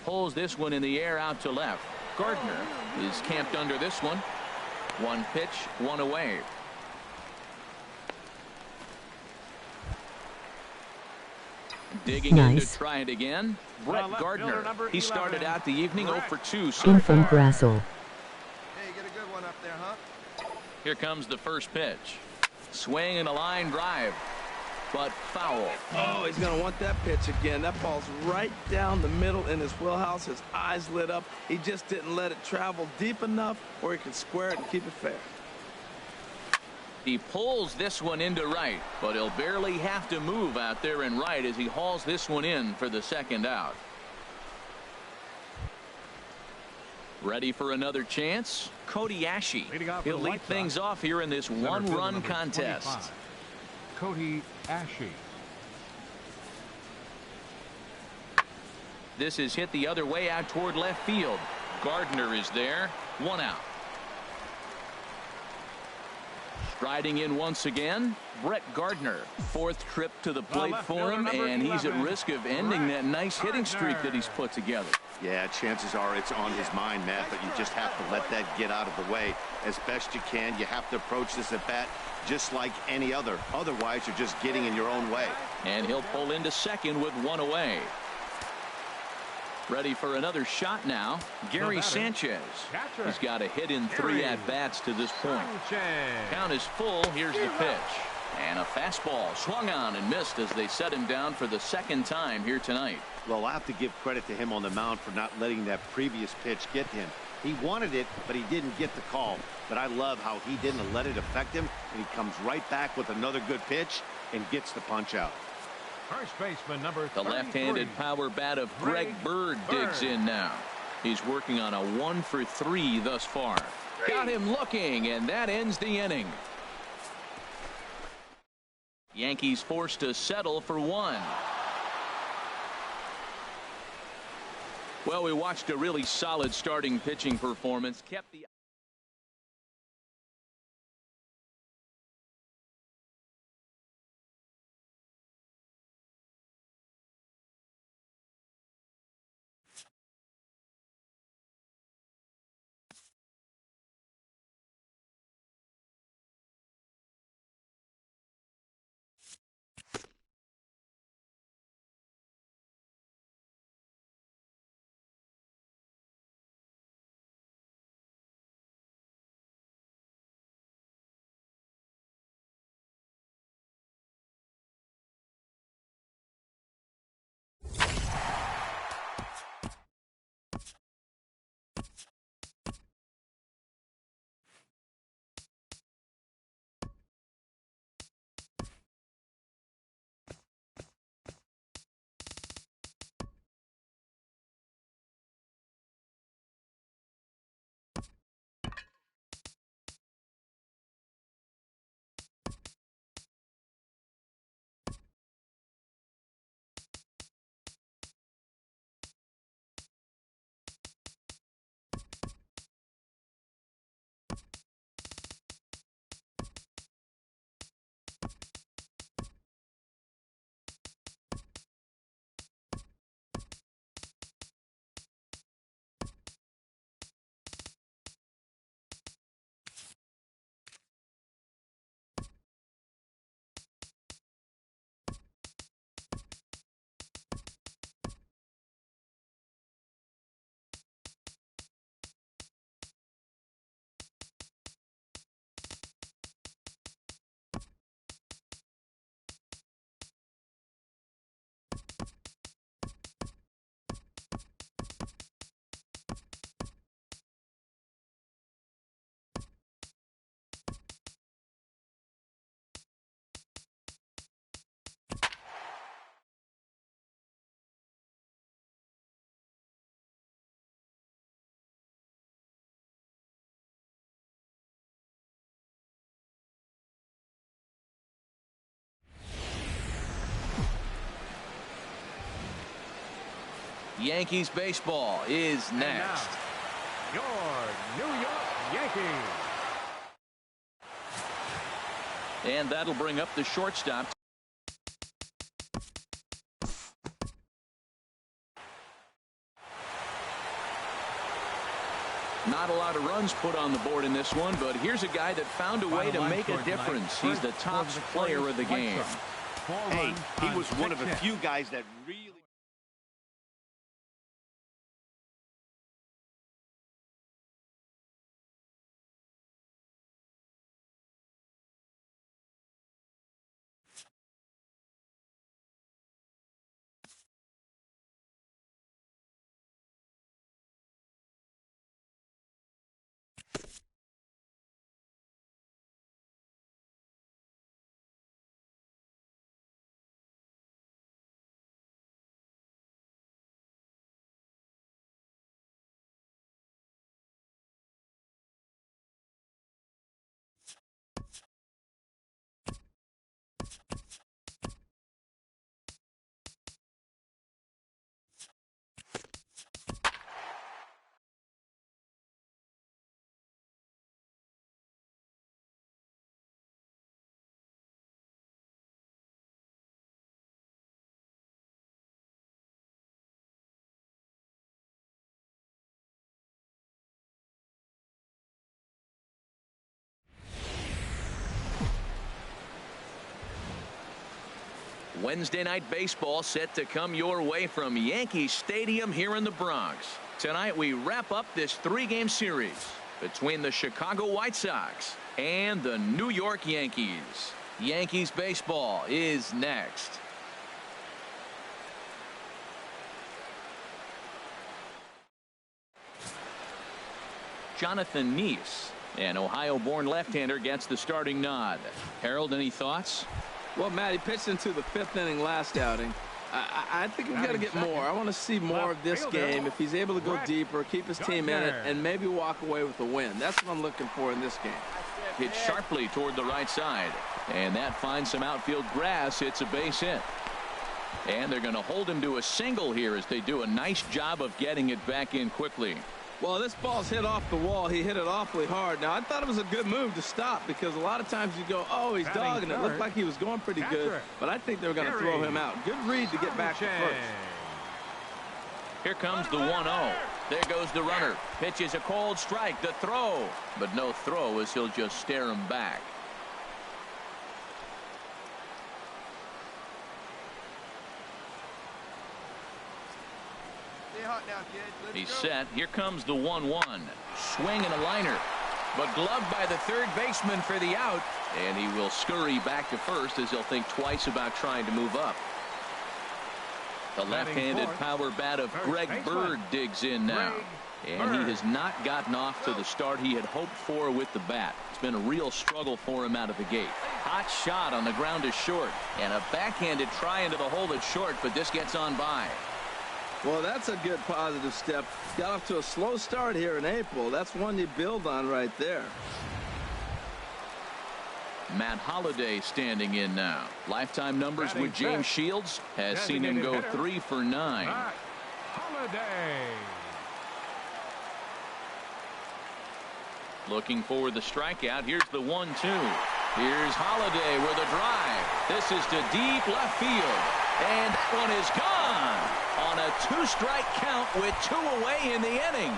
Pulls this one in the air out to left. Gardner is camped under this one. 1 pitch, 1 away. Digging in to try it again. Brett Gardner. He started out the evening 0 for 2 so from far. Grassel. Hey, get a good one up there, huh? Here comes the first pitch. Swing and a line drive. but foul. Oh, he's going to want that pitch again. That ball's right down the middle in his wheelhouse. His eyes lit up. He just didn't let it travel deep enough where he could square it and keep it fair. He pulls this one into right, but he'll barely have to move out there in right as he hauls this one in for the second out. Ready for another chance? Cody Ashe. He'll lead things off here in this one-run contest. 25. Cody Ashe. This is hit the other way out toward left field. Gardner is there. One out. Striding in once again, Brett Gardner. Fourth trip to the plate for him, and he's at risk of ending that nice hitting streak that he's put together. Yeah, chances are it's on his mind, Matt, but you just have to let that get out of the way as best you can. You have to approach this at bat just like any other. Otherwise, you're just getting in your own way. And he'll pull into second with one away. Ready for another shot now, Gary Sanchez. He's got a hit in 3 at-bats to this point. Count is full. Here's the pitch. And a fastball swung on and missed as they set him down for the second time here tonight. Well, I'll have to give credit to him on the mound for not letting that previous pitch get to him. He wanted it, but he didn't get the call. But I love how he didn't let it affect him, and he comes right back with another good pitch and gets the punch out. First baseman number 33. The left-handed power bat of Greg Bird digs in now. He's working on a 1-for-3 thus far. Got him looking, and that ends the inning. Yankees forced to settle for 1. Well, we watched a really solid starting pitching performance. Kept the Yankees baseball is next. Your New York Yankees. And that'll bring up the shortstop. Not a lot of runs put on the board in this one, but here's a guy that found a way to make a difference. He's the top player of the game. Hey, he was one of a few guys that really Wednesday night baseball set to come your way from Yankee Stadium here in the Bronx. Tonight we wrap up this 3-game series between the Chicago White Sox and the New York Yankees. Yankees baseball is next. Jonathan Neese, an Ohio-born left-hander, gets the starting nod. Harold, any thoughts? Well, Matt, he pitched into the 5th inning last outing. I think we've got to get more. I want to see more of this game. If he's able to go deeper, keep his team in it, and maybe walk away with a win. That's what I'm looking for in this game. Hit sharply toward the right side. And that finds some outfield grass. It's a base hit. And they're going to hold him to a single here as they do a nice job of getting it back in quickly. Well, this ball's hit off the wall. He hit it awfully hard. Now, I thought it was a good move to stop because a lot of times you go, oh, he's dogging it. Looked like he was going pretty good, but I think they were going to throw him out. Good read to get back to first. Here comes the 1-0. There goes the runner. Pitches a cold strike. The throw. But no throw as he'll just stare him back. He's set. Here comes the 1-1. Swing and a liner. But gloved by the third baseman for the out. And he will scurry back to first as he'll think twice about trying to move up. The left-handed power bat of Greg Bird digs in now. And he has not gotten off to the start he had hoped for with the bat. It's been a real struggle for him out of the gate. Hot shot on the ground is short. And a backhanded try into the hole at short, but this gets on by. Well, that's a good positive step. Got off to a slow start here in April. That's one you build on right there. Matt Holliday standing in now. Lifetime numbers with James Shields has seen him go 3 for 9. Holliday. Looking for the strikeout. Here's the 1-2. Here's Holliday with a drive. This is to deep left field. And that one is gone on a 2-strike count with 2 away in the inning.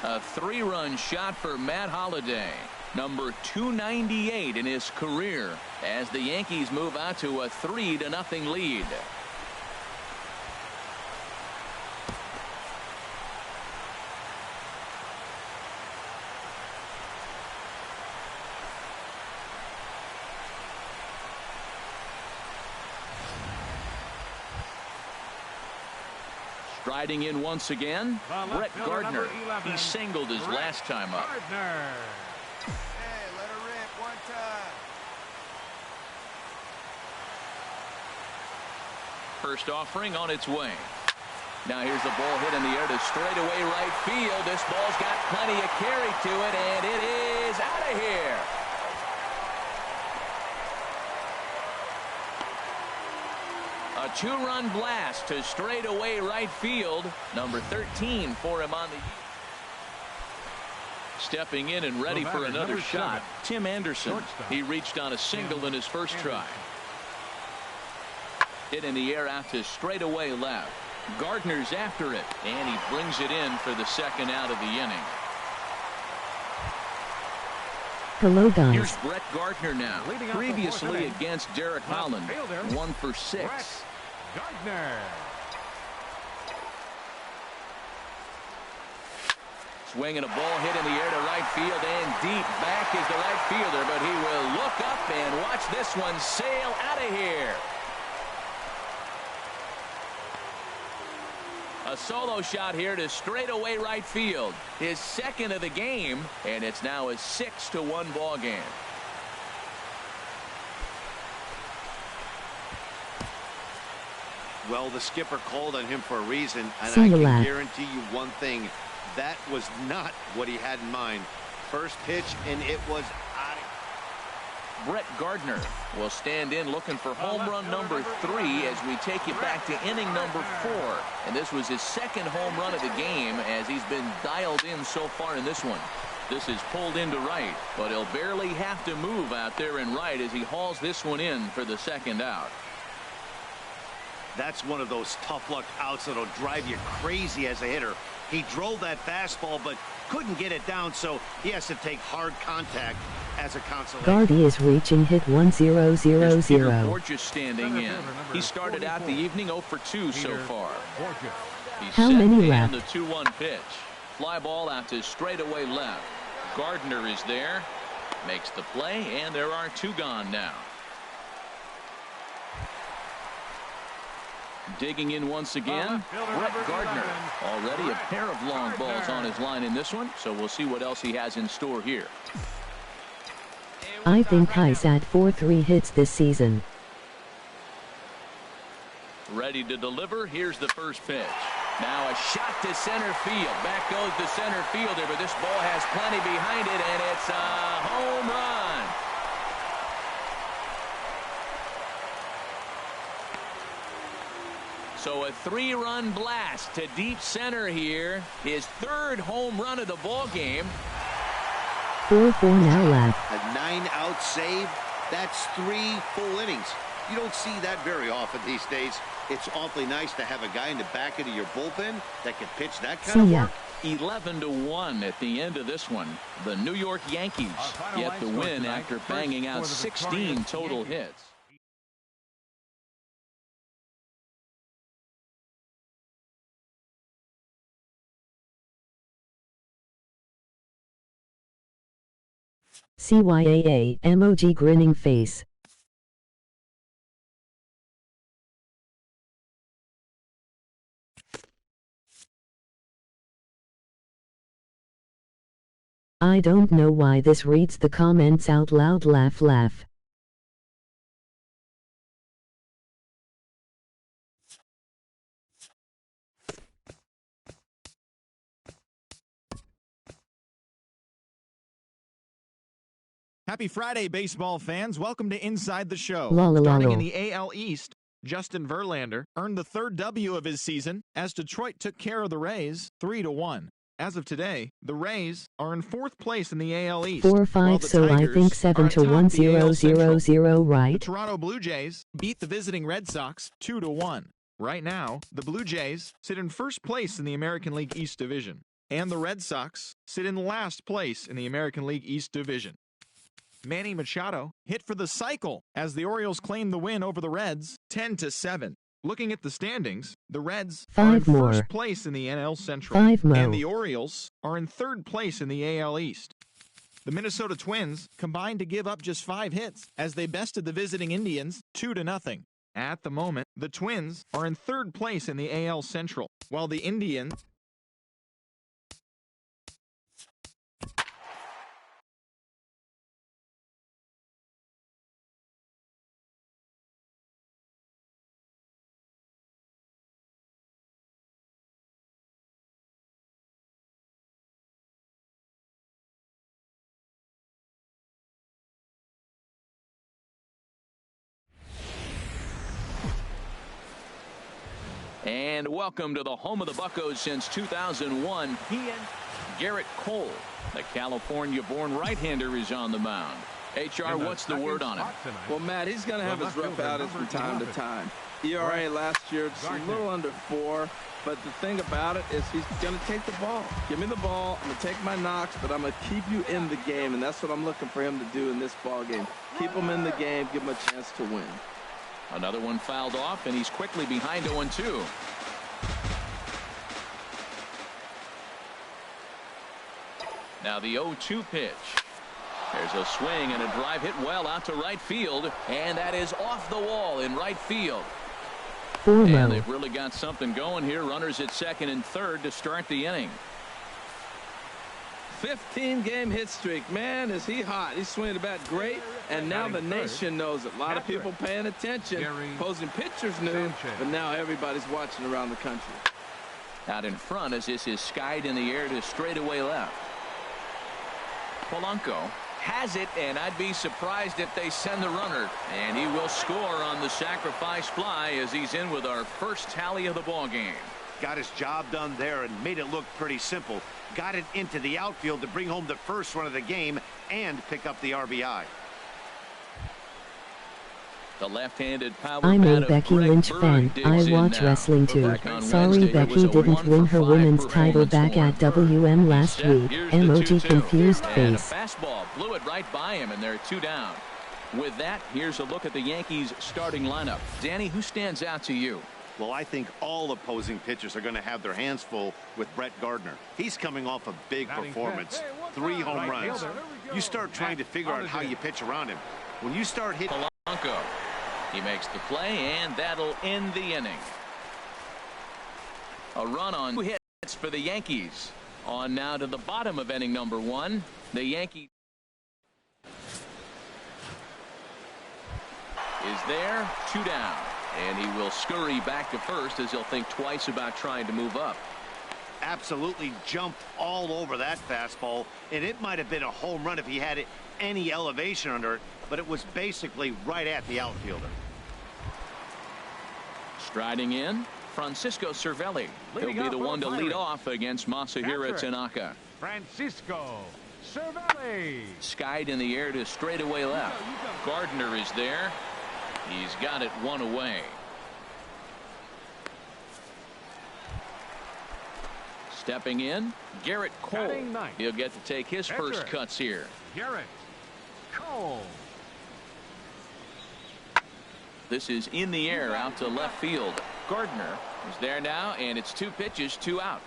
A 3-run shot for Matt Holliday, number 298 in his career, as the Yankees move out to a 3-0 lead. Striding in once again, Brett Gardner. He singled his last time up. Hey, let her rip one time. First offering on its way. Now here's the ball hit in the air to straightaway right field. This ball's got plenty of carry to it, and it is out of here. A 2-run blast to straightaway right field. Number 13 for him on the. Stepping in and ready for another shot, Tim Anderson. He reached on a single in his first try. Hit in the air out to straightaway left. Gardner's after it, and he brings it in for the second out of the inning. Hello, guys. Here's Brett Gardner now. Previously against Derek Holland, 1 for 6. Gardner. Swing and a ball hit in the air to right field, and deep back is the right fielder, but he will look up and watch this one sail out of here. A solo shot here to straightaway right field. His second of the game, and it's now a 6-1 ball game. Well, the skipper called on him for a reason, and See I you can later. guarantee you one thing. That was not what he had in mind. First pitch, and it was out of. Brett Gardner will stand in looking for home run number 3 as we take you back to inning number 4. And this was his second home run of the game as he's been dialed in so far in this one. This is pulled into right, but he'll barely have to move out there in right as he hauls this one in for the second out. That's one of those tough luck outs that'll drive you crazy as a hitter. He drove that fastball, but Couldn't get it down, so he has to take hard contact as a consolation. Gardy is reaching hit 1000. Borges standing in. He started out the evening 0 for 2 so far. He's How set many and left? the 2-1 pitch. Fly ball out to straightaway left. Gardner is there. Makes the play, and there are 2 gone now. Digging in once again, Brett Gardner. Already a pair of long balls on his line in this one, so we'll see what else he has in store here. I think Heis had 4-3 hits this season. Ready to deliver. Here's the first pitch. Now a shot to center field. Back goes the center fielder, but this ball has plenty behind it, and it's a home run. So a 3-run blast to deep center here. His 3rd home run of the ball game. 4-4 now left. A 9-out save. That's 3 full innings. You don't see that very often these days. It's awfully nice to have a guy in the back end of your bullpen that can pitch that kind of work. 11-1 at the end of this one. The New York Yankees get the win after banging out 16 total hits. CYAA emoji grinning face. I don't know why this reads the comments out loud. Laugh laugh. Happy Friday, baseball fans. Welcome to Inside the Show. Lol. Starting in the AL East, Justin Verlander earned the 3rd W of his season as Detroit took care of the Rays 3-1. As of today, the Rays are in 4th place in the AL East. 4-5, so I think 7-1 0-0-0, right? The Toronto Blue Jays beat the visiting Red Sox 2-1. Right now, the Blue Jays sit in 1st place in the American League East Division, and the Red Sox sit in last place in the American League East Division. Manny Machado hit for the cycle as the Orioles claimed the win over the Reds 10-7. Looking at the standings, the Reds are in 1st place in the NL Central, and the Orioles are in 3rd place in the AL East. The Minnesota Twins combined to give up just 5 hits as they bested the visiting Indians 2-0. At the moment, the Twins are in 3rd place in the AL Central, while the Indians And welcome to the home of the Buccos since 2001. He and Garrett Cole, the California-born right-hander, is on the mound. HR, what's the word on him? Well, Matt, he's going to have his rough outings from time to time. ERA last year, just a little under 4. But the thing about it is he's going to take the ball. Give me the ball. I'm going to take my knocks, but I'm going to keep you in the game, and that's what I'm looking for him to do in this ball game. Keep him in the game, give him a chance to win. Another one fouled off, and he's quickly behind 0-2. Now the 0-2 pitch. There's a swing and a drive hit well out to right field, and that is off the wall in right field. And they've really got something going here. Runners at 2nd and 3rd to start the inning. 15-game hit streak. Man, is he hot. He's swinging the bat great, and now the nation knows it. A lot of people paying attention. Opposing pitchers knew, but now everybody's watching around the country. Out in front as this is skied in the air to straightaway left. Polanco has it, and I'd be surprised if they send the runner. And he will score on the sacrifice fly as he's in with our first tally of the ball game. Got his job done there and made it look pretty simple. Got it into the outfield to bring home the first run of the game and pick up the RBI. The left-handed power I'm bat a of Becky Greg Lynch Berg fan. digs I in watch now. wrestling too. Back on Sorry Wednesday, it was Becky a didn't win her 1-for-5 women's title performance back for at Berg. WM last He's set. week. Here's the Emoji 2-2. confused And a face. fastball blew it right by him, and they're 2 down. With that, here's a look at the Yankees starting lineup. Danny, who stands out to you? Well, I think all opposing pitchers are going to have their hands full with Brett Gardner. He's coming off a big performance. 3 home runs. You start trying to figure out how you pitch around him. When you start hitting Polanco. He makes the play, and that'll end the inning. A run on 2 hits for the Yankees. On now to the bottom of inning number 1. The Yankees is there, 2 down. And he will scurry back to first as he'll think twice about trying to move up. absolutely jumped all over that fastball, and it might have been a home run if he had any elevation under it, but it was basically right at the outfielder. Striding in, Francisco Cervelli. He'll be the one to lead off against Masahiro Tanaka. Francisco Cervelli. Skied in the air to straightaway left. Gardner is there. He's got it 1 away. Stepping in, Garrett Cole. He'll get to take his first cuts here. Garrett Cole. This is in the air out to left field. Gardner is there now, and it's 2 pitches, 2 out.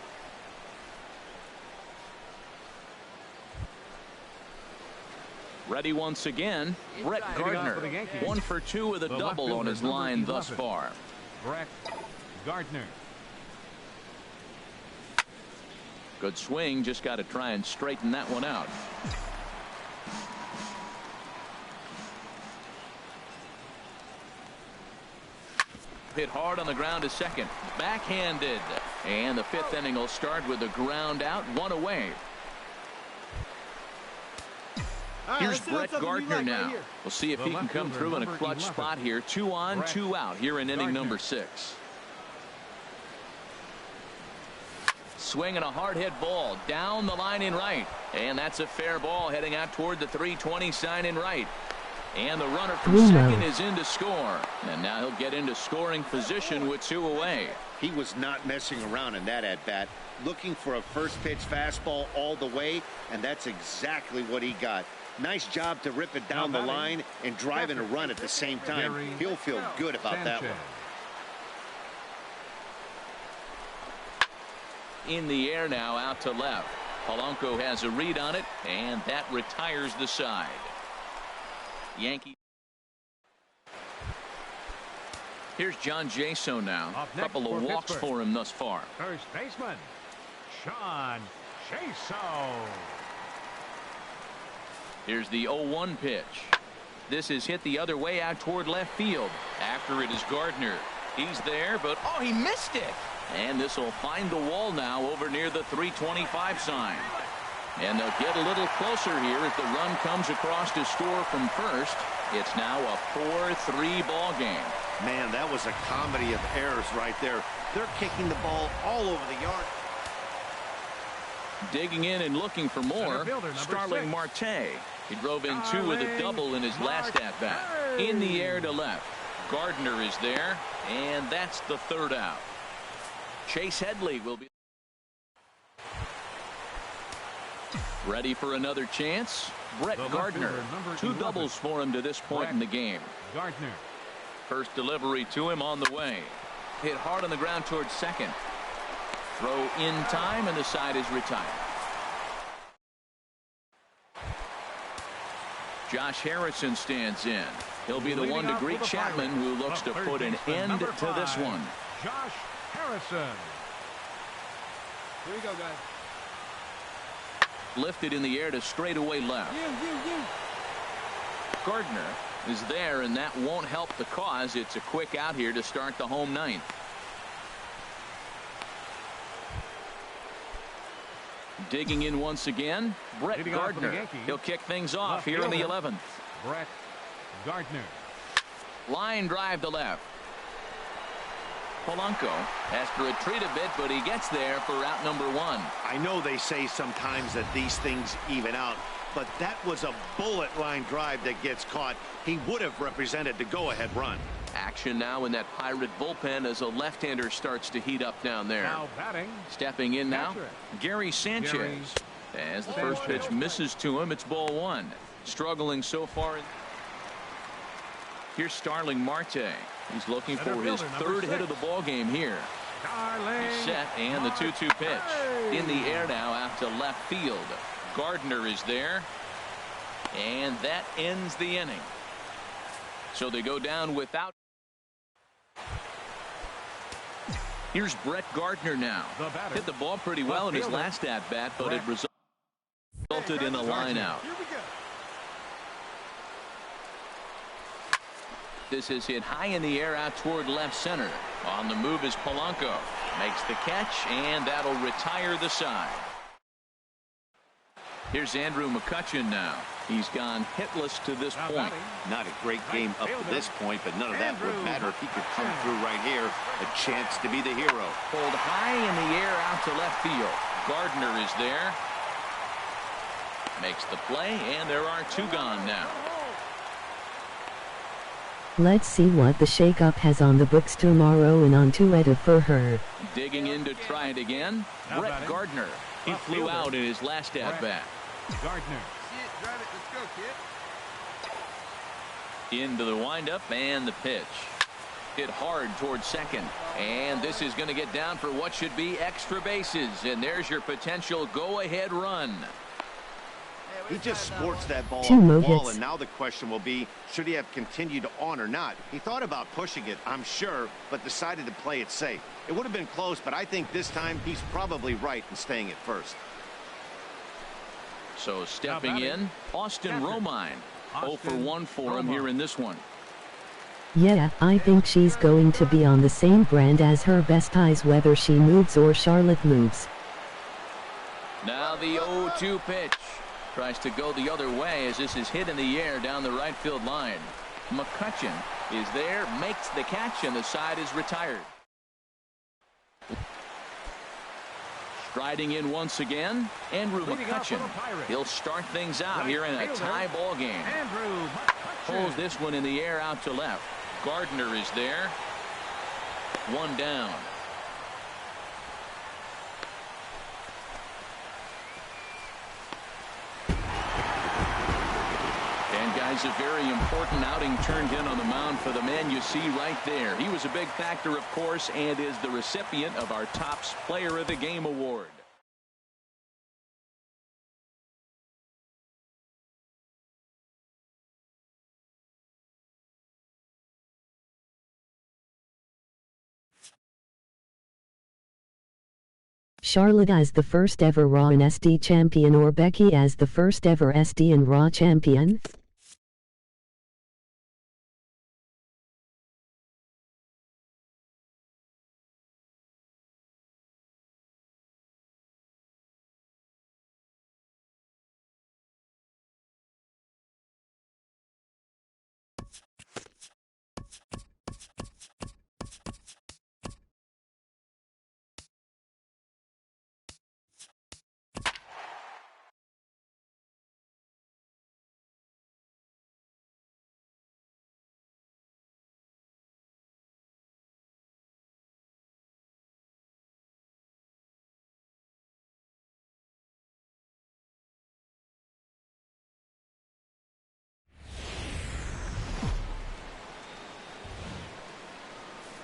Ready once again, Brett Gardner. 1 for 2 with a double on his line thus far. Brett Gardner. Good swing, just got to try and straighten that one out. Hit hard on the ground to second. Backhanded. And the 5th inning will start with a ground out, 1 away. Here's Brett Gardner now. We'll see if he can come through in a clutch spot here. 2 on, 2 out here in inning number 6. Swinging a hard hit ball down the line in right. And that's a fair ball heading out toward the 320 sign in right. And the runner from second is in to score. And now he'll get into scoring position with 2 away. He was not messing around in that at-bat. Looking for a first pitch fastball all the way, and that's exactly what he got. Nice job to rip it down the line and drive in a run at the same time. He'll feel good about that one. In the air now out to left. Polanco has a read on it, and that retires the side. Yankee. Here's John Jaso now. A couple of walks for him thus far. First baseman John Jaso. Here's the 0-1 pitch. This is hit the other way out toward left field. After it is Gardner. He's there, but oh, he missed it. And this will find the wall now over near the 325 sign. And they'll get a little closer here as the run comes across to score from first. It's now a 4-3 ball game. Man, that was a comedy of errors right there. They're kicking the ball all over the yard. Digging in and looking for more, Starling Marte. He drove in 2 with a double in his last at-bat. In the air to left. Gardner is there, and that's the 3rd out. Chase Headley will be ready for another chance. Brett Gardner. 2 doubles for him to this point in the game. Gardner. First delivery to him on the way. Hit hard on the ground towards second. Throw in time, and the side is retired. Josh Harrison stands in. He'll be the one to greet Chapman, who looks to put an end to this one. Josh Harrison. Here we go, guys. Lifted in the air to straightaway left. Gardner is there, and that won't help the cause. It's a quick out here to start the home 9th. Digging in once again, Brett Gardner. He'll kick things off here in the 11th. Brett Gardner. Line drive to left. Polanco has to retreat a bit, but he gets there for out number 1. I know they say sometimes that these things even out, but that was a bullet line drive that gets caught. He would have represented the go-ahead run. Action now in that Pirate bullpen as a left-hander starts to heat up down there. Now batting. Stepping in now, Gary Sanchez. As the first pitch misses to him, it's ball one. Struggling so far. Here's Starling Marte. He's looking for his third hit of the ball game here. He's set, and the 2-2 pitch. In the air now out to left field. Gardner is there, and that ends the inning. So they go down without. Here's Brett Gardner now. Hit the ball pretty well in his last at-bat, but it resulted in a line out. This is hit high in the air out toward left center. On the move is Polanco. Makes the catch, and that'll retire the side. Here's Andrew McCutchen now. He's gone hitless to this point. Not a great game up to this point, but none of that would matter if he could come through right here. A chance to be the hero. Pulled high in the air out to left field. Gardner is there. Makes the play, and there are two gone now. Let's see what the shakeup has on the books tomorrow and on to Edda for her. Digging in to try it again. Brett Gardner. He flew out in his last at-bat. Gardner. See it, drive it, let's go, kid. Into the windup and the pitch. Hit hard towards second. And this is going to get down for what should be extra bases. And there's your potential go-ahead run. He just sports that ball Two off the more wall, hits. and now the question will be, should he have continued on or not? He thought about pushing it, I'm sure, but decided to play it safe. It would have been close, but I think this time he's probably right in staying at first. So stepping in, Austin Romine. 0 for 1 for him here in this one. Yeah, I think she's going to be on the same brand as her best eyes whether she moves or Charlotte moves. Now the 0-2 pitch. Tries to go the other way as this is hit in the air down the right field line. McCutchen is there, makes the catch, and the side is retired. Striding in once again, Andrew McCutchen. He'll start things out here in a tie ball game. Pulls this one in the air out to left. Gardner is there. One down. Guys, a very important outing turned in on the mound for the man you see right there. He was a big factor, of course, and is the recipient of our Topps Player of the Game award. Charlotte as the first ever Raw and SD champion or Becky as the first ever SD and Raw champion?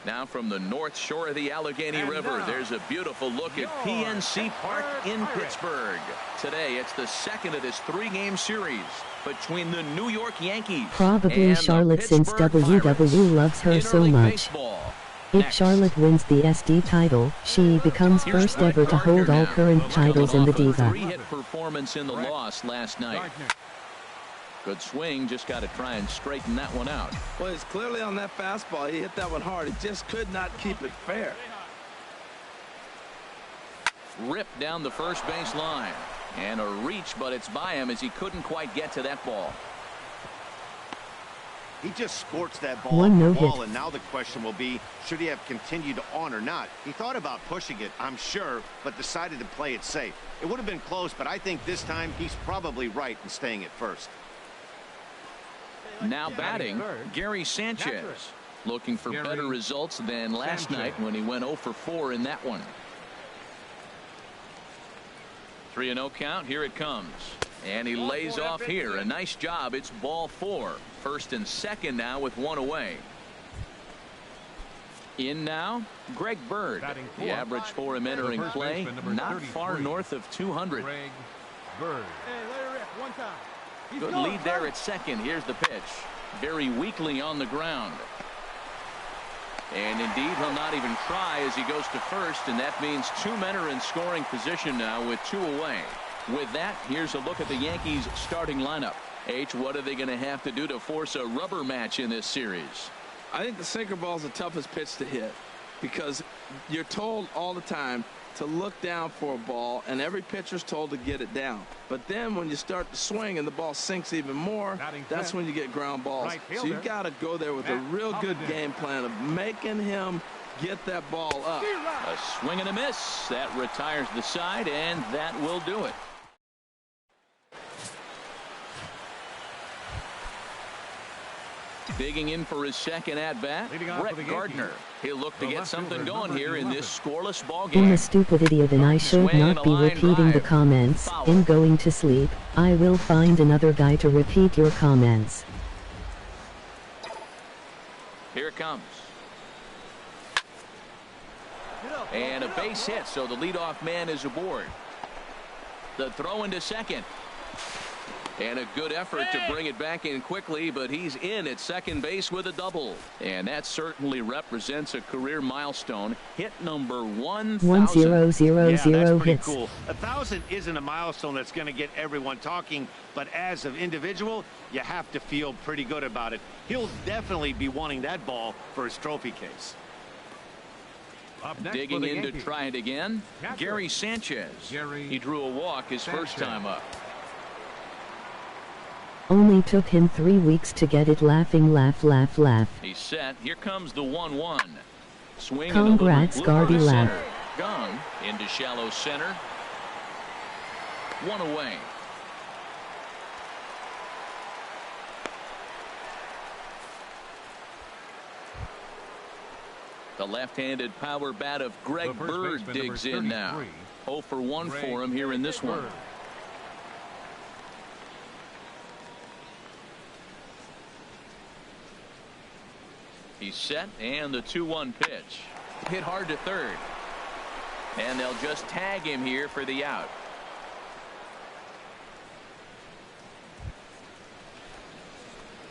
Now from the north shore of the Allegheny River, there's a beautiful look at PNC Park in Pittsburgh. Today, it's the second of this three-game series between the New York Yankees Probably and Charlotte the since Pittsburgh WW Pirates. loves her In so early much. baseball. If Next. Charlotte wins the SD title, she becomes Here's first Brett ever to Gardner hold all now. current titles in the Coming off a Diva. three-hit performance in the loss last night. Good swing, just got to try and straighten that one out. Well, he's clearly on that fastball. He hit that one hard. He just could not keep it fair. Ripped down the first base line. And a reach, but it's by him as he couldn't quite get to that ball. He just scorched that ball One off the no-hit. wall, and now the question will be, should he have continued on or not? He thought about pushing it, I'm sure, but decided to play it safe. It would have been close, but I think this time he's probably right in staying at first. Now batting, Gary Sanchez. Looking for better results than last night when he went 0 for 4 in that one. 3-0 count. Here it comes. And he lays off here. A nice job. It's ball 4. First and second now with one away. In now, Greg Bird. The average for him entering play, not far north of 200. Hey, let it rip. One time. Good lead there at second. Here's the pitch. Very weakly on the ground. And indeed, he'll not even try as he goes to first, and that means two men are in scoring position now with two away. With that, here's a look at the Yankees starting lineup. H, what are they going to have to do to force a rubber match in this series? I think the sinker ball is the toughest pitch to hit because you're told all the time to look down for a ball, and every pitcher's told to get it down. But then when you start to swing and the ball sinks even more, that's when you get ground balls. So you've got to go there with a real good game plan of making him get that ball up. A swing and a miss. That retires the side, and that will do it. Digging in for his second at-bat, Brett Gardner. He'll look to get something going here in this scoreless ball game. In the stupid idiot, and I should not be repeating the comments. In going to sleep, I will find another guy to repeat your comments. Here it comes. And a base hit, so the leadoff man is aboard. The throw into second. And a good effort to bring it back in quickly, but he's in at second base with a double. And that certainly represents a career milestone. Hit number 1,000. 1000 hits. Cool. 1,000 isn't a milestone that's going to get everyone talking, but as an individual, you have to feel pretty good about it. He'll definitely be wanting that ball for his trophy case. Digging in to try it again, Gary Sanchez. He drew a walk his first time up. Only took him 3 weeks to get it. Laughing, laugh, laugh, laugh. He's set. Here comes the 1-1. Swing. Congrats, Gardy, laugh. Gone into shallow center. One away. The left-handed power bat of Greg Bird digs in now. 0 for 1 for him here in this one. He's set, and the 2-1 pitch. Hit hard to third. And they'll just tag him here for the out.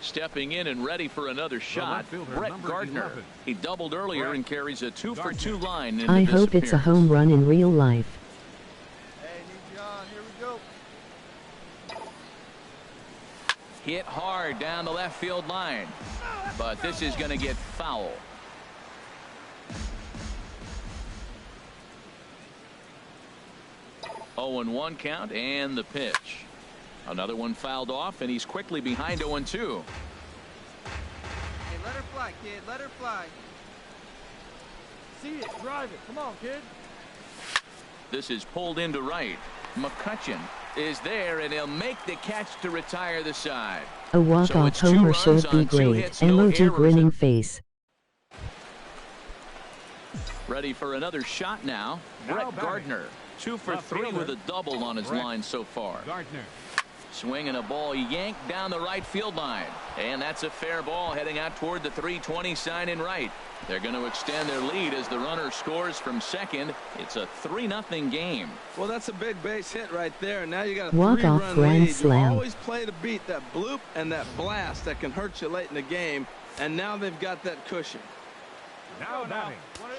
Stepping in and ready for another shot, Brett Gardner. He doubled earlier and carries a 2 for 2 line into I hope it's a home run in real life. Hey, New John, here we go. Hit hard down the left field line, but this is going to get foul. Oh, 0-1 count, and the pitch. Another one fouled off, and he's quickly behind 0-2. Hey, let her fly, kid. Let her fly. See it. Drive it. Come on, kid. This is pulled into right. McCutcheon is there, and he'll make the catch to retire the side. A walk-off homer should be great. Emoji grinning face. Ready for another shot now. Brett Gardner. 2 for 3 with a double on his line so far. Gardner. Swinging a ball yanked down the right field line. And that's a fair ball heading out toward the 320 sign in right. They're going to extend their lead as the runner scores from second. It's a 3-0 game. Well, that's a big base hit right there. Now you got a Walk-off 3-run grand lead. slam. You always play to beat that bloop and that blast that can hurt you late in the game. And now they've got that cushion. Now batting.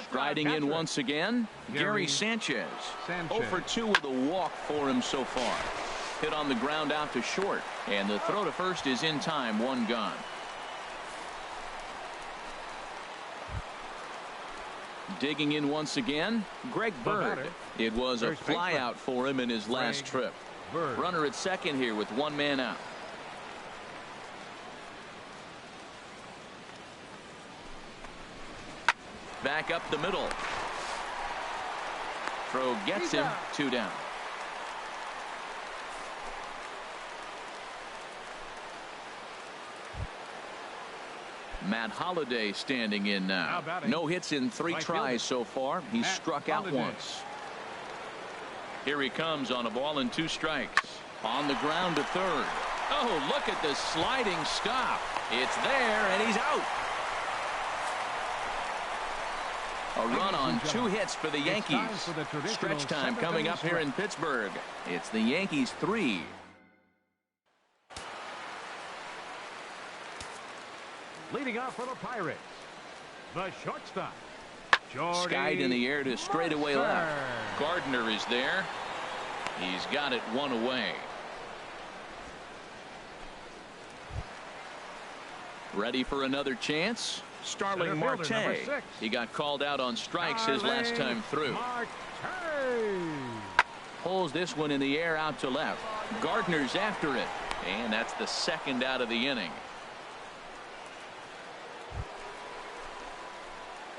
Striding in once again, Gary Sanchez. 0 for 2 with a walk for him so far. Hit on the ground out to short, and the throw to first is in time. 1 gone. Digging in once again, Greg Bird. It was a fly out for him in his last trip. Runner at second here with 1 man out. back up the middle. Throw gets him. 2 down. Matt Holliday standing in now. No hits in 3 tries so far. He's struck out once. Here he comes on a ball and 2 strikes. On the ground to third. Oh, look at the sliding stop. It's there, and he's out. A run on 2 hits for the Yankees. Stretch time coming up here in Pittsburgh. It's the Yankees 3. Leading off for the Pirates, the shortstop, Skied in the air to straightaway left. Gardner is there. He's got it 1 away. Ready for another chance? Starling Marte. He got called out on strikes his last time through. Pulls this one in the air out to left. Gardner's after it. And that's the 2nd out of the inning.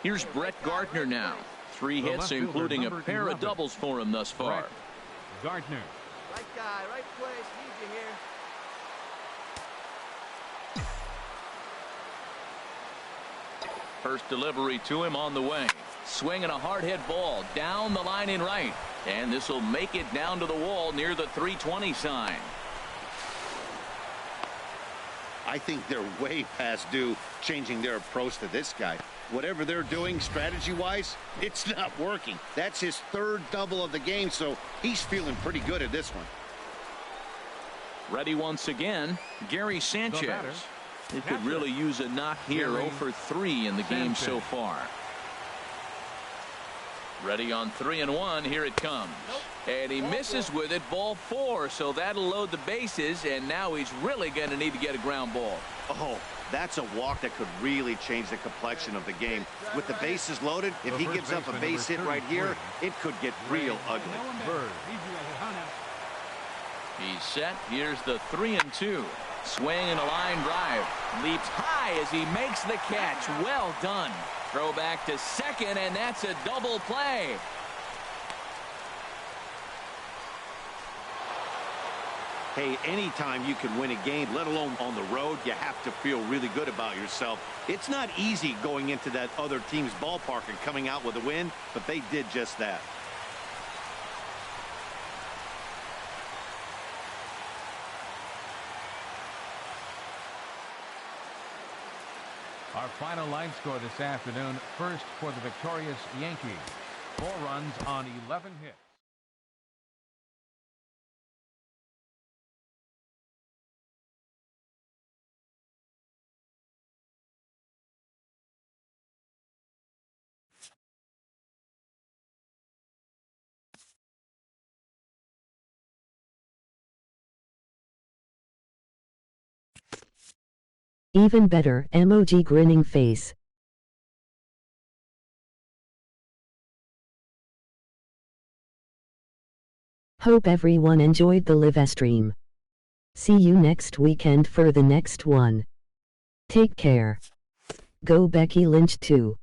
Here's Brett Gardner now. 3 hits, including a pair of doubles for him thus far. Gardner. Right guy, right place. Need you here. First delivery to him on the way. Swinging a hard hit ball down the line in right. And this will make it down to the wall near the 320 sign. I think they're way past due changing their approach to this guy. Whatever they're doing strategy-wise, it's not working. That's his 3rd double of the game, so he's feeling pretty good at this one. Ready once again, Gary Sanchez. He could really use a knock here. 0 for 3 in the game so far. Ready on 3-1. Here it comes. And he misses with it. Ball 4. So that'll load the bases. And now he's really going to need to get a ground ball. Oh, that's a walk that could really change the complexion of the game. With the bases loaded, if he gives up a base hit right here, it could get real ugly. He's set. Here's the 3-2. Swing and a line drive. Leaps high as he makes the catch. Well done. Throw back to second, and that's a double play. Hey, anytime you can win a game, let alone on the road, you have to feel really good about yourself. It's not easy going into that other team's ballpark and coming out with a win, but they did just that. Our final line score this afternoon. First for the victorious Yankees. 4 runs on 11 hits. Even better, emoji grinning face. Hope everyone enjoyed the live stream. See you next weekend for the next one. Take care. Go Becky Lynch too.